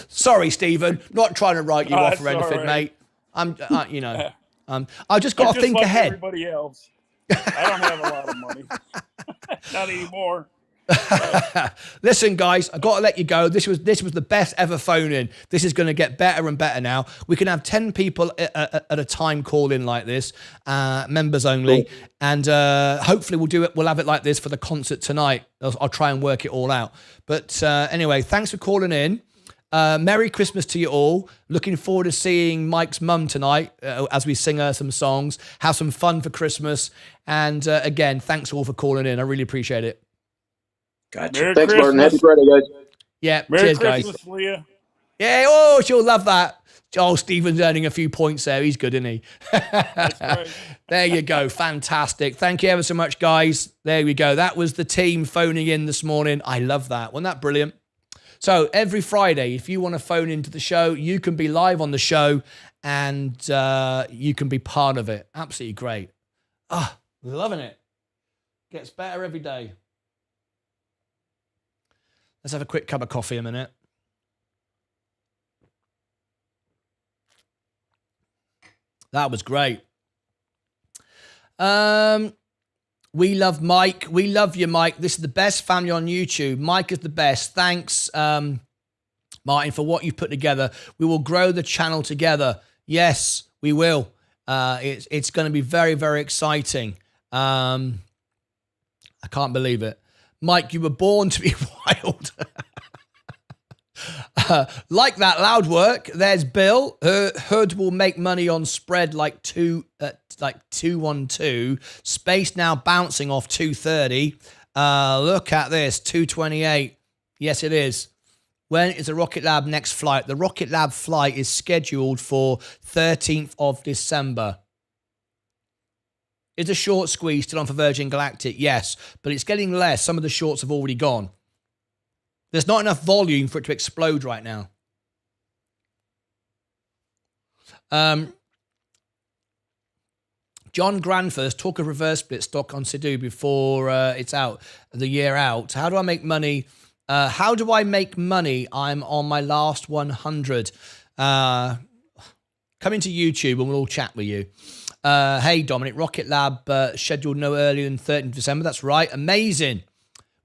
Sorry, Stephen, not trying to write you off or anything, mate. I just got to think ahead. Everybody else. I don't have a lot of money. Not anymore. Listen, guys, I got to let you go. This was the best ever phone in. This is going to get better and better now. We can have 10 people at a time call in like this, members only, and hopefully we'll have it like this for the concert tonight. I'll try and work it all out. But anyway, thanks for calling in. Merry Christmas to you all. Looking forward to seeing Mike's mum tonight as we sing her some songs, have some fun for Christmas. And again, thanks all for calling in. I really appreciate it. Gotcha. Merry Thanks, Christmas. Martin. Happy Friday, guys. Yeah, Merry cheers, Christmas, guys. Leah. Yeah, oh, she'll love that. Oh, Stephen's earning a few points there. He's good, isn't he? That's right. There you go. Fantastic. Thank you ever so much, guys. There we go. That was the team phoning in this morning. I love that. Wasn't that brilliant? So every Friday, if you want to phone into the show, you can be live on the show and you can be part of it. Absolutely great. Loving it. Gets better every day. Let's have a quick cup of coffee a minute. That was great. We love Mike. We love you, Mike. This is the best family on YouTube. Mike is the best. Thanks, Martyn, for what you've put together. We will grow the channel together. Yes, we will. It's going to be very, very exciting. I can't believe it. Mike, you were born to be wild. Like that loud work. There's Bill. Hood will make money on spread like 212. Space now bouncing off 230. Look at this, 228. Yes, it is. When is the Rocket Lab next flight? The Rocket Lab flight is scheduled for 13th of December. Is a short squeeze still on for Virgin Galactic? Yes, but it's getting less. Some of the shorts have already gone. There's not enough volume for it to explode right now. John Granfirst, talk of reverse split stock on Sidhu before it's out, the year out. How do I make money? I'm on my last 100. Come into YouTube and we'll all chat with you. Hey, Dominic, Rocket Lab scheduled no earlier than 13th December. That's right. Amazing.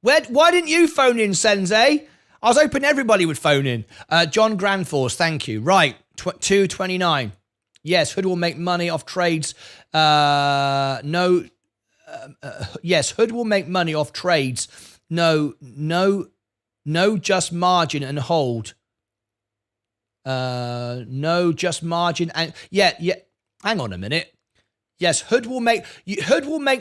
Why didn't you phone in, Sensei? I was hoping everybody would phone in. John Grandforce, thank you. Right, 229. Yes, Hood will make money off trades. Yes, Hood will make money off trades. No, just margin and hold. No, just margin and yeah. Hang on a minute. Yes, Hood will make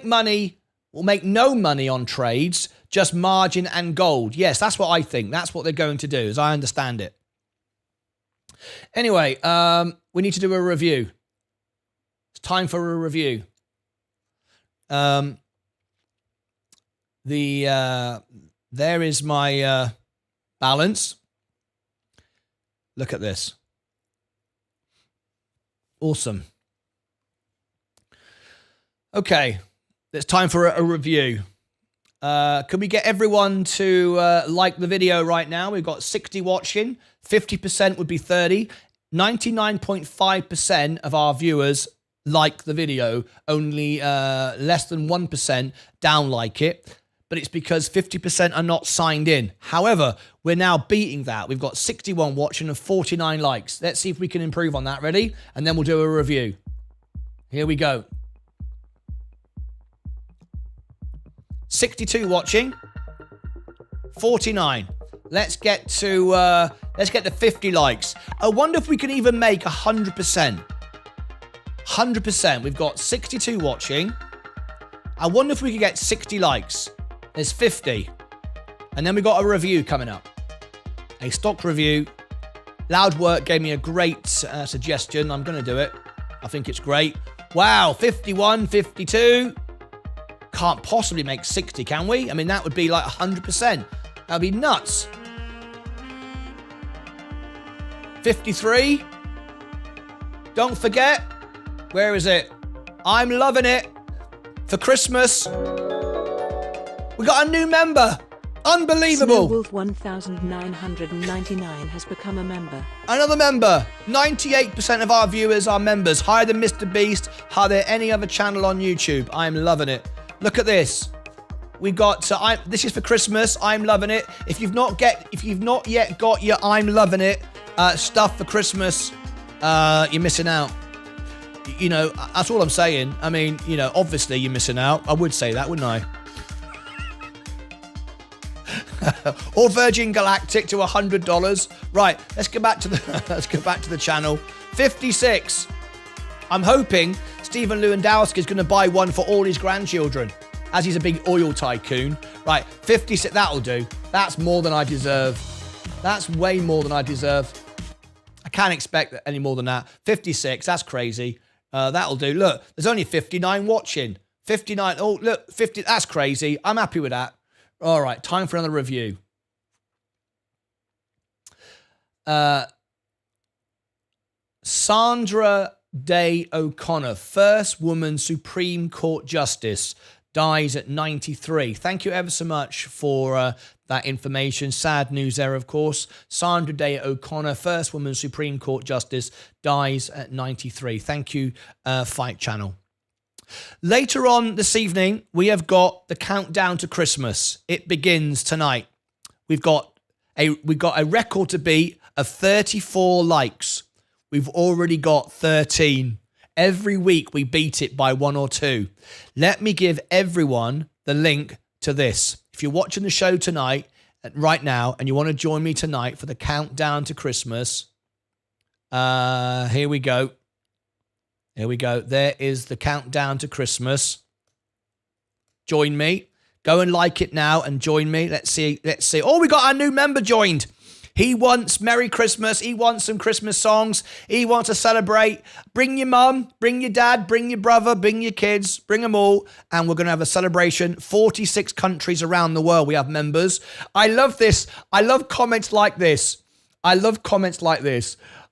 money. Will make no money on trades, just margin and gold. Yes, that's what I think. That's what they're going to do, as I understand it. Anyway, we need to do a review. It's time for a review. There is my balance. Look at this. Awesome. Okay. It's time for a review. Could we get everyone to like the video right now? We've got 60 watching. 50% would be 30. 99.5% of our viewers like the video. Only less than 1% downlike it. But it's because 50% are not signed in. However, we're now beating that. We've got 61 watching and 49 likes. Let's see if we can improve on that. Ready? And then we'll do a review. Here we go. 62 watching, 49. Let's get to 50 likes. I wonder if we can even make 100%. 100%. We've got 62 watching. I wonder if we could get 60 likes. There's 50. And then we got a review coming up. A stock review. Loud Work gave me a great suggestion. I'm going to do it. I think it's great. Wow, 51, 52. Can't possibly make 60, can we? I mean, that would be like 100%. That would be nuts. 53. Don't forget. Where is it? I'm loving it. For Christmas. We got a new member. Unbelievable. Wolf 1999 has become a member. Another member. 98% of our viewers are members. Higher than Mr. Beast. Higher than any other channel on YouTube. I'm loving it. Look at this. We got this is for Christmas. I'm loving it. If you've not yet got your I'm loving it stuff for Christmas, you're missing out. You know, that's all I'm saying. I mean, you know, obviously you're missing out. I would say that, wouldn't I? Or Virgin Galactic to $100. Right, let's go back to the channel. 56. I'm hoping Stephen Lewandowski is going to buy one for all his grandchildren, as he's a big oil tycoon. Right, 56, that'll do. That's more than I deserve. That's way more than I deserve. I can't expect any more than that. 56, that's crazy. That'll do. Look, there's only 59 watching. 59, oh, look, 50, that's crazy. I'm happy with that. All right, time for another review. Sandra Day O'Connor, first woman Supreme Court Justice, dies at 93. Thank you ever so much for that information. Sad news there, of course. Sandra Day O'Connor, first woman Supreme Court Justice, dies at 93. Thank you, Fight Channel. Later on this evening, we have got the countdown to Christmas. It begins tonight. We've got a record to beat of 34 likes. We've already got 13. Every week we beat it by 1 or 2. Let me give everyone the link to this. If you're watching the show tonight, right now, and you want to join me tonight for the countdown to Christmas, here we go. Here we go. There is the countdown to Christmas. Join me. Go and like it now and join me. Let's see. Oh, we got our new member joined. He wants Merry Christmas. He wants some Christmas songs. He wants to celebrate. Bring your mum, bring your dad, bring your brother, bring your kids, bring them all. And we're going to have a celebration. 46 countries around the world we have members. I love this. I love comments like this.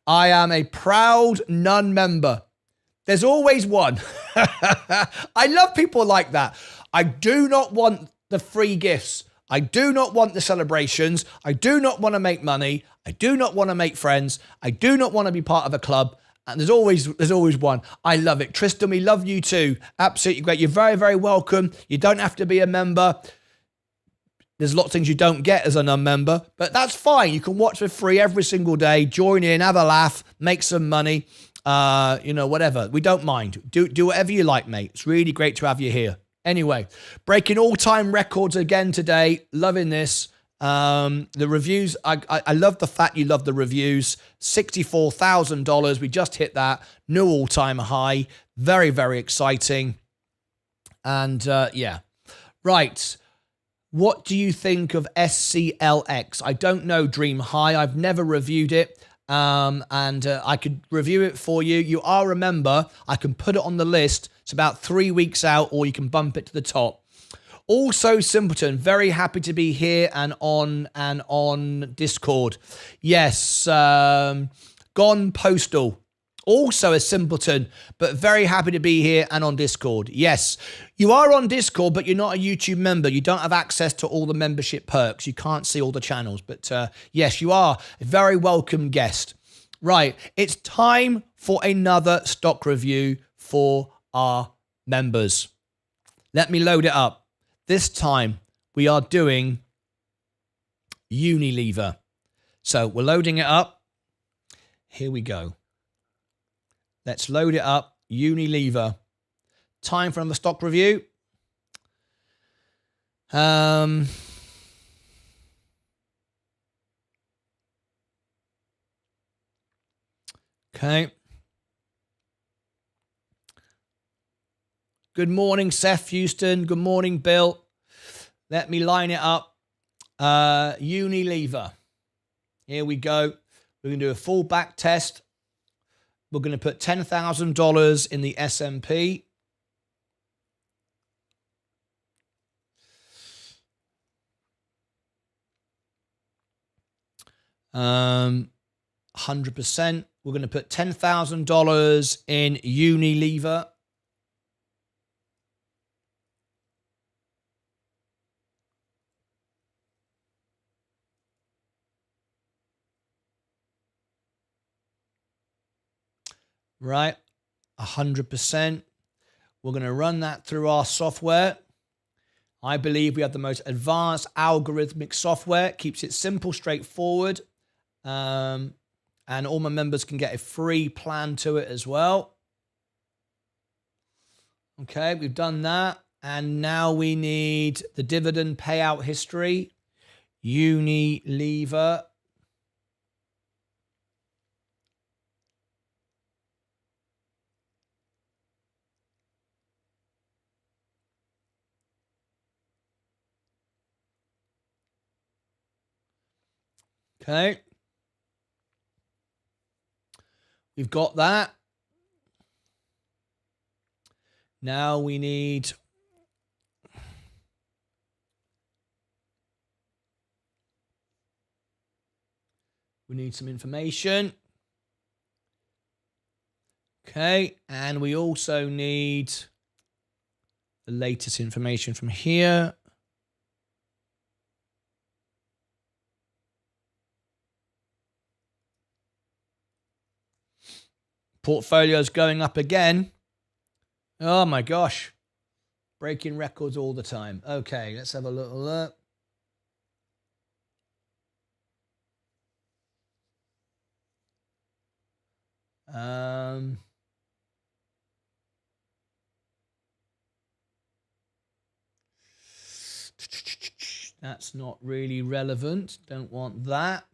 I am a proud non-member. There's always one. I love people like that. I do not want the free gifts. I do not want the celebrations. I do not want to make money. I do not want to make friends. I do not want to be part of a club. And there's always one. I love it. Tristan, we love you too. Absolutely great. You're very, very welcome. You don't have to be a member. There's a lot of things you don't get as a non-member, but that's fine. You can watch for free every single day. Join in, have a laugh, make some money. Whatever. We don't mind. Do whatever you like, mate. It's really great to have you here. Anyway, breaking all-time records again today. Loving this. The reviews, I love the fact you love the reviews. $64,000. We just hit that. New all-time high. Very, very exciting. And yeah. Right. What do you think of SCLX? I don't know, Dream High. I've never reviewed it. I could review it for you. You are a member. I can put it on the list. It's about 3 weeks out, or you can bump it to the top. Also, Simpleton, very happy to be here and on Discord. Yes, Gone Postal, also a Simpleton, but very happy to be here and on Discord. Yes, you are on Discord, but you're not a YouTube member. You don't have access to all the membership perks. You can't see all the channels, but yes, you are a very welcome guest. Right, it's time for another stock review for our members. Let me load it up. This time we are doing Unilever. So we're loading it up. Here we go. Let's load it up. Unilever. Time for another stock review. Okay. Good morning, Seth Houston. Good morning, Bill. Let me line it up. Unilever. Here we go. We're going to do a full back test. We're going to put $10,000 in the S&P. $100%. We're going to put $10,000 in Unilever. Right, 100%. We're going to run that through our software. I believe we have the most advanced algorithmic software. It keeps it simple, straightforward. And all my members can get a free plan to it as well. Okay, we've done that. And now we need the dividend payout history. Unilever. Okay. We've got that. Now we need We need some information. Okay, and we also need the latest information from here. Portfolio's going up again. Oh my gosh. Breaking records all the time. Okay, let's have a little look. That's not really relevant. Don't want that.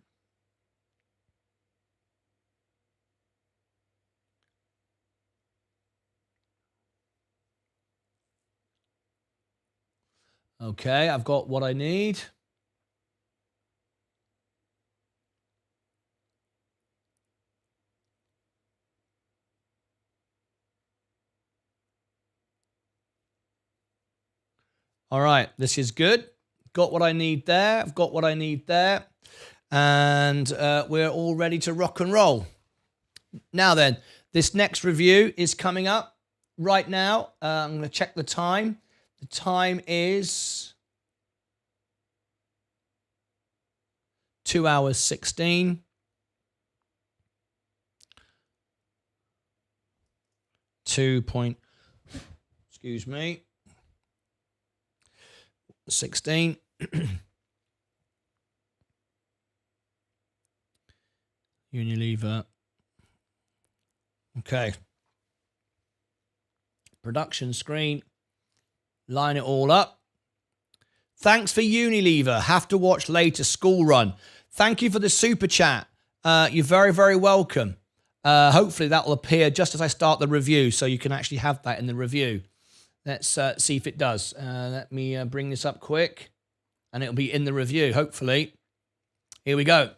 Okay, I've got what I need. All right, this is good. Got what I need there. I've got what I need there. And we're all ready to rock and roll. Now then, this next review is coming up right now. I'm going to check the time. The time is 2 hours 16. Excuse me. 16. Unilever. Okay. Production screen. Line it all up. Thanks for Unilever. Have to watch later. School run. Thank you for the super chat. You're very, very welcome. Hopefully that will appear just as I start the review, so you can actually have that in the review. Let's see if it does. Let me bring this up quick, and it'll be in the review, hopefully. Here we go.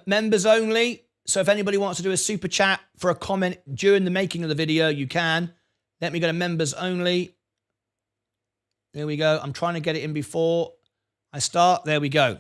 Members only. So if anybody wants to do a super chat for a comment during the making of the video, you can. Let me go to members only. There we go. I'm trying to get it in before I start. There we go.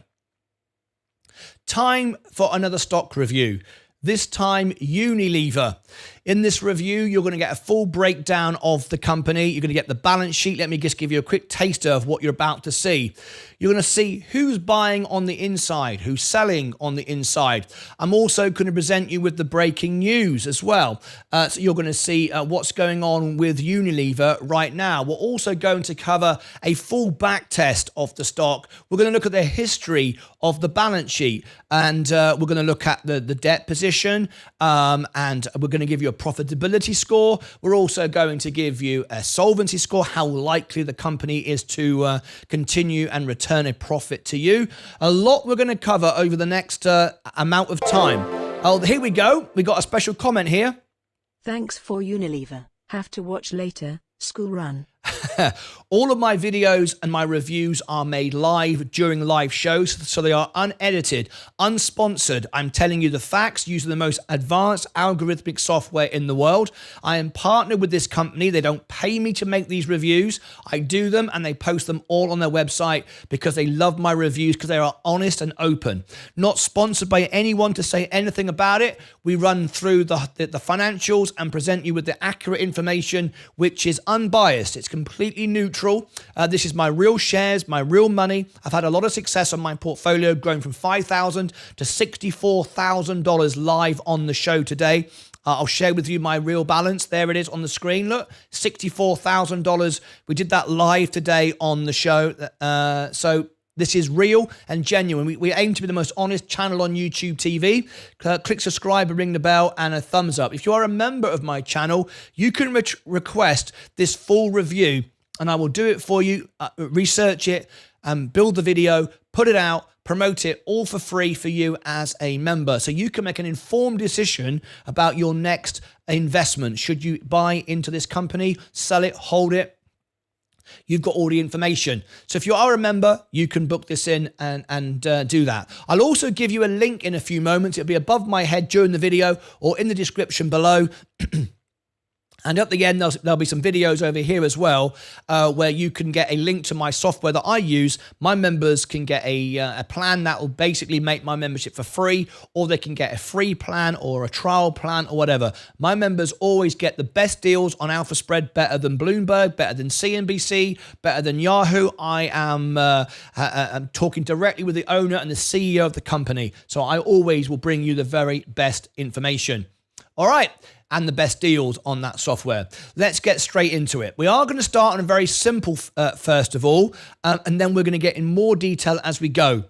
Time for another stock review. This time, Unilever. In this review, you're going to get a full breakdown of the company. You're going to get the balance sheet. Let me just give you a quick taster of what you're about to see. You're going to see who's buying on the inside, who's selling on the inside. I'm also going to present you with the breaking news as well. So you're going to see what's going on with Unilever right now. We're also going to cover a full back test of the stock. We're going to look at the history of the balance sheet, and we're going to look at the debt position, and we're going to give you a profitability score. We're also going to give you a solvency score, how likely the company is to continue and return a profit to you. A lot we're going to cover over the next amount of time. Oh, here we go. We got a special comment here. Thanks for Unilever. Have to watch later. School run. All of my videos and my reviews are made live during live shows, so they are unedited, unsponsored. I'm telling you the facts using the most advanced algorithmic software in the world. I am partnered with this company. They don't pay me to make these reviews. I do them, and they post them all on their website because they love my reviews, because they are honest and open. Not sponsored by anyone to say anything about it. We run through the financials and present you with the accurate information, which is unbiased. It's completely neutral. This is my real shares, my real money. I've had a lot of success on my portfolio, growing from $5,000 to $64,000 live on the show today. I'll share with you my real balance. There it is on the screen. Look, $64,000. We did that live today on the show. So this is real and genuine. We aim to be the most honest channel on YouTube TV. Click subscribe and ring the bell and a thumbs up. If you are a member of my channel, you can request this full review, and I will do it for you, research it, and build the video, put it out, promote it, all for free for you as a member. So you can make an informed decision about your next investment. Should you buy into this company, sell it, hold it? You've got all the information. So if you are a member, you can book this in and do that. I'll also give you a link in a few moments. It'll be above my head during the video or in the description below. And at the end, there'll be some videos over here as well, where you can get a link to my software that I use. My members can get a plan that will basically make my membership for free, or they can get a free plan or a trial plan or whatever. My members always get the best deals on Alpha Spread, better than Bloomberg, better than CNBC, better than Yahoo. I am I'm talking directly with the owner and the CEO of the company. So I always will bring you the very best information. All right. And the best deals on that software. Let's get straight into it. We are going to start on a very simple first of all, and then we're going to get in more detail as we go.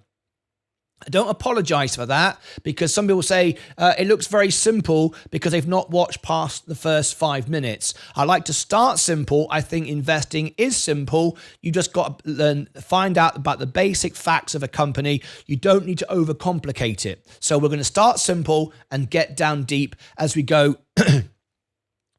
I don't apologize for that, because some people say it looks very simple because they've not watched past the first 5 minutes. I like to start simple. I think investing is simple. You just got to find out about the basic facts of a company. You don't need to overcomplicate it. So we're going to start simple and get down deep as we go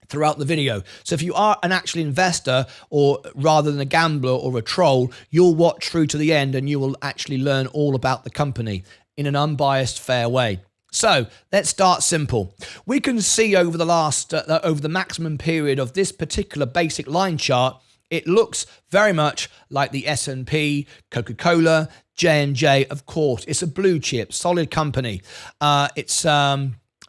throughout the video. So if you are an actual investor, or rather than a gambler or a troll, you'll watch through to the end and you will actually learn all about the company in an unbiased, fair way. So let's start simple. We can see over the last, over the maximum period of this particular basic line chart, it looks very much like the S&P, Coca-Cola, J&J. Of course, it's a blue chip, solid company. It's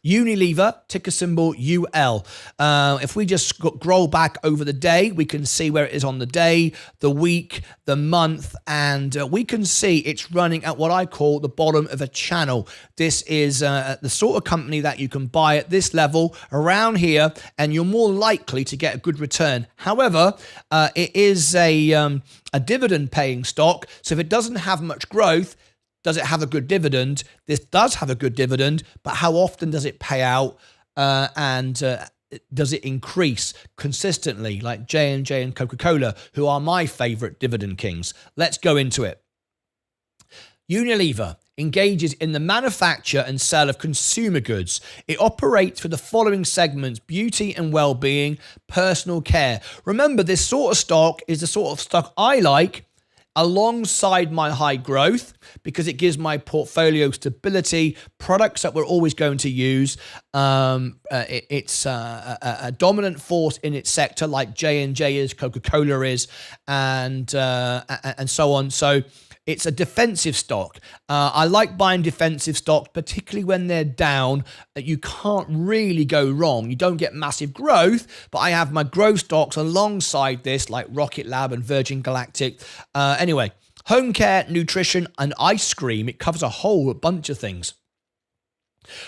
Unilever, ticker symbol UL. If we just scroll back over the day, we can see where it is on the day, the week, the month, and we can see it's running at what I call the bottom of a channel. This is the sort of company that you can buy at this level around here, and you're more likely to get a good return. However, it is a dividend paying stock, so if it doesn't have much growth, does it have a good dividend? This does have a good dividend, but how often does it pay out, and does it increase consistently like J&J and Coca-Cola, who are my favorite dividend kings? Let's go into it. Unilever engages in the manufacture and sale of consumer goods. It operates for the following segments: beauty and well-being, personal care. Remember, this sort of stock is the sort of stock I like, alongside my high growth, because it gives my portfolio stability, products that we're always going to use. It's a dominant force in its sector, like J&J is, Coca-Cola is, and so on. So it's a defensive stock. I like buying defensive stocks, particularly when they're down. You can't really go wrong. You don't get massive growth, but I have my growth stocks alongside this, like Rocket Lab and Virgin Galactic. Anyway, home care, nutrition, and ice cream. It covers a whole bunch of things.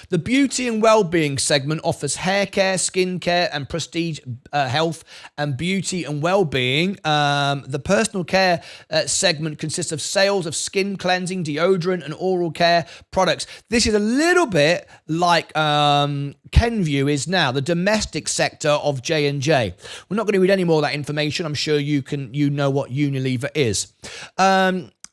The beauty and well-being segment offers hair care, skin care, and prestige health and beauty and well-being. The personal care segment consists of sales of skin cleansing, deodorant, and oral care products. This is a little bit like Kenvue is now, the domestic sector of J&J. We're not going to read any more of that information. I'm sure you know what Unilever is.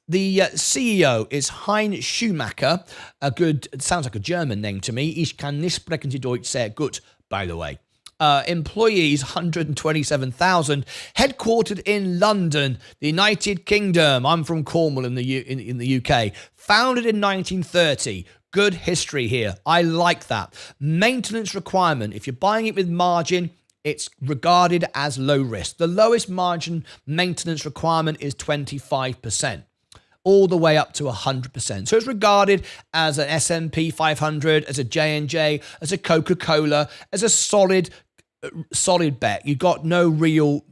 The CEO is Hein Schumacher. It sounds like a German name to me. Ich kann nicht sprechen Sie Deutsch sehr gut, by the way. Employees, 127,000. Headquartered in London, the United Kingdom. I'm from Cornwall in the UK. Founded in 1930. Good history here. I like that. Maintenance requirement. If you're buying it with margin, it's regarded as low risk. The lowest margin maintenance requirement is 25%. All the way up to 100%. So it's regarded as an S&P 500, as a J&J, as a Coca-Cola, as a solid bet. You've got no real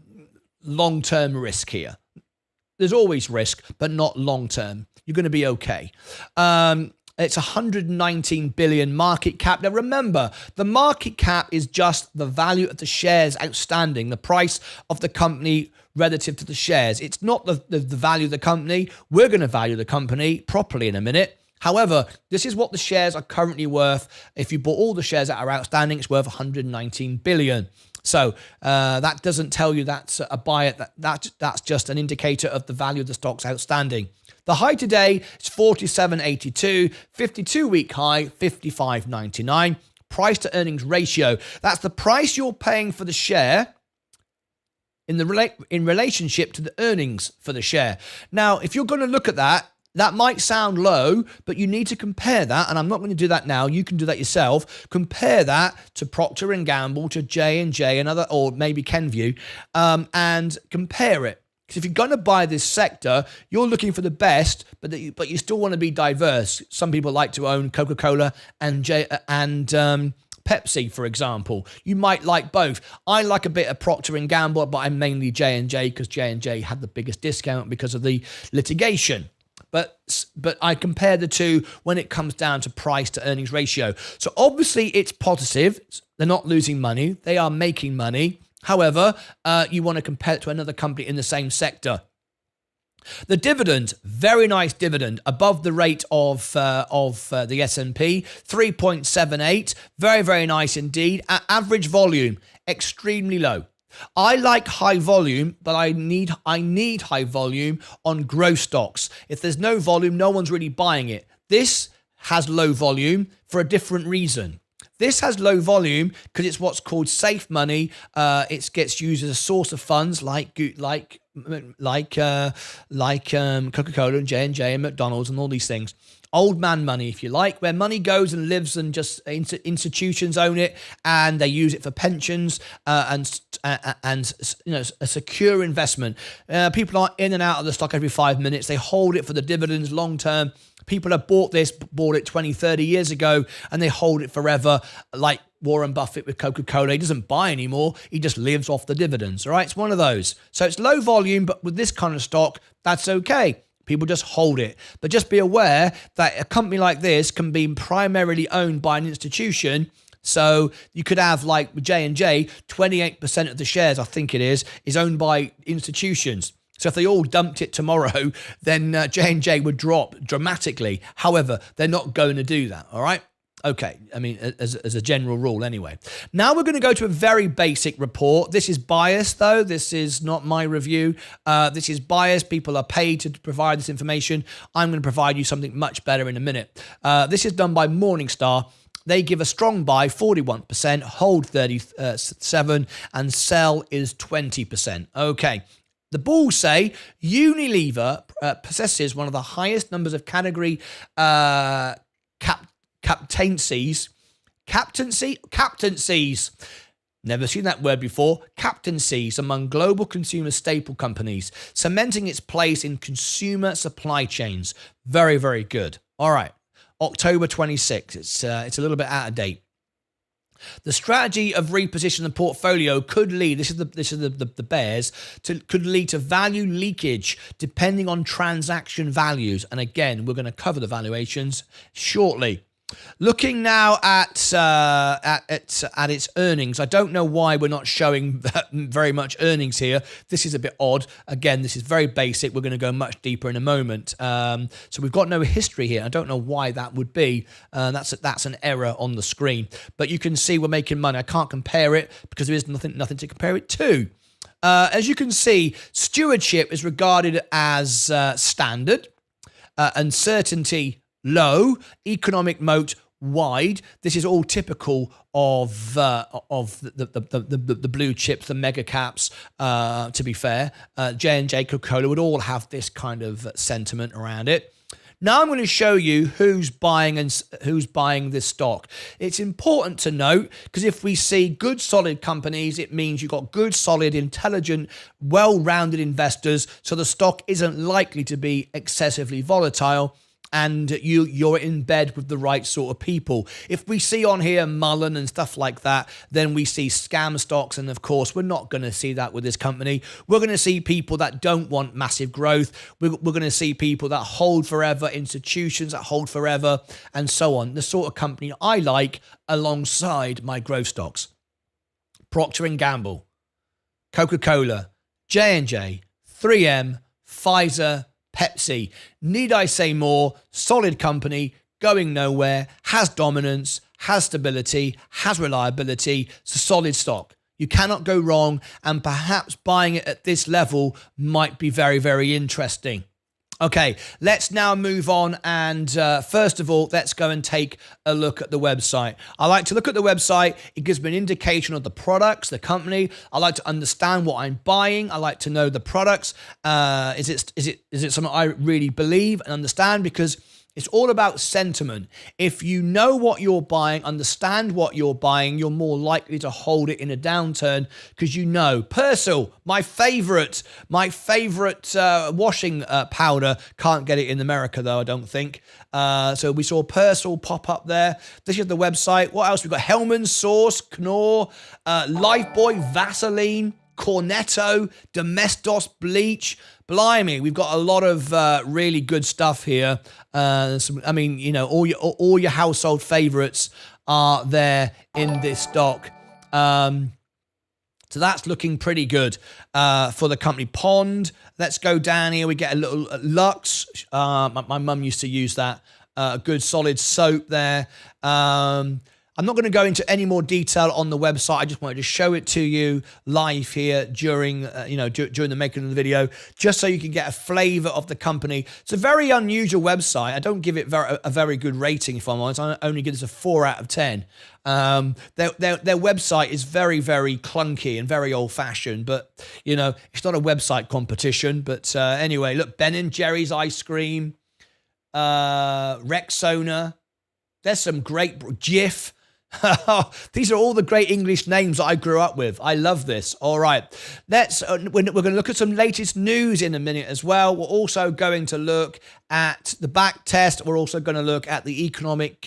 long-term risk here. There's always risk, but not long-term. You're going to be okay. It's 119 billion market cap. Now remember, the market cap is just the value of the shares outstanding, the price of the company relative to the shares. It's not the value of the company. We're going to value the company properly in a minute. However, this is what the shares are currently worth. If you bought all the shares that are outstanding, it's worth 119 billion. So that doesn't tell you that's a buy. That's just an indicator of the value of the stocks outstanding. The high today is 47.82, 52-week high, 55.99. Price to earnings ratio. That's the price you're paying for the share in relationship to the earnings for the share. Now, if you're going to look at that, That might sound low, but you need to compare that, and I'm not going to do that now. You can do that yourself. Compare that to Procter and Gamble, to J&J, and other, or maybe Kenvue, and compare it. Because if you're going to buy this sector, you're looking for the best, but you still want to be diverse. Some people like to own Coca-Cola and Pepsi, for example. You might like both. I like a bit of Procter and Gamble, but I'm mainly J&J because J&J had the biggest discount because of the litigation. But I compare the two when it comes down to price to earnings ratio. So obviously it's positive. They're not losing money. They are making money. However, you want to compare it to another company in the same sector. The dividend, very nice dividend, above the rate of the S&P, 3.78, very, very nice indeed. Average volume, extremely low. I like high volume, but I need high volume on growth stocks. If there's no volume, no one's really buying it. This has low volume for a different reason. This has low volume because it's what's called safe money. It gets used as a source of funds like Coca-Cola and J&J and McDonald's and all these things. Old man money, if you like, where money goes and lives and just institutions own it and they use it for pensions and a secure investment. People are in and out of the stock every 5 minutes. They hold it for the dividends long term. People have bought it 20, 30 years ago, and they hold it forever, like Warren Buffett with Coca-Cola. He doesn't buy anymore. He just lives off the dividends, all right? It's one of those. So it's low volume, but with this kind of stock, that's okay. People just hold it. But just be aware that a company like this can be primarily owned by an institution. So you could have, like J&J, 28% of the shares, I think it is owned by institutions. So if they all dumped it tomorrow, then J&J would drop dramatically. However, they're not going to do that, all right? Okay, I mean, as a general rule anyway. Now we're going to go to a very basic report. This is biased, though. This is not my review. This is biased. People are paid to provide this information. I'm going to provide you something much better in a minute. This is done by Morningstar. They give a strong buy, 41%, hold 37%, and sell is 20%. Okay. The bulls say Unilever possesses one of the highest numbers of category captaincies. Never seen that word before. Captaincies among global consumer staple companies, cementing its place in consumer supply chains. Very, very good. All right. October 26. It's a little bit out of date. The strategy of repositioning the portfolio could lead, this is the bears, could lead to value leakage depending on transaction values. And again, we're going to cover the valuations shortly. Looking now at its earnings, I don't know why we're not showing very much earnings here. This is a bit odd. Again, this is very basic. We're going to go much deeper in a moment. So we've got no history here. I don't know why that would be. That's an error on the screen. But you can see we're making money. I can't compare it because there is nothing to compare it to. As you can see, stewardship is regarded as standard, uncertainty low, economic moat wide. This is all typical of the blue chips, the mega caps. To be fair, J&J, Coca-Cola would all have this kind of sentiment around it. Now I'm going to show you who's buying this stock. It's important to note because if we see good, solid companies, it means you've got good, solid, intelligent, well-rounded investors. So the stock isn't likely to be excessively volatile. And you're in bed with the right sort of people. If we see on here Mullen and stuff like that, then we see scam stocks. And of course, we're not going to see that with this company. We're going to see people that don't want massive growth. We're going to see people that hold forever, institutions that hold forever, and so on. The sort of company I like alongside my growth stocks. Procter & Gamble, Coca-Cola, J&J, 3M, Pfizer, Pepsi. Need I say more? Solid company, going nowhere, has dominance, has stability, has reliability. It's a solid stock. You cannot go wrong, and perhaps buying it at this level might be very, very interesting. Okay, let's now move on. And first of all, let's go and take a look at the website. I like to look at the website. It gives me an indication of the products, the company. I like to understand what I'm buying. I like to know the products. Is it something I really believe and understand? Because it's all about sentiment. If you know what you're buying, understand what you're buying, you're more likely to hold it in a downturn because you know. Persil, my favorite washing powder. Can't get it in America though, I don't think. So we saw Persil pop up there. This is the website. What else? We've got Hellmann's Sauce, Knorr, Lifebuoy, Vaseline, Cornetto, Domestos bleach. Blimey, we've got a lot of really good stuff here. All your household favorites are there in this stock. So that's looking pretty good for the company. Pond. Let's go down here. We get a little Lux. My mum used to use that. A good solid soap there. I'm not going to go into any more detail on the website. I just wanted to show it to you live here during the making of the video, just so you can get a flavor of the company. It's a very unusual website. I don't give it a very good rating, if I'm honest. I only give this a 4 out of 10. Their website is very, very clunky and very old-fashioned, but it's not a website competition. But anyway, look, Ben & Jerry's ice cream, Rexona. There's some great Jif. These are all the great English names that I grew up with. I love this. All right. We're going to look at some latest news in a minute as well. We're also going to look at the back test. We're also going to look at the economic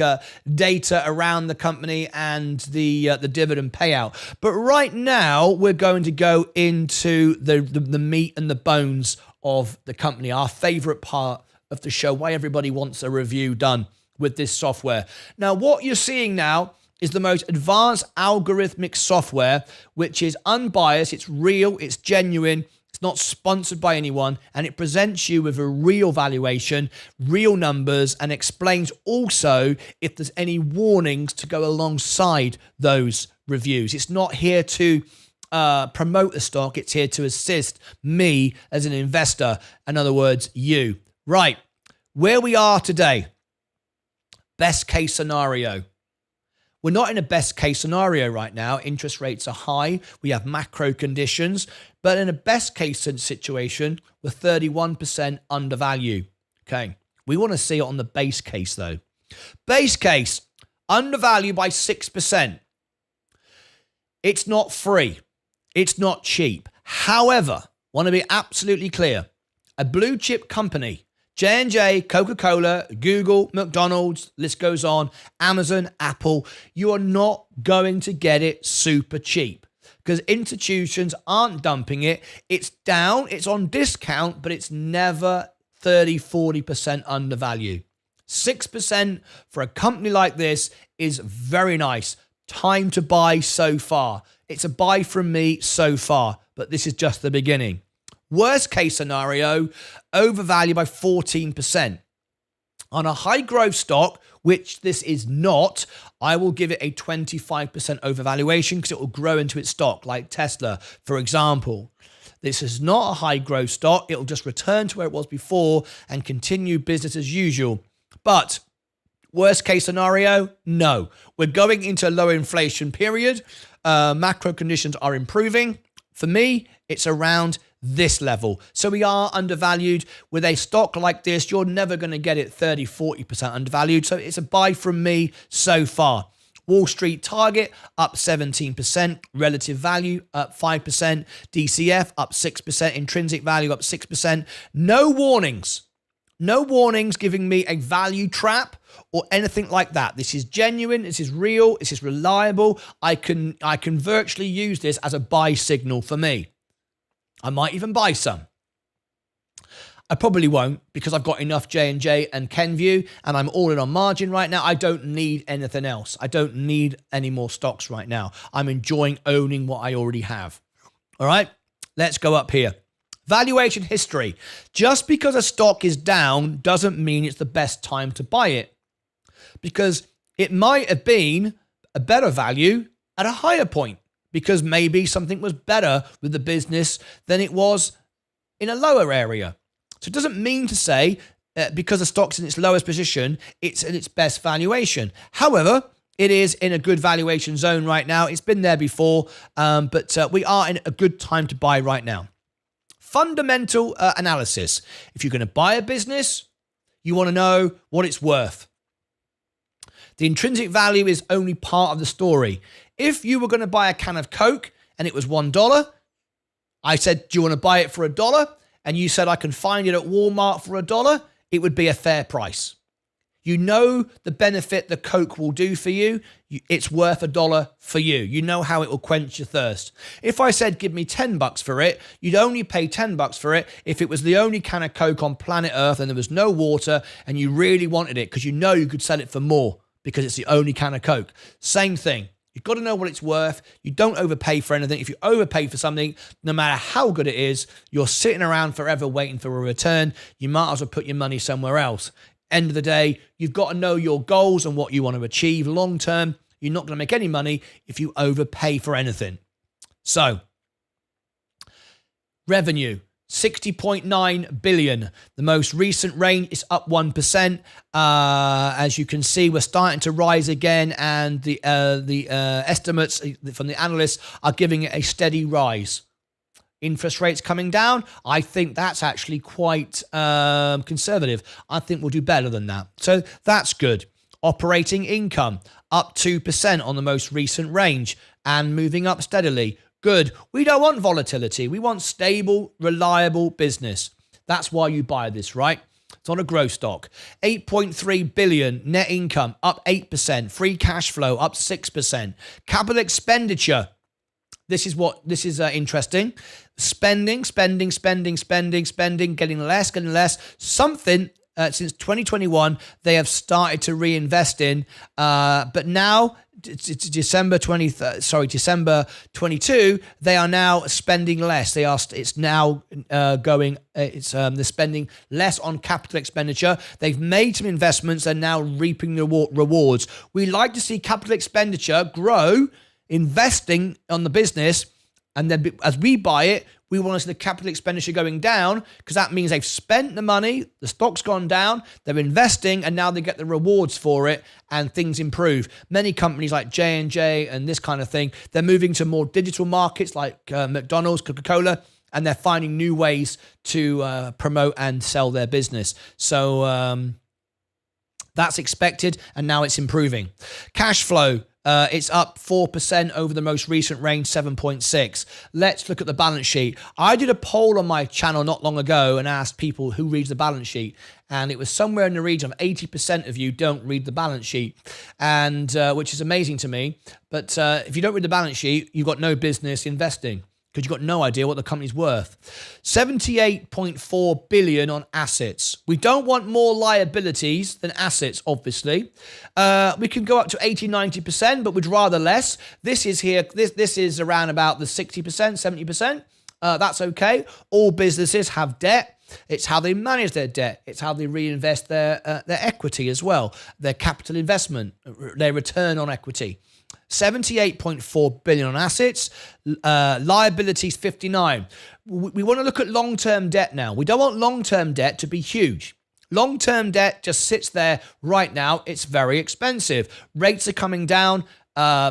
data around the company and the dividend payout. But right now, we're going to go into the meat and the bones of the company, our favorite part of the show, why everybody wants a review done with this software. Now, what you're seeing now is the most advanced algorithmic software, which is unbiased, it's real, it's genuine, it's not sponsored by anyone, and it presents you with a real valuation, real numbers, and explains also if there's any warnings to go alongside those reviews. It's not here to promote the stock, it's here to assist me as an investor, in other words, you. Right, where we are today, best case scenario. We're not in a best case scenario right now. Interest rates are high. We have macro conditions. But in a best case situation, we're 31% undervalued. Okay. We want to see it on the base case though. Base case, undervalued by 6%. It's not free. It's not cheap. However, want to be absolutely clear. A blue chip company, J&J, Coca-Cola, Google, McDonald's, list goes on, Amazon, Apple, you are not going to get it super cheap because institutions aren't dumping it. It's down, it's on discount, but it's never 30, 40% undervalued. 6% for a company like this is very nice. Time to buy so far. It's a buy from me so far, but this is just the beginning. Worst case scenario, overvalued by 14%. On a high growth stock, which this is not, I will give it a 25% overvaluation because it will grow into its stock, like Tesla, for example. This is not a high growth stock. It will just return to where it was before and continue business as usual. But worst case scenario, no. We're going into a low inflation period. Macro conditions are improving. For me, it's around this level. So we are undervalued. With a stock like this, you're never going to get it 30, 40% undervalued. So it's a buy from me so far. Wall Street target up 17%, relative value up 5%, DCF up 6%, intrinsic value up 6%. No warnings. No warnings giving me a value trap or anything like that. This is genuine, this is real, this is reliable. I can virtually use this as a buy signal for me. I might even buy some. I probably won't because I've got enough J&J and Kenvue and I'm all in on margin right now. I don't need anything else. I don't need any more stocks right now. I'm enjoying owning what I already have. All right, let's go up here. Valuation history. Just because a stock is down doesn't mean it's the best time to buy it because it might have been a better value at a higher point. Because maybe something was better with the business than it was in a lower area. So it doesn't mean to say because the stock's in its lowest position, it's in its best valuation. However, it is in a good valuation zone right now. It's been there before, but we are in a good time to buy right now. Fundamental analysis. If you're going to buy a business, you want to know what it's worth. The intrinsic value is only part of the story. If you were going to buy a can of Coke and it was $1, I said, do you want to buy it for $1? And you said, I can find it at Walmart for $1, it would be a fair price. You know the benefit the Coke will do for you. It's worth $1 for you. You know how it will quench your thirst. If I said, give me $10 for it, you'd only pay $10 for it if it was the only can of Coke on planet Earth and there was no water and you really wanted it because you know you could sell it for more because it's the only can of Coke. Same thing. You've got to know what it's worth. You don't overpay for anything. If you overpay for something, no matter how good it is, you're sitting around forever waiting for a return. You might as well put your money somewhere else. End of the day, you've got to know your goals and what you want to achieve long term. You're not going to make any money if you overpay for anything. So, revenue, 60.9 billion. The most recent range is up 1%. As you can see, we're starting to rise again, and the estimates from the analysts are giving it a steady rise. Interest rates coming down, I think that's actually quite conservative. I think we'll do better than that. So that's good. Operating income up 2% on the most recent range and moving up steadily. Good. We don't want volatility. We want stable, reliable business. That's why you buy this, right? It's on a growth stock. 8.3 billion net income up 8%. Free cash flow up 6%. Capital expenditure. This is interesting. Spending, getting less. Something since 2021 they have started to reinvest in, but now it's December 22. They are now spending less. They're spending less on capital expenditure. They've made some investments. They're now reaping the rewards. We like to see capital expenditure grow, investing on the business, and then as we buy it, we want to see the capital expenditure going down because that means they've spent the money, the stock's gone down, they're investing, and now they get the rewards for it, and things improve. Many companies like J&J and this kind of thing, they're moving to more digital markets like McDonald's, Coca-Cola, and they're finding new ways to promote and sell their business. So that's expected, and now it's improving. Cash flow. It's up 4% over the most recent range, 7.6. Let's look at the balance sheet. I did a poll on my channel not long ago and asked people who reads the balance sheet. And it was somewhere in the region of 80% of you don't read the balance sheet, and which is amazing to me. But if you don't read the balance sheet, you've got no business investing because you've got no idea what the company's worth. 78.4 billion on assets. We don't want more liabilities than assets, obviously. We can go up to 80, 90%, but we'd rather less. This is around about the 60%, 70%. That's okay. All businesses have debt. It's how they manage their debt. It's how they reinvest their equity as well, their capital investment, their return on equity. 78.4 billion on assets, liabilities 59. We want to look at long-term debt now. We don't want long-term debt to be huge. Long-term debt just sits there right now. It's very expensive. Rates are coming down.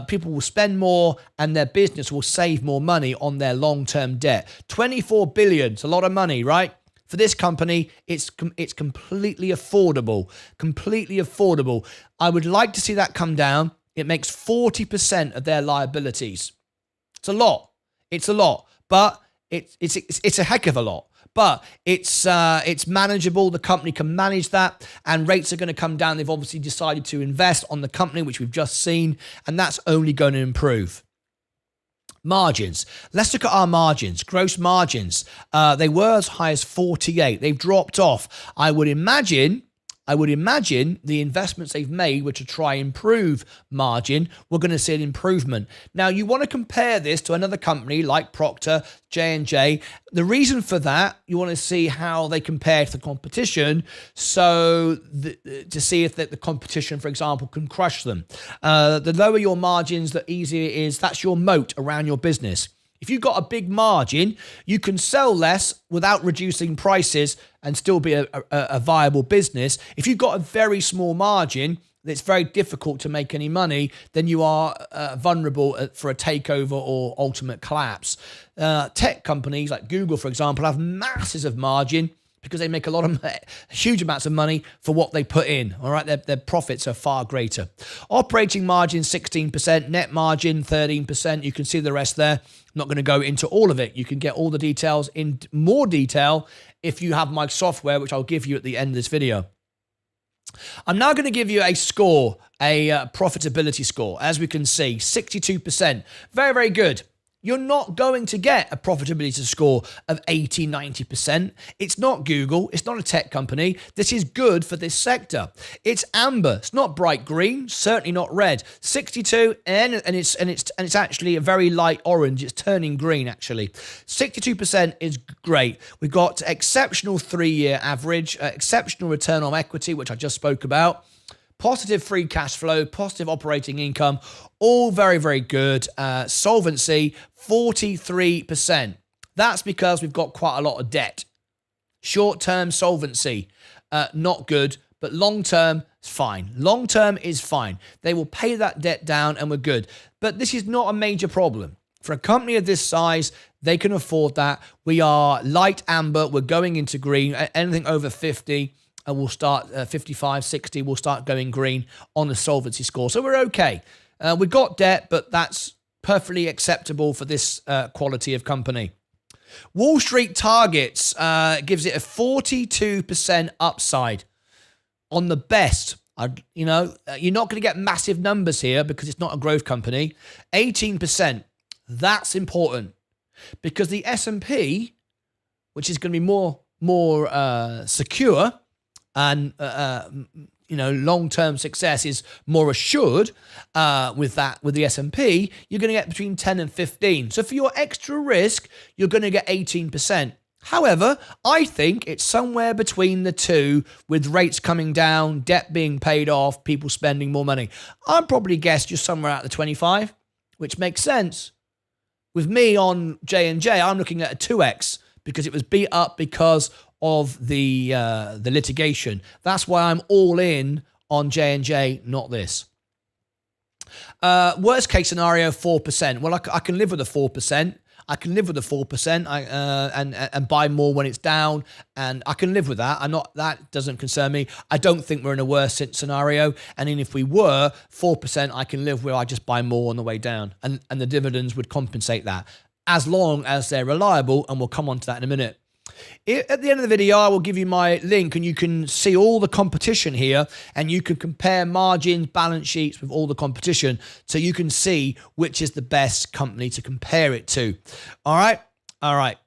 People will spend more and their business will save more money on their long-term debt. 24 billion, it's a lot of money, right? For this company, it's completely affordable. Completely affordable. I would like to see that come down. It makes 40% of their liabilities. It's a lot. It's a lot, but it's a heck of a lot. But it's manageable. The company can manage that, and rates are going to come down. They've obviously decided to invest on the company, which we've just seen, and that's only going to improve. Margins. Let's look at our margins. Gross margins. They were as high as 48. They've dropped off. I would imagine the investments they've made were to try and improve margin. We're going to see an improvement. Now, you want to compare this to another company like Procter, J&J. The reason for that, you want to see how they compare to the competition, so to see if the competition, for example, can crush them. The lower your margins, the easier it is. That's your moat around your business. If you've got a big margin, you can sell less without reducing prices and still be a viable business. If you've got a very small margin, it's very difficult to make any money, then you are vulnerable for a takeover or ultimate collapse. Tech companies like Google, for example, have masses of margin because they make huge amounts of money for what they put in. All right, their profits are far greater. Operating margin 16%, net margin 13%. You can see the rest there. I'm not going to go into all of it. You can get all the details in more detail if you have my software, which I'll give you at the end of this video. I'm now going to give you a score, a profitability score. As we can see, 62%. Very, very good. You're not going to get a profitability score of 80, 90%. It's not Google. It's not a tech company. This is good for this sector. It's amber. It's not bright green. Certainly not red. 62, and it's actually a very light orange. It's turning green, actually. 62% is great. We've got exceptional 3-year average, exceptional return on equity, which I just spoke about. Positive free cash flow, positive operating income, all very, very good. Solvency, 43%. That's because we've got quite a lot of debt. Short-term solvency, not good, but long-term is fine. Long-term is fine. They will pay that debt down and we're good. But this is not a major problem. For a company of this size, they can afford that. We are light amber. We're going into green. Anything over 50. And we'll start 55, 60, we'll start going green on the solvency score. So we're okay. We've got debt, but that's perfectly acceptable for this quality of company. Wall Street Targets gives it a 42% upside on the best. You're not going to get massive numbers here because it's not a growth company. 18%, that's important because the S&P, which is going to be more secure, and long-term success is more assured with the S&P, you're going to get between 10 and 15. So for your extra risk, you're going to get 18%. However, I think it's somewhere between the two, with rates coming down, debt being paid off, people spending more money. I'd probably guess just somewhere at the 25, which makes sense. With me on J&J, I'm looking at a 2x because it was beat up because of the litigation. That's why I'm all in on J&J, not this. Worst case scenario, 4%. Well, I can live with the 4%. I can live with the 4% and buy more when it's down, and I can live with that. That doesn't concern me. I don't think we're in a worse scenario, and even if we were, 4% I can live with. I just buy more on the way down, and the dividends would compensate that, as long as they're reliable, and we'll come on to that in a minute. At the end of the video, I will give you my link and you can see all the competition here and you can compare margins, balance sheets with all the competition so you can see which is the best company to compare it to. All right.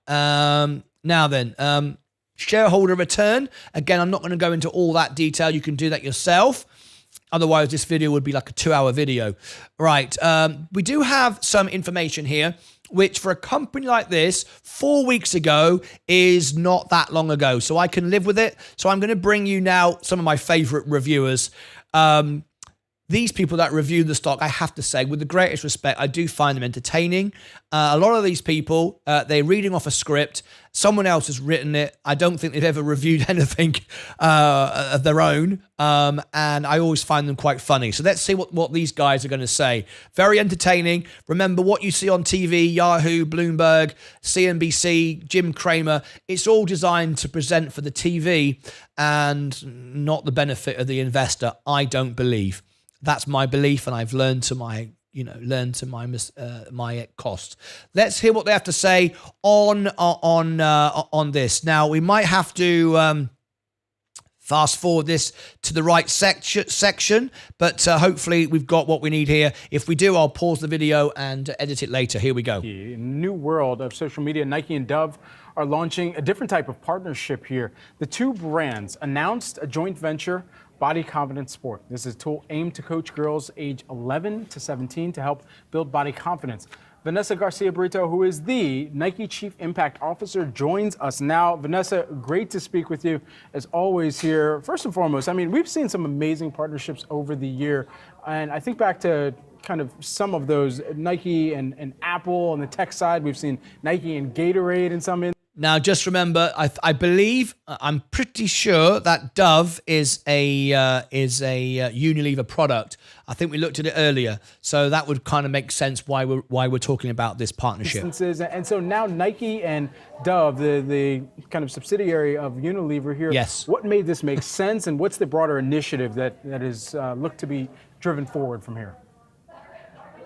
Now then, shareholder return. Again, I'm not going to go into all that detail. You can do that yourself. Otherwise, this video would be like a 2-hour video. Right. We do have some information here, which for a company like this, 4 weeks ago is not that long ago. So I can live with it. So I'm going to bring you now some of my favorite reviewers. These people that review the stock, I have to say, with the greatest respect, I do find them entertaining. A lot of these people, they're reading off a script. Someone else has written it. I don't think they've ever reviewed anything of their own. And I always find them quite funny. So let's see what these guys are going to say. Very entertaining. Remember what you see on TV, Yahoo, Bloomberg, CNBC, Jim Cramer. It's all designed to present for the TV and not the benefit of the investor, I don't believe. That's my belief, and I've learned to my cost. Let's hear what they have to say on this. Now we might have to fast forward this to the right section, but hopefully we've got what we need here. If we do, I'll pause the video and edit it later. Here we go. In the new world of social media, Nike and Dove are launching a different type of partnership here. The two brands announced a joint venture, Body Confidence Sport. This is a tool aimed to coach girls age 11 to 17 to help build body confidence. Vanessa Garcia-Brito, who is the Nike Chief Impact Officer, joins us now. Vanessa, great to speak with you as always here. First and foremost, I mean, we've seen some amazing partnerships over the year, and I think back to kind of some of those, Nike and Apple on the tech side. We've seen Nike and Gatorade in some. Now, just remember, I believe, I'm pretty sure that Dove is a Unilever product. I think we looked at it earlier, so that would kind of make sense why we're talking about this partnership. And so now Nike and Dove, the kind of subsidiary of Unilever here. Yes. What made this make sense, and what's the broader initiative that is looked to be driven forward from here?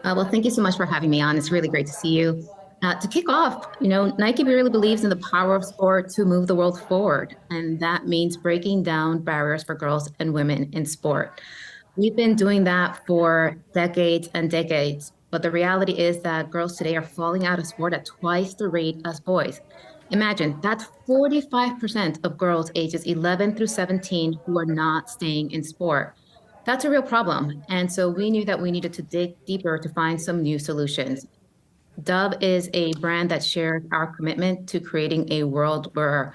Well, thank you so much for having me on. It's really great to see you. To kick off, Nike really believes in the power of sport to move the world forward. And that means breaking down barriers for girls and women in sport. We've been doing that for decades and decades. But the reality is that girls today are falling out of sport at twice the rate as boys. Imagine that's 45% of girls ages 11 through 17 who are not staying in sport. That's a real problem. And so we knew that we needed to dig deeper to find some new solutions. Dove is a brand that shares our commitment to creating a world where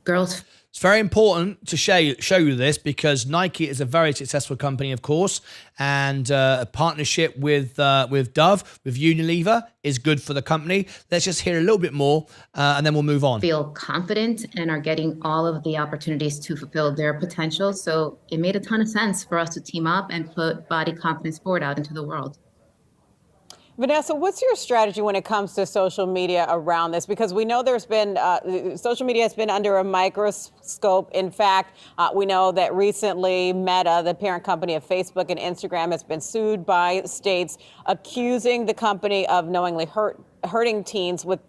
girls. It's very important to show you this because Nike is a very successful company, of course, and a partnership with Dove, with Unilever, is good for the company. Let's just hear a little bit more, and then we'll move on. Feel confident and are getting all of the opportunities to fulfill their potential. So it made a ton of sense for us to team up and put body confidence sport out into the world. Vanessa, what's your strategy when it comes to social media around this? Because we know there's been, social media has been under a microscope. In fact, we know that recently Meta, the parent company of Facebook and Instagram, has been sued by states accusing the company of knowingly hurting teens with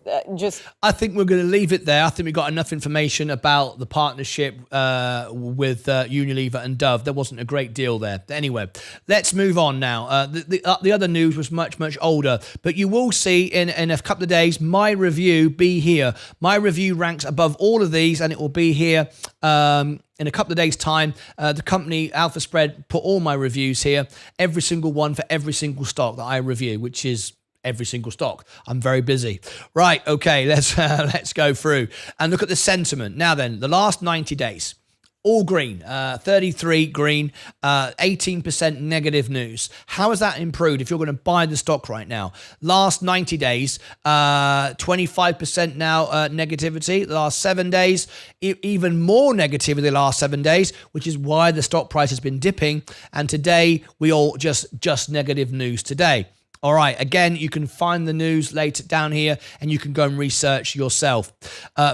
I think we're going to leave it there. I think we got enough information about the partnership with Unilever and Dove. There wasn't a great deal there. Anyway, let's move on now. The other news was much older, but you will see in a couple of days my review be here. My review ranks above all of these, and it will be here in a couple of days' time. The company Alpha Spread put all my reviews here, every single one for every single stock that I review, which is every single stock. I'm very busy. Right, okay, let's go through and look at the sentiment. Now then, the last 90 days, all green, 33 green, 18% negative news. How has that improved if you're going to buy the stock right now? Last 90 days, 25% now negativity. The last 7 days, even more negativity the last 7 days, which is why the stock price has been dipping. And today, we all just negative news today. All right, again, you can find the news later down here and you can go and research yourself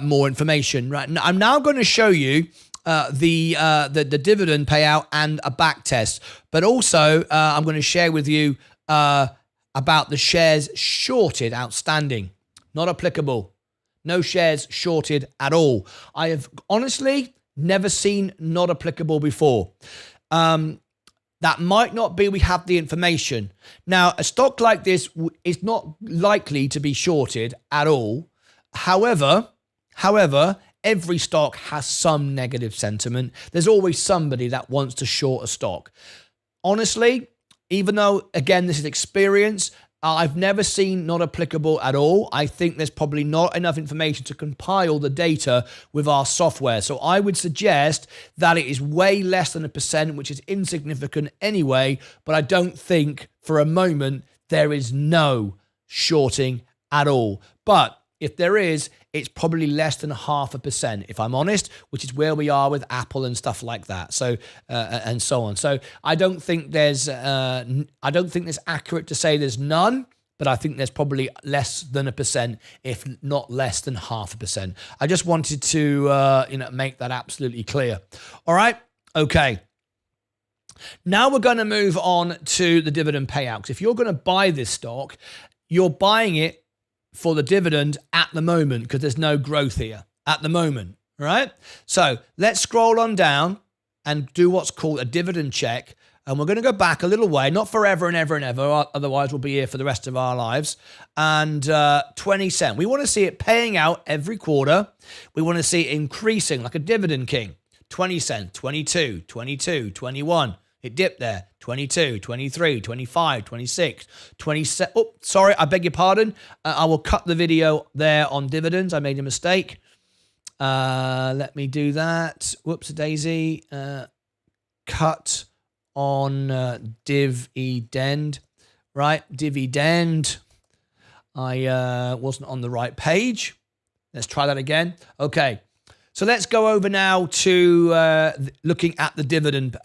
more information. Right, I'm now going to show you the dividend payout and a back test, but also I'm going to share with you about the shares shorted outstanding. Not applicable. No shares shorted at all. I have honestly never seen not applicable before. That might not be we have the information. Now, a stock like this is not likely to be shorted at all. However, every stock has some negative sentiment. There's always somebody that wants to short a stock. Honestly, even though, again, this is experience, I've never seen not applicable at all. I think there's probably not enough information to compile the data with our software. So I would suggest that it is way less than 1%, which is insignificant anyway, but I don't think for a moment there is no shorting at all. But if there is, it's probably less than 0.5%, if I'm honest, which is where we are with Apple and stuff like that. So and so on. So I don't think there's accurate to say there's none, but I think there's probably less than 1%, if not less than 0.5%. I just wanted to make that absolutely clear. All right, okay. Now we're going to move on to the dividend payout. 'Cause if you're going to buy this stock, you're buying it for the dividend at the moment because there's no growth here at the moment, right? So let's scroll on down and do what's called a dividend check. And we're going to go back a little way, not forever and ever and ever, otherwise we'll be here for the rest of our lives. And 20 cents. We want to see it paying out every quarter. We want to see it increasing like a dividend king. 20 cents, 22, 22, 21. It dipped there. 22, 23, 25, 26, 27. Oh, sorry, I beg your pardon. I will cut the video there on dividends. I made a mistake. Let me do that. Whoops, daisy. Cut on dividend. right? Dividend. I wasn't on the right page. Let's try that again. Okay. So let's go over now to looking at the dividend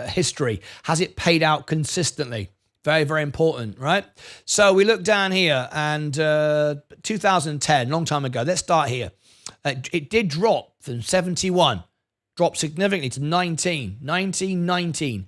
history. Has it paid out consistently? Very, very important, right? So we look down here and 2010, long time ago. Let's start here. It did drop from 71, dropped significantly to 19, 19, 19,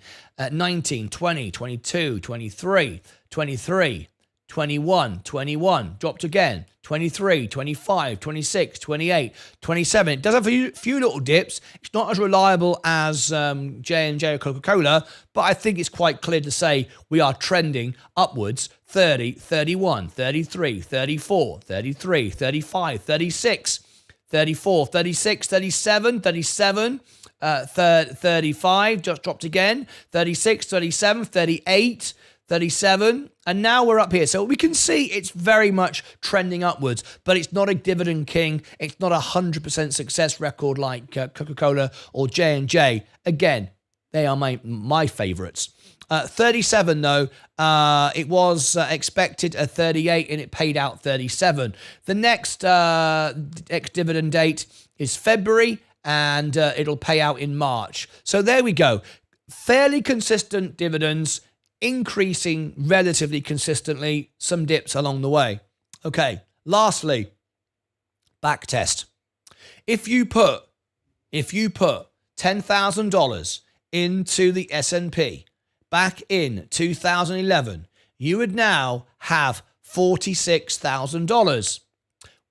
19, 20, 22, 23, 23, 21, 21, dropped again, 23, 25, 26, 28, 27. It does have a few little dips. It's not as reliable as J&J or Coca-Cola, but I think it's quite clear to say we are trending upwards. 30, 31, 33, 34, 33, 35, 36, 34, 36, 37, 37, 35, just dropped again, 36, 37, 38, 37, and now we're up here. So we can see it's very much trending upwards, but it's not a dividend king. It's not a 100% success record like Coca-Cola or J&J. Again, they are my favorites. 37 though, it was expected at 38 and it paid out 37. The next dividend date is February and it'll pay out in March. So there we go. Fairly consistent dividends, increasing relatively consistently, some dips along the way. Okay, lastly, back test. If you put $10,000 into the S&P back in 2011, you would now have $46,000.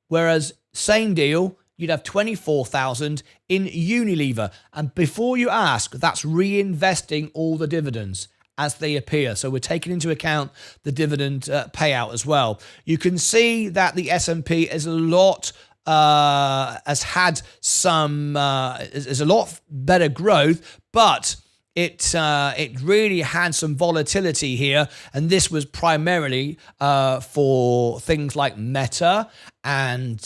Whereas same deal, you'd have $24,000 in Unilever. And before you ask, that's reinvesting all the dividends as they appear. So we're taking into account the dividend payout as well. You can see that the S&P is a lot has had some is a lot better growth, but it really had some volatility here, and this was primarily for things like Meta and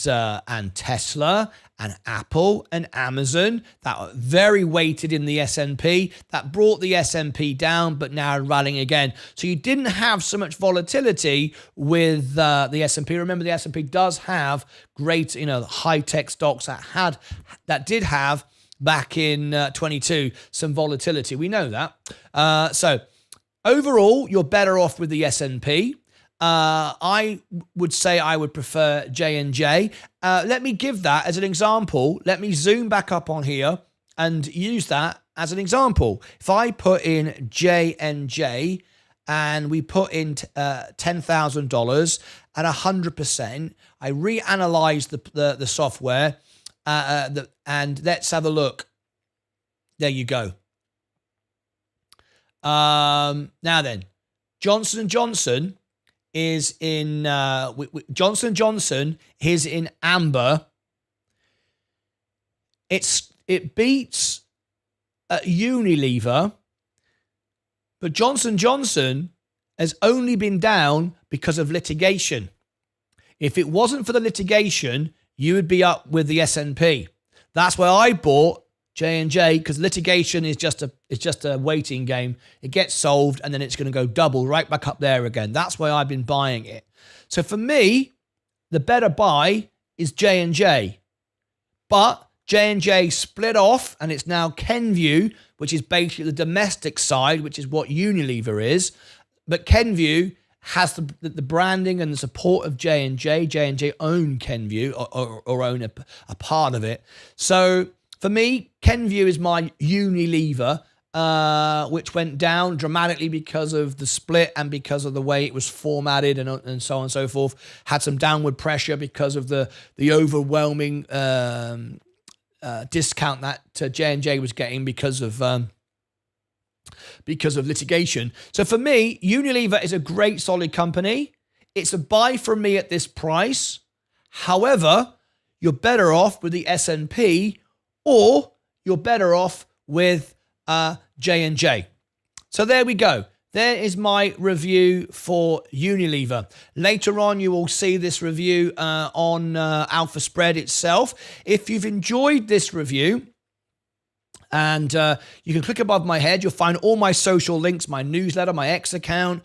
Tesla and Apple and Amazon that are very weighted in the S&P. That brought the S&P down, but now rallying again. So you didn't have so much volatility with the S&P. Remember, the S&P does have great, high-tech stocks that did have back in 22 some volatility. We know that. So overall, you're better off with the S&P. I would say I would prefer J&J. Let me give that as an example. Let me zoom back up on here and use that as an example. If I put in J&J and we put in $10,000 at 100%, I reanalyze the software and let's have a look. There you go. Now then, Johnson & Johnson is in Johnson & Johnson is in amber. It beats Unilever, but Johnson & Johnson has only been down because of litigation. If it wasn't for the litigation, you would be up with the S&P. That's why I bought J&J, because litigation is just a waiting game. It gets solved and then it's going to go double right back up there again. That's why I've been buying it. So for me, the better buy is J&J. But J&J split off and it's now Kenvue, which is basically the domestic side, which is what Unilever is. But Kenvue has the branding and the support of J&J. J&J own Kenvue or own a part of it. So for me, Kenvue is my Unilever, which went down dramatically because of the split and because of the way it was formatted and so on and so forth. Had some downward pressure because of the overwhelming discount that J&J was getting because of litigation. So for me, Unilever is a great solid company. It's a buy from me at this price. However, you're better off with the S&P or you're better off with J&J. So there we go. There is my review for Unilever. Later on, you will see this review on Alpha Spread itself. If you've enjoyed this review, And you can click above my head. You'll find all my social links, my newsletter, my X account,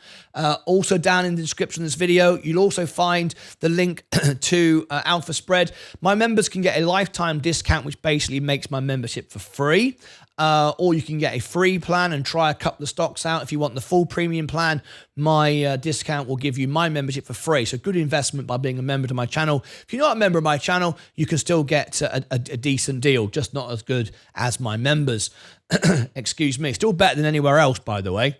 also down in the description of this video. You'll also find the link to Alpha Spread. My members can get a lifetime discount, which basically makes my membership for free. Or you can get a free plan and try a couple of stocks out. If you want the full premium plan, my discount will give you my membership for free. So good investment by being a member to my channel. If you're not a member of my channel, you can still get a decent deal, just not as good as my members. Excuse me. Still better than anywhere else, by the way.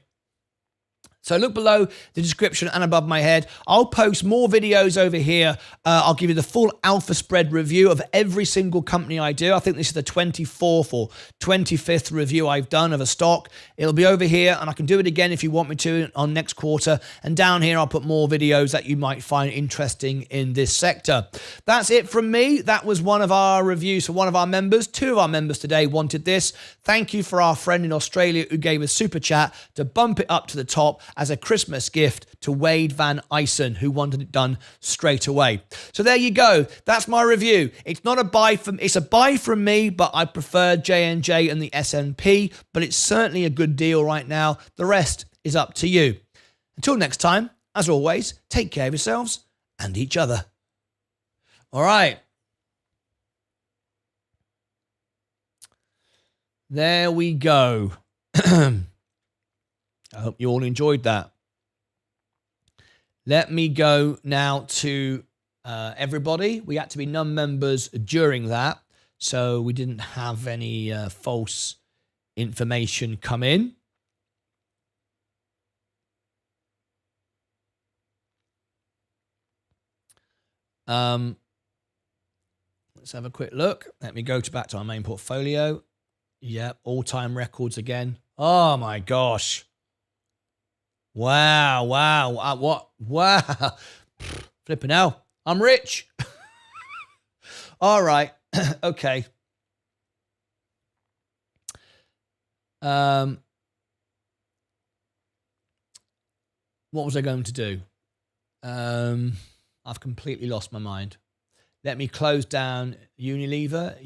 So look below the description and above my head. I'll post more videos over here. I'll give you the full Alpha Spread review of every single company I do. I think this is the 24th or 25th review I've done of a stock. It'll be over here, and I can do it again if you want me to on next quarter. And down here, I'll put more videos that you might find interesting in this sector. That's it from me. That was one of our reviews for one of our members. Two of our members today wanted this. Thank you for our friend in Australia who gave us super chat to bump it up to the top as a Christmas gift to Wade Van Eysen, who wanted it done straight away. So there you go. That's my review. It's not a buy from, it's a buy from me, but I prefer J&J and the S&P, but it's certainly a good deal right now. The rest is up to you. Until next time, as always, take care of yourselves and each other. All right. There we go. I hope you all enjoyed that. Let me go now to everybody. We had to be non-members during that, so we didn't have any false information come in. Let's have a quick look. Let me go back to our main portfolio. Yeah, all-time records again. Oh my gosh. Wow. What? Wow. Flipping hell. I'm rich. All right. Okay. What was I going to do? I've completely lost my mind. Let me close down Unilever.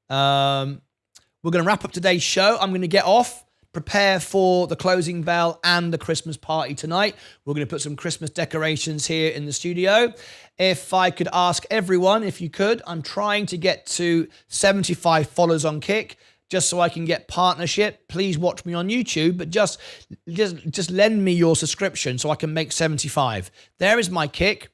We're going to wrap up today's show. I'm going to get off. Prepare for the closing bell and the Christmas party tonight. We're going to put some Christmas decorations here in the studio. If I could ask everyone, if you could, I'm trying to get to 75 followers on Kick, just so I can get partnership. Please watch me on YouTube, but just lend me your subscription so I can make 75. There is my Kick.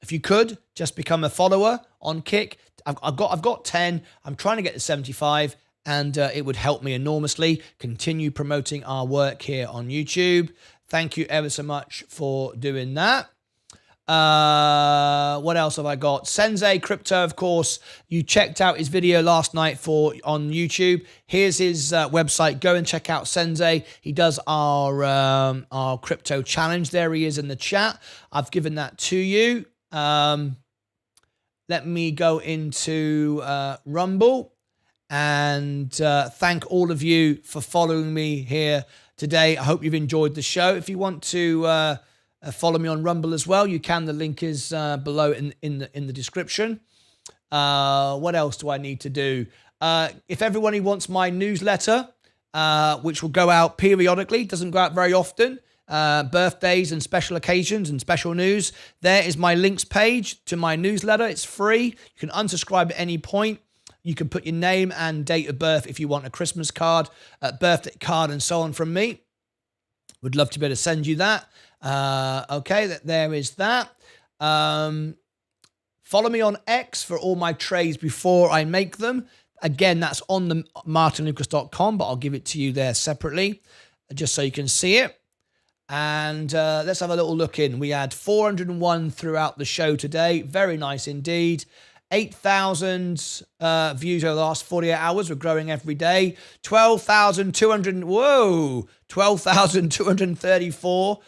If you could, just become a follower on Kick. I've got 10. I'm trying to get to 75. And it would help me enormously. Continue promoting our work here on YouTube. Thank you ever so much for doing that. What else have I got? Sensei Crypto, of course. You checked out his video last night on YouTube. Here's his website. Go and check out Sensei. He does our crypto challenge. There he is in the chat. I've given that to you. Let me go into Rumble. And thank all of you for following me here today. I hope you've enjoyed the show. If you want to follow me on Rumble as well, you can. The link is below in the description. What else do I need to do? If everybody wants my newsletter, which will go out periodically, doesn't go out very often, birthdays and special occasions and special news, there is my links page to my newsletter. It's free. You can unsubscribe at any point. You can put your name and date of birth if you want a Christmas card, a birthday card, and so on from me. Would love to be able to send you that. Okay, there is that. Follow me on X for all my trades before I make them. Again, that's on the martynlucas.com, but I'll give it to you there separately, just so you can see it. And let's have a little look in. We had 401 throughout the show today. Very nice indeed. 8,000 views over the last 48 hours. We're growing every day. 12,234.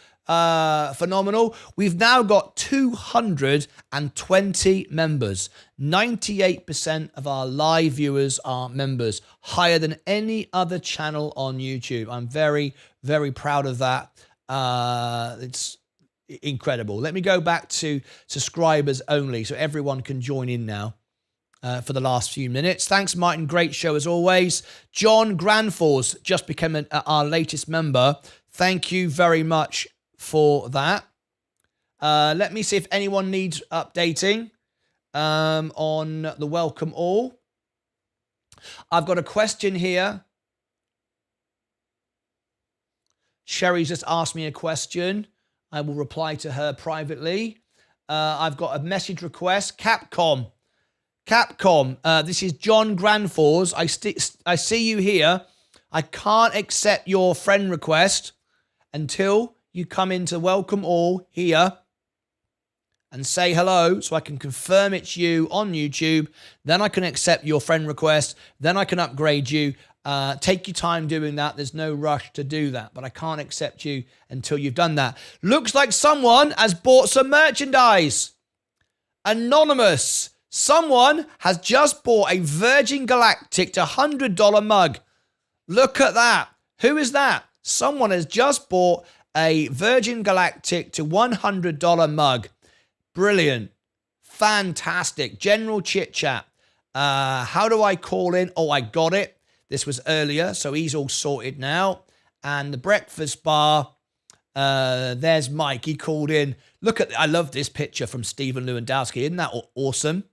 Phenomenal. We've now got 220 members. 98% of our live viewers are members. Higher than any other channel on YouTube. I'm very, very proud of that. It's incredible. Let me go back to subscribers only so everyone can join in now. for the last few minutes. Thanks, Martyn. Great show as always. John Granfors just became our latest member. Thank you very much for that. Let me see if anyone needs updating on the welcome all. I've got a question here. Sherry's just asked me a question. I will reply to her privately. I've got a message request. Capcom, this is John Granfors. I see you here. I can't accept your friend request until you come into welcome all here and say hello so I can confirm it's you on YouTube. Then I can accept your friend request. Then I can upgrade you. Take your time doing that. There's no rush to do that, but I can't accept you until you've done that. Looks like someone has bought some merchandise. Anonymous. Someone has just bought a Virgin Galactic to $100 mug. Look at that. Who is that? Someone has just bought a Virgin Galactic to $100 mug. Brilliant. Fantastic. General chit chat. How do I call in? Oh, I got it. This was earlier, so he's all sorted now. And the breakfast bar, there's Mike. He called in. Look at, I love this picture from Stephen Lewandowski. Isn't that awesome?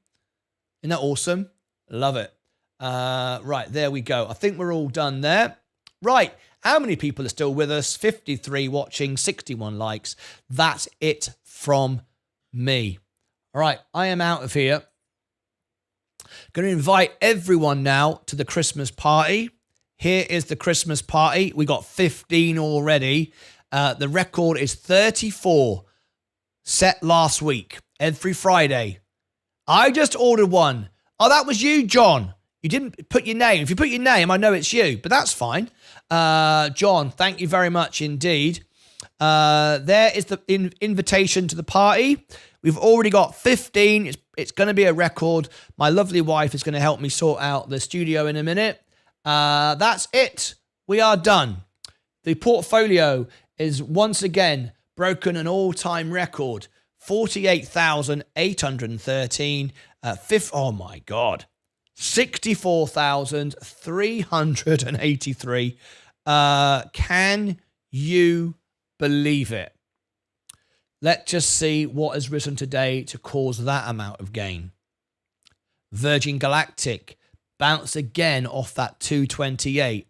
Isn't that awesome? Love it. Right, there we go. I think we're all done there. Right, how many people are still with us? 53 watching, 61 likes. That's it from me. All right, I am out of here. Going to invite everyone now to the Christmas party. Here is the Christmas party. We got 15 already. The record is 34 set last week, every Friday. I just ordered one. Oh, that was you, John. You didn't put your name. If you put your name, I know it's you, but that's fine. John, thank you very much indeed. There is the invitation to the party. We've already got 15. It's going to be a record. My lovely wife is going to help me sort out the studio in a minute. That's it. We are done. The portfolio is once again broken an all-time record. 48,813. Oh my God. 64,383. Can you believe it? Let's just see what has risen today to cause that amount of gain. Virgin Galactic bounced again off that 228.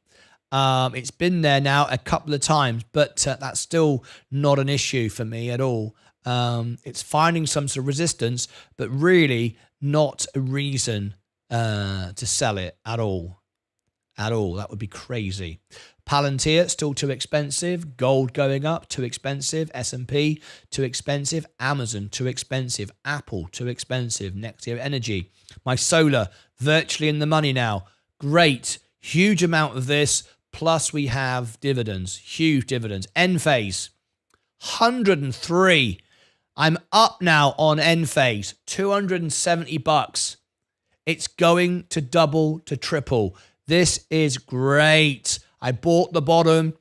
It's been there now a couple of times, but that's still not an issue for me at all. It's finding some sort of resistance, but really not a reason to sell it at all. At all. That would be crazy. Palantir, still too expensive. Gold going up, too expensive. S&P, too expensive. Amazon, too expensive. Apple, too expensive. Nextio Energy. My solar, virtually in the money now. Great. Huge amount of this. Plus we have dividends. Huge dividends. Enphase, 103. I'm up now on Enphase. $270. It's going to double to triple. This is great. I bought the bottom.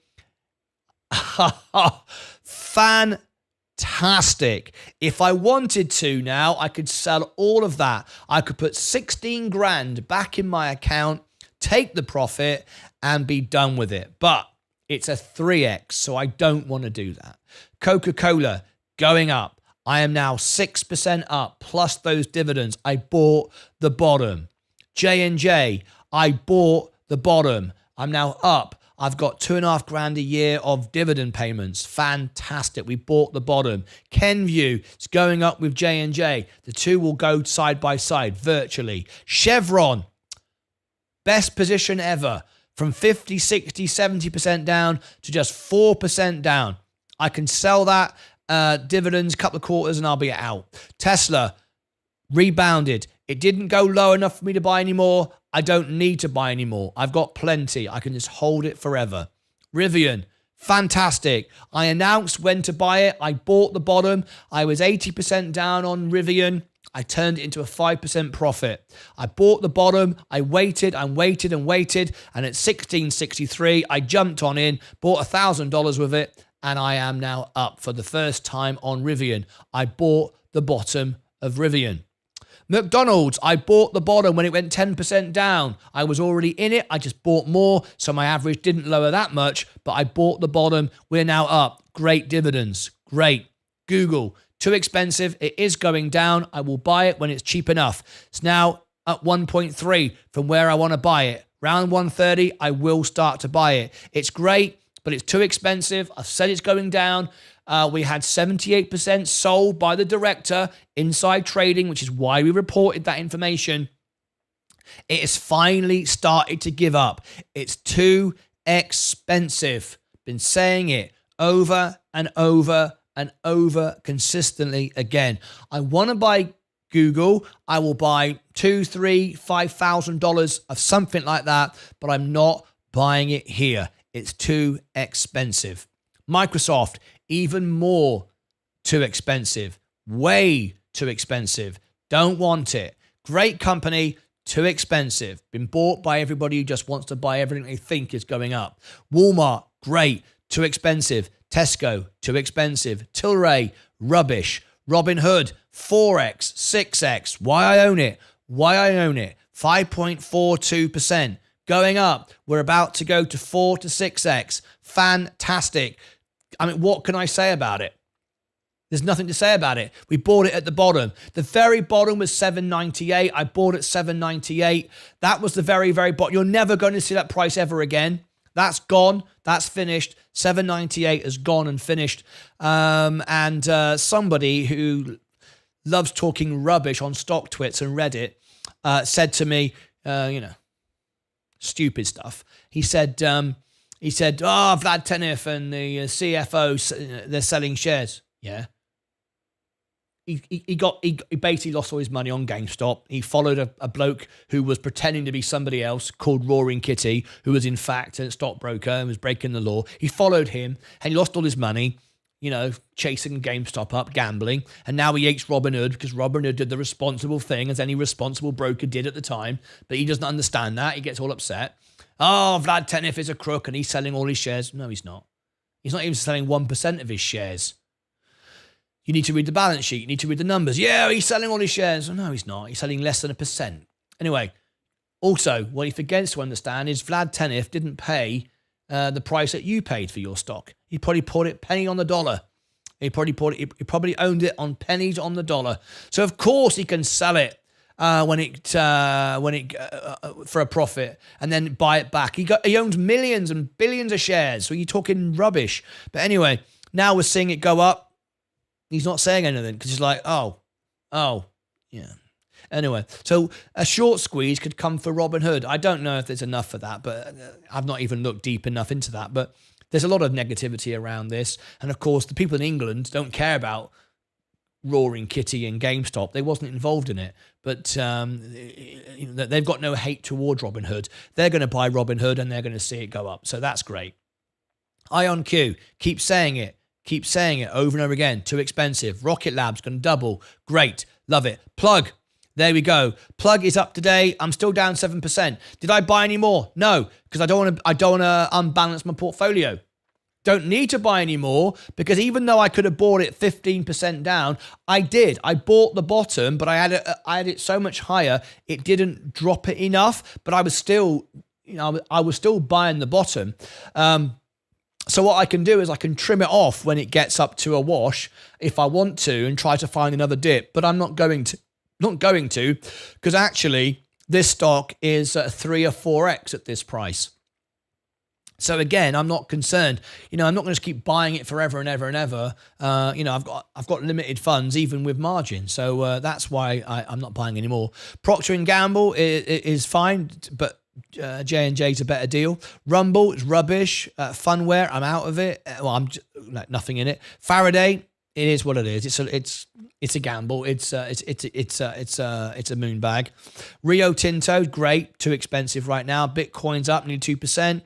Fantastic. If I wanted to now, I could sell all of that. I could put 16 grand back in my account, take the profit, and be done with it. But it's a 3x, so I don't want to do that. Coca-Cola going up. I am now 6% up, plus those dividends. I bought the bottom. J&J, I bought the bottom. I'm now up. I've got 2.5 grand a year of dividend payments. Fantastic. We bought the bottom. Kenvue is going up with J&J. The two will go side by side virtually. Chevron, best position ever. From 50, 60, 70% down to just 4% down. I can sell that dividends, couple of quarters, and I'll be out. Tesla rebounded. It didn't go low enough for me to buy anymore. I don't need to buy anymore. I've got plenty. I can just hold it forever. Rivian, fantastic. I announced when to buy it. I bought the bottom. I was 80% down on Rivian. I turned it into a 5% profit. I bought the bottom. I waited and waited and waited. And at 16.63, I jumped on in, bought $1,000 with it. And I am now up for the first time on Rivian. I bought the bottom of Rivian. McDonald's, I bought the bottom when it went 10% down. I was already in it. I just bought more, so my average didn't lower that much, but I bought the bottom. We're now up. Great dividends. Great. Google, too expensive. It is going down. I will buy it when it's cheap enough. It's now at 1.3 from where I want to buy it. Round 130, I will start to buy it. It's great, but it's too expensive. I've said it's going down. We had 78% sold by the director, inside trading, which is why we reported that information. It has finally started to give up. It's too expensive. Been saying it over and over and over consistently again. I want to buy Google. I will buy $2,000, $3,000, $5,000 of something like that, but I'm not buying it here. It's too expensive. Microsoft, even more too expensive. Way too expensive. Don't want it. Great company, too expensive. Been bought by everybody who just wants to buy everything they think is going up. Walmart, great, too expensive. Tesco, too expensive. Tilray, rubbish. Robinhood, 4x, 6x. Why I own it? 5.42%. Going up. We're about to go to 4 to 6x. Fantastic. I mean, what can I say about it? There's nothing to say about it. We bought it at the bottom. The very bottom was $7.98. I bought it $7.98. That was the very, very bottom. You're never going to see that price ever again. That's gone. That's finished. $7.98 is gone and finished. Somebody who loves talking rubbish on stock twits and Reddit said to me, stupid stuff. He said, Vlad Tenev and the CFO, they're selling shares. Yeah. He basically lost all his money on GameStop. He followed a bloke who was pretending to be somebody else called Roaring Kitty, who was in fact a stockbroker and was breaking the law. He followed him and he lost all his money, chasing GameStop up, gambling. And now he hates Robinhood because Robinhood did the responsible thing, as any responsible broker did at the time. But he doesn't understand that. He gets all upset. Oh, Vlad Tenev is a crook and he's selling all his shares. No, he's not. He's not even selling 1% of his shares. You need to read the balance sheet. You need to read the numbers. Yeah, he's selling all his shares. No, he's not. He's selling less than 1%. Anyway, also, what he forgets to understand is Vlad Tenev didn't pay the price that you paid for your stock. He probably bought it penny on the dollar. He probably owned it on pennies on the dollar. So of course he can sell it for a profit and then buy it back. He owns millions and billions of shares. So you're talking rubbish. But anyway, now we're seeing it go up. He's not saying anything because he's like, oh, yeah. Anyway, so a short squeeze could come for Robinhood. I don't know if there's enough for that, but I've not even looked deep enough into that. But there's a lot of negativity around this. And of course, the people in England don't care about Roaring Kitty and GameStop. They wasn't involved in it. But they've got no hate towards Robinhood. They're going to buy Robinhood and they're going to see it go up. So that's great. IonQ, keep saying it. Keep saying it over and over again. Too expensive. Rocket Lab's going to double. Great. Love it. Plug. There we go. Plug is up today. I'm still down 7%. Did I buy any more? No, because I don't want to unbalance my portfolio. Don't need to buy any more because even though I could have bought it 15% down, I did. I bought the bottom, but I had it so much higher, it didn't drop it enough. But I was still, I was still buying the bottom. So what I can do is I can trim it off when it gets up to a wash if I want to and try to find another dip, but I'm not going to because actually this stock is 3 or 4x at this price. So again, I'm not concerned. I'm not going to keep buying it forever and ever and ever. I've got limited funds even with margin. So that's why I'm not buying anymore. Procter & Gamble is fine, but J&J's a better deal. Rumble is rubbish. Funware, I'm out of it. Well, I'm nothing in it. Faraday, it is what it is. It's a gamble. It's a moon bag. Rio Tinto, great. Too expensive right now. Bitcoin's up nearly 2%.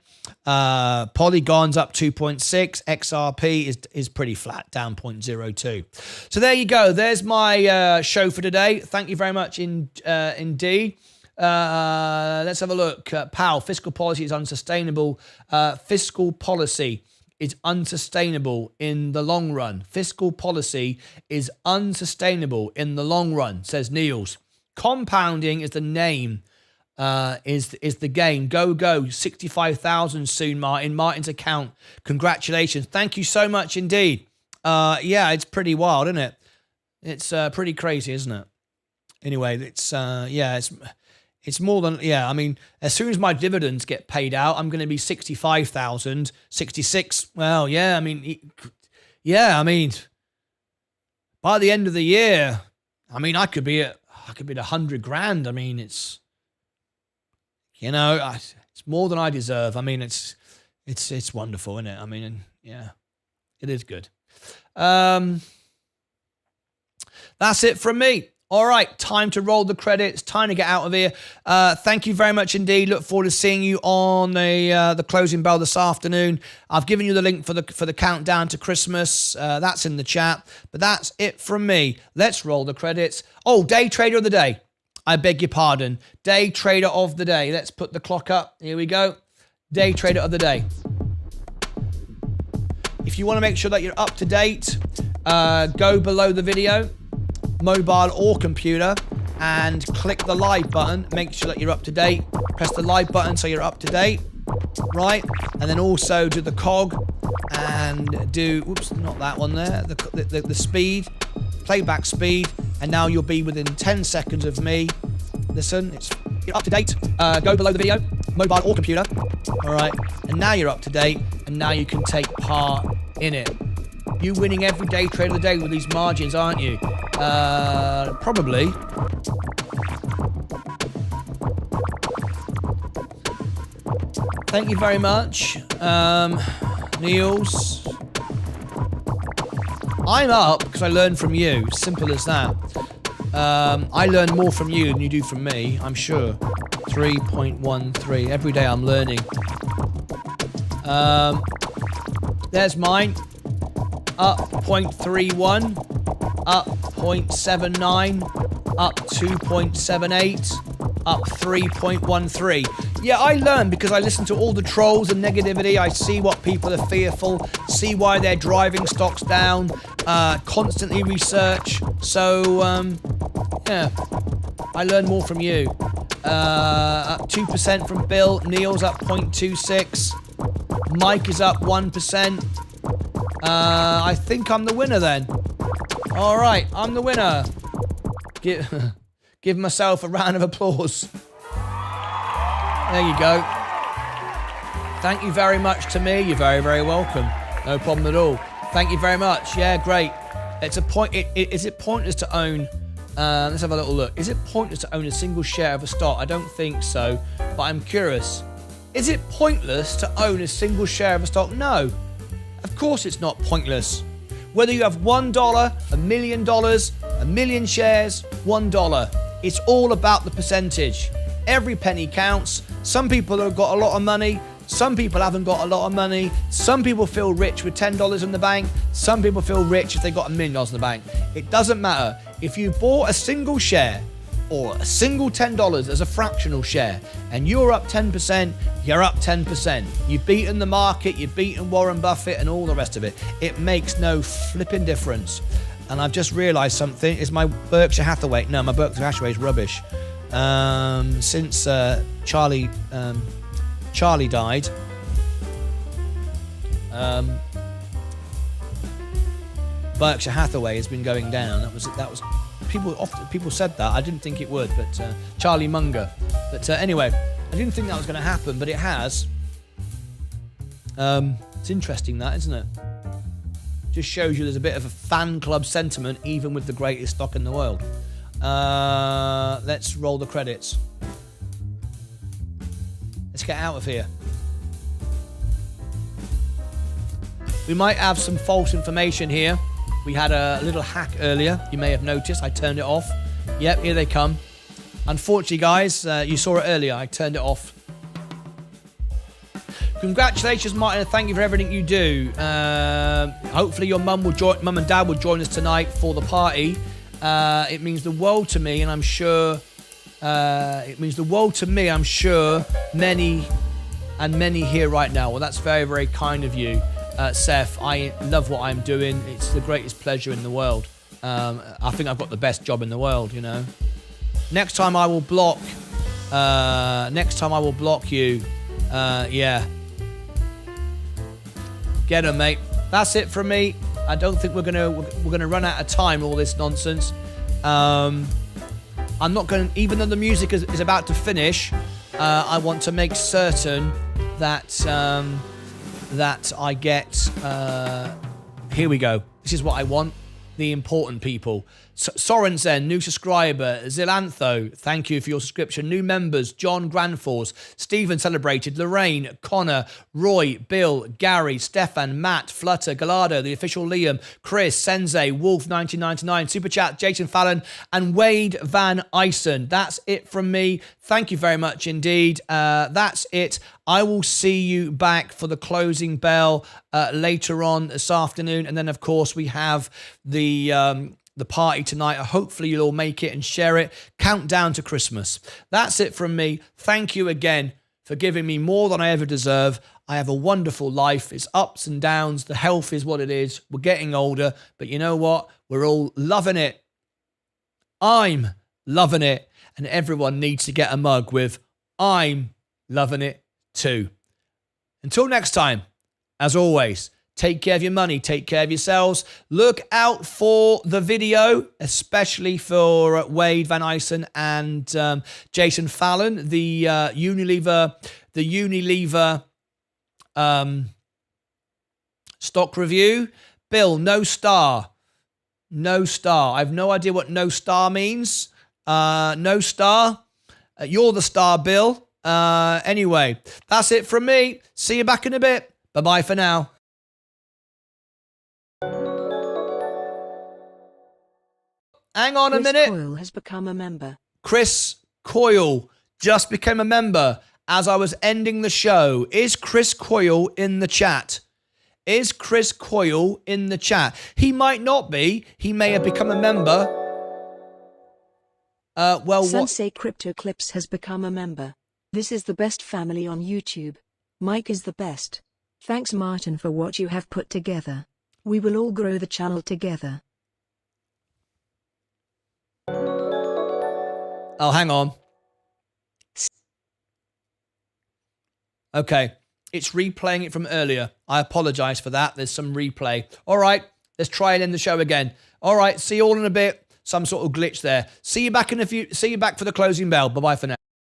Polygon's up 2.6. XRP is pretty flat, down 0.02. So there you go. There's my show for today. Thank you very much indeed. Let's have a look. Powell, fiscal policy is unsustainable. Fiscal policy is unsustainable in the long run. Fiscal policy is unsustainable in the long run, says Niels. Compounding is the name. Is the game. Go. 65,000 soon, Martyn. Martyn's account. Congratulations. Thank you so much indeed. Yeah, it's pretty wild, isn't it? It's pretty crazy, isn't it? Anyway, it's more than, I mean, as soon as my dividends get paid out, I'm going to be 65,000, 66. Well, yeah, I mean, by the end of the year, I mean, I could be at 100 grand. I mean, it's, it's more than I deserve. I mean, it's wonderful, isn't it? I mean, yeah, it is good. That's it from me. All right, time to roll the credits. Time to get out of here. Thank you very much indeed. Look forward to seeing you on the closing bell this afternoon. I've given you the link for the countdown to Christmas. That's in the chat. But that's it from me. Let's roll the credits. Oh, day trader of the day. I beg your pardon. Day trader of the day. Let's put the clock up. Here we go. Day trader of the day. If you want to make sure that you're up to date, go below the video, mobile or computer, and click the live button. Make sure that you're up to date. Press the live button so you're up to date. Right? And then also do the cog and do, oops, not that one there, the speed, playback speed, and now you'll be within 10 seconds of me. Listen, you're up to date. Go below the video, mobile or computer. All right, and now you're up to date, and now you can take part in it. You winning every day trade of the day with these margins, aren't you? Probably. Thank you very much, Niels. I'm up because I learned from you. Simple as that. I learn more from you than you do from me, I'm sure. 3.13. Every day I'm learning. There's mine. Up 0.31. Up 0.79. Up 2.78. Up 3.13. Yeah, I learn because I listen to all the trolls and negativity. I see what people are fearful, see why they're driving stocks down, constantly research. So, yeah, I learn more from you. Up 2% from Bill. Neil's up 0.26. Mike is up 1%. I think I'm the winner then. All right, I'm the winner. Give myself a round of applause. There you go. Thank you very much to me. You're very, very welcome. No problem at all. Thank you very much. Yeah, great. It's a point. Is it pointless to own? Let's have a little look. Is it pointless to own a single share of a stock? I don't think so, but I'm curious. Is it pointless to own a single share of a stock? No. Of course it's not pointless. Whether you have $1, $1 million, 1 million shares, $1. It's all about the percentage. Every penny counts. Some people have got a lot of money. Some people haven't got a lot of money. Some people feel rich with $10 in the bank. Some people feel rich if they got $1 million in the bank. It doesn't matter. If you bought a single share or a single $10 as a fractional share and you're up 10%, you're up 10%. You've beaten the market, you've beaten Warren Buffett and all the rest of it. It makes no flipping difference. And I've just realised something. Is my Berkshire Hathaway? No, my Berkshire Hathaway is rubbish. Since Charlie died, Berkshire Hathaway has been going down. That was people said that. I didn't think it would, but Charlie Munger. But anyway, I didn't think that was going to happen, but it has. It's interesting, that, isn't it? Just shows you there's a bit of a fan club sentiment even with the greatest stock in the world. Let's roll the credits. Let's get out of here. We might have some false information here. We had a little hack earlier. You may have noticed. I turned it off. Yep, here they come. Unfortunately, guys, you saw it earlier. I turned it off. Congratulations, Martyn, and thank you for everything you do. Hopefully your mum and dad will join us tonight for the party. It means the world to me, and I'm sure many here right now. Well, that's very, very kind of you, Seth. I love what I'm doing. It's the greatest pleasure in the world. I think I've got the best job in the world, you know. Next time I will block. Next time I will block you. Yeah. Get him, mate. That's it from me. I don't think we're gonna run out of time. All this nonsense. I'm not going. Even though the music is about to finish, I want to make certain that that I get. Here we go. This is what I want. The important people. Sorensen, new subscriber. Zilantho, thank you for your subscription. New members, John Grandforce, Stephen celebrated, Lorraine, Connor, Roy, Bill, Gary, Stefan, Matt, Flutter, Gallardo, the official Liam, Chris, Sensei, Wolf 1999, Super Chat, Jason Fallon, and Wade Van Eysen. That's it from me. Thank you very much indeed. That's it. I will see you back for the closing bell later on this afternoon. And then, of course, we have the party tonight. Hopefully you'll all make it and share it. Countdown to Christmas. That's it from me. Thank you again for giving me more than I ever deserve. I have a wonderful life. It's ups and downs. The health is what it is. We're getting older. But you know what? We're all loving it. I'm loving it. And everyone needs to get a mug with I'm loving it too. Until next time, as always, take care of your money, take care of yourselves. Look out for the video, especially for Wade Van Eysen and Jason Fallon, the Unilever stock review. Bill, no star. No star. I have no idea what no star means. No star. You're the star, Bill. Anyway, that's it from me. See you back in a bit. Bye-bye for now. Hang on a minute. Chris Coyle has become a member. Chris Coyle just became a member as I was ending the show. Is Chris Coyle in the chat? Is Chris Coyle in the chat? He might not be. He may have become a member. Sensei Crypto Clips has become a member. This is the best family on YouTube. Mike is the best. Thanks, Martyn, for what you have put together. We will all grow the channel together. Oh, hang on. Okay. It's replaying it from earlier. I apologize for that. There's some replay. All right. Let's try and end the show again. All right. See you all in a bit. Some sort of glitch there. See you back for the closing bell. Bye-bye for now.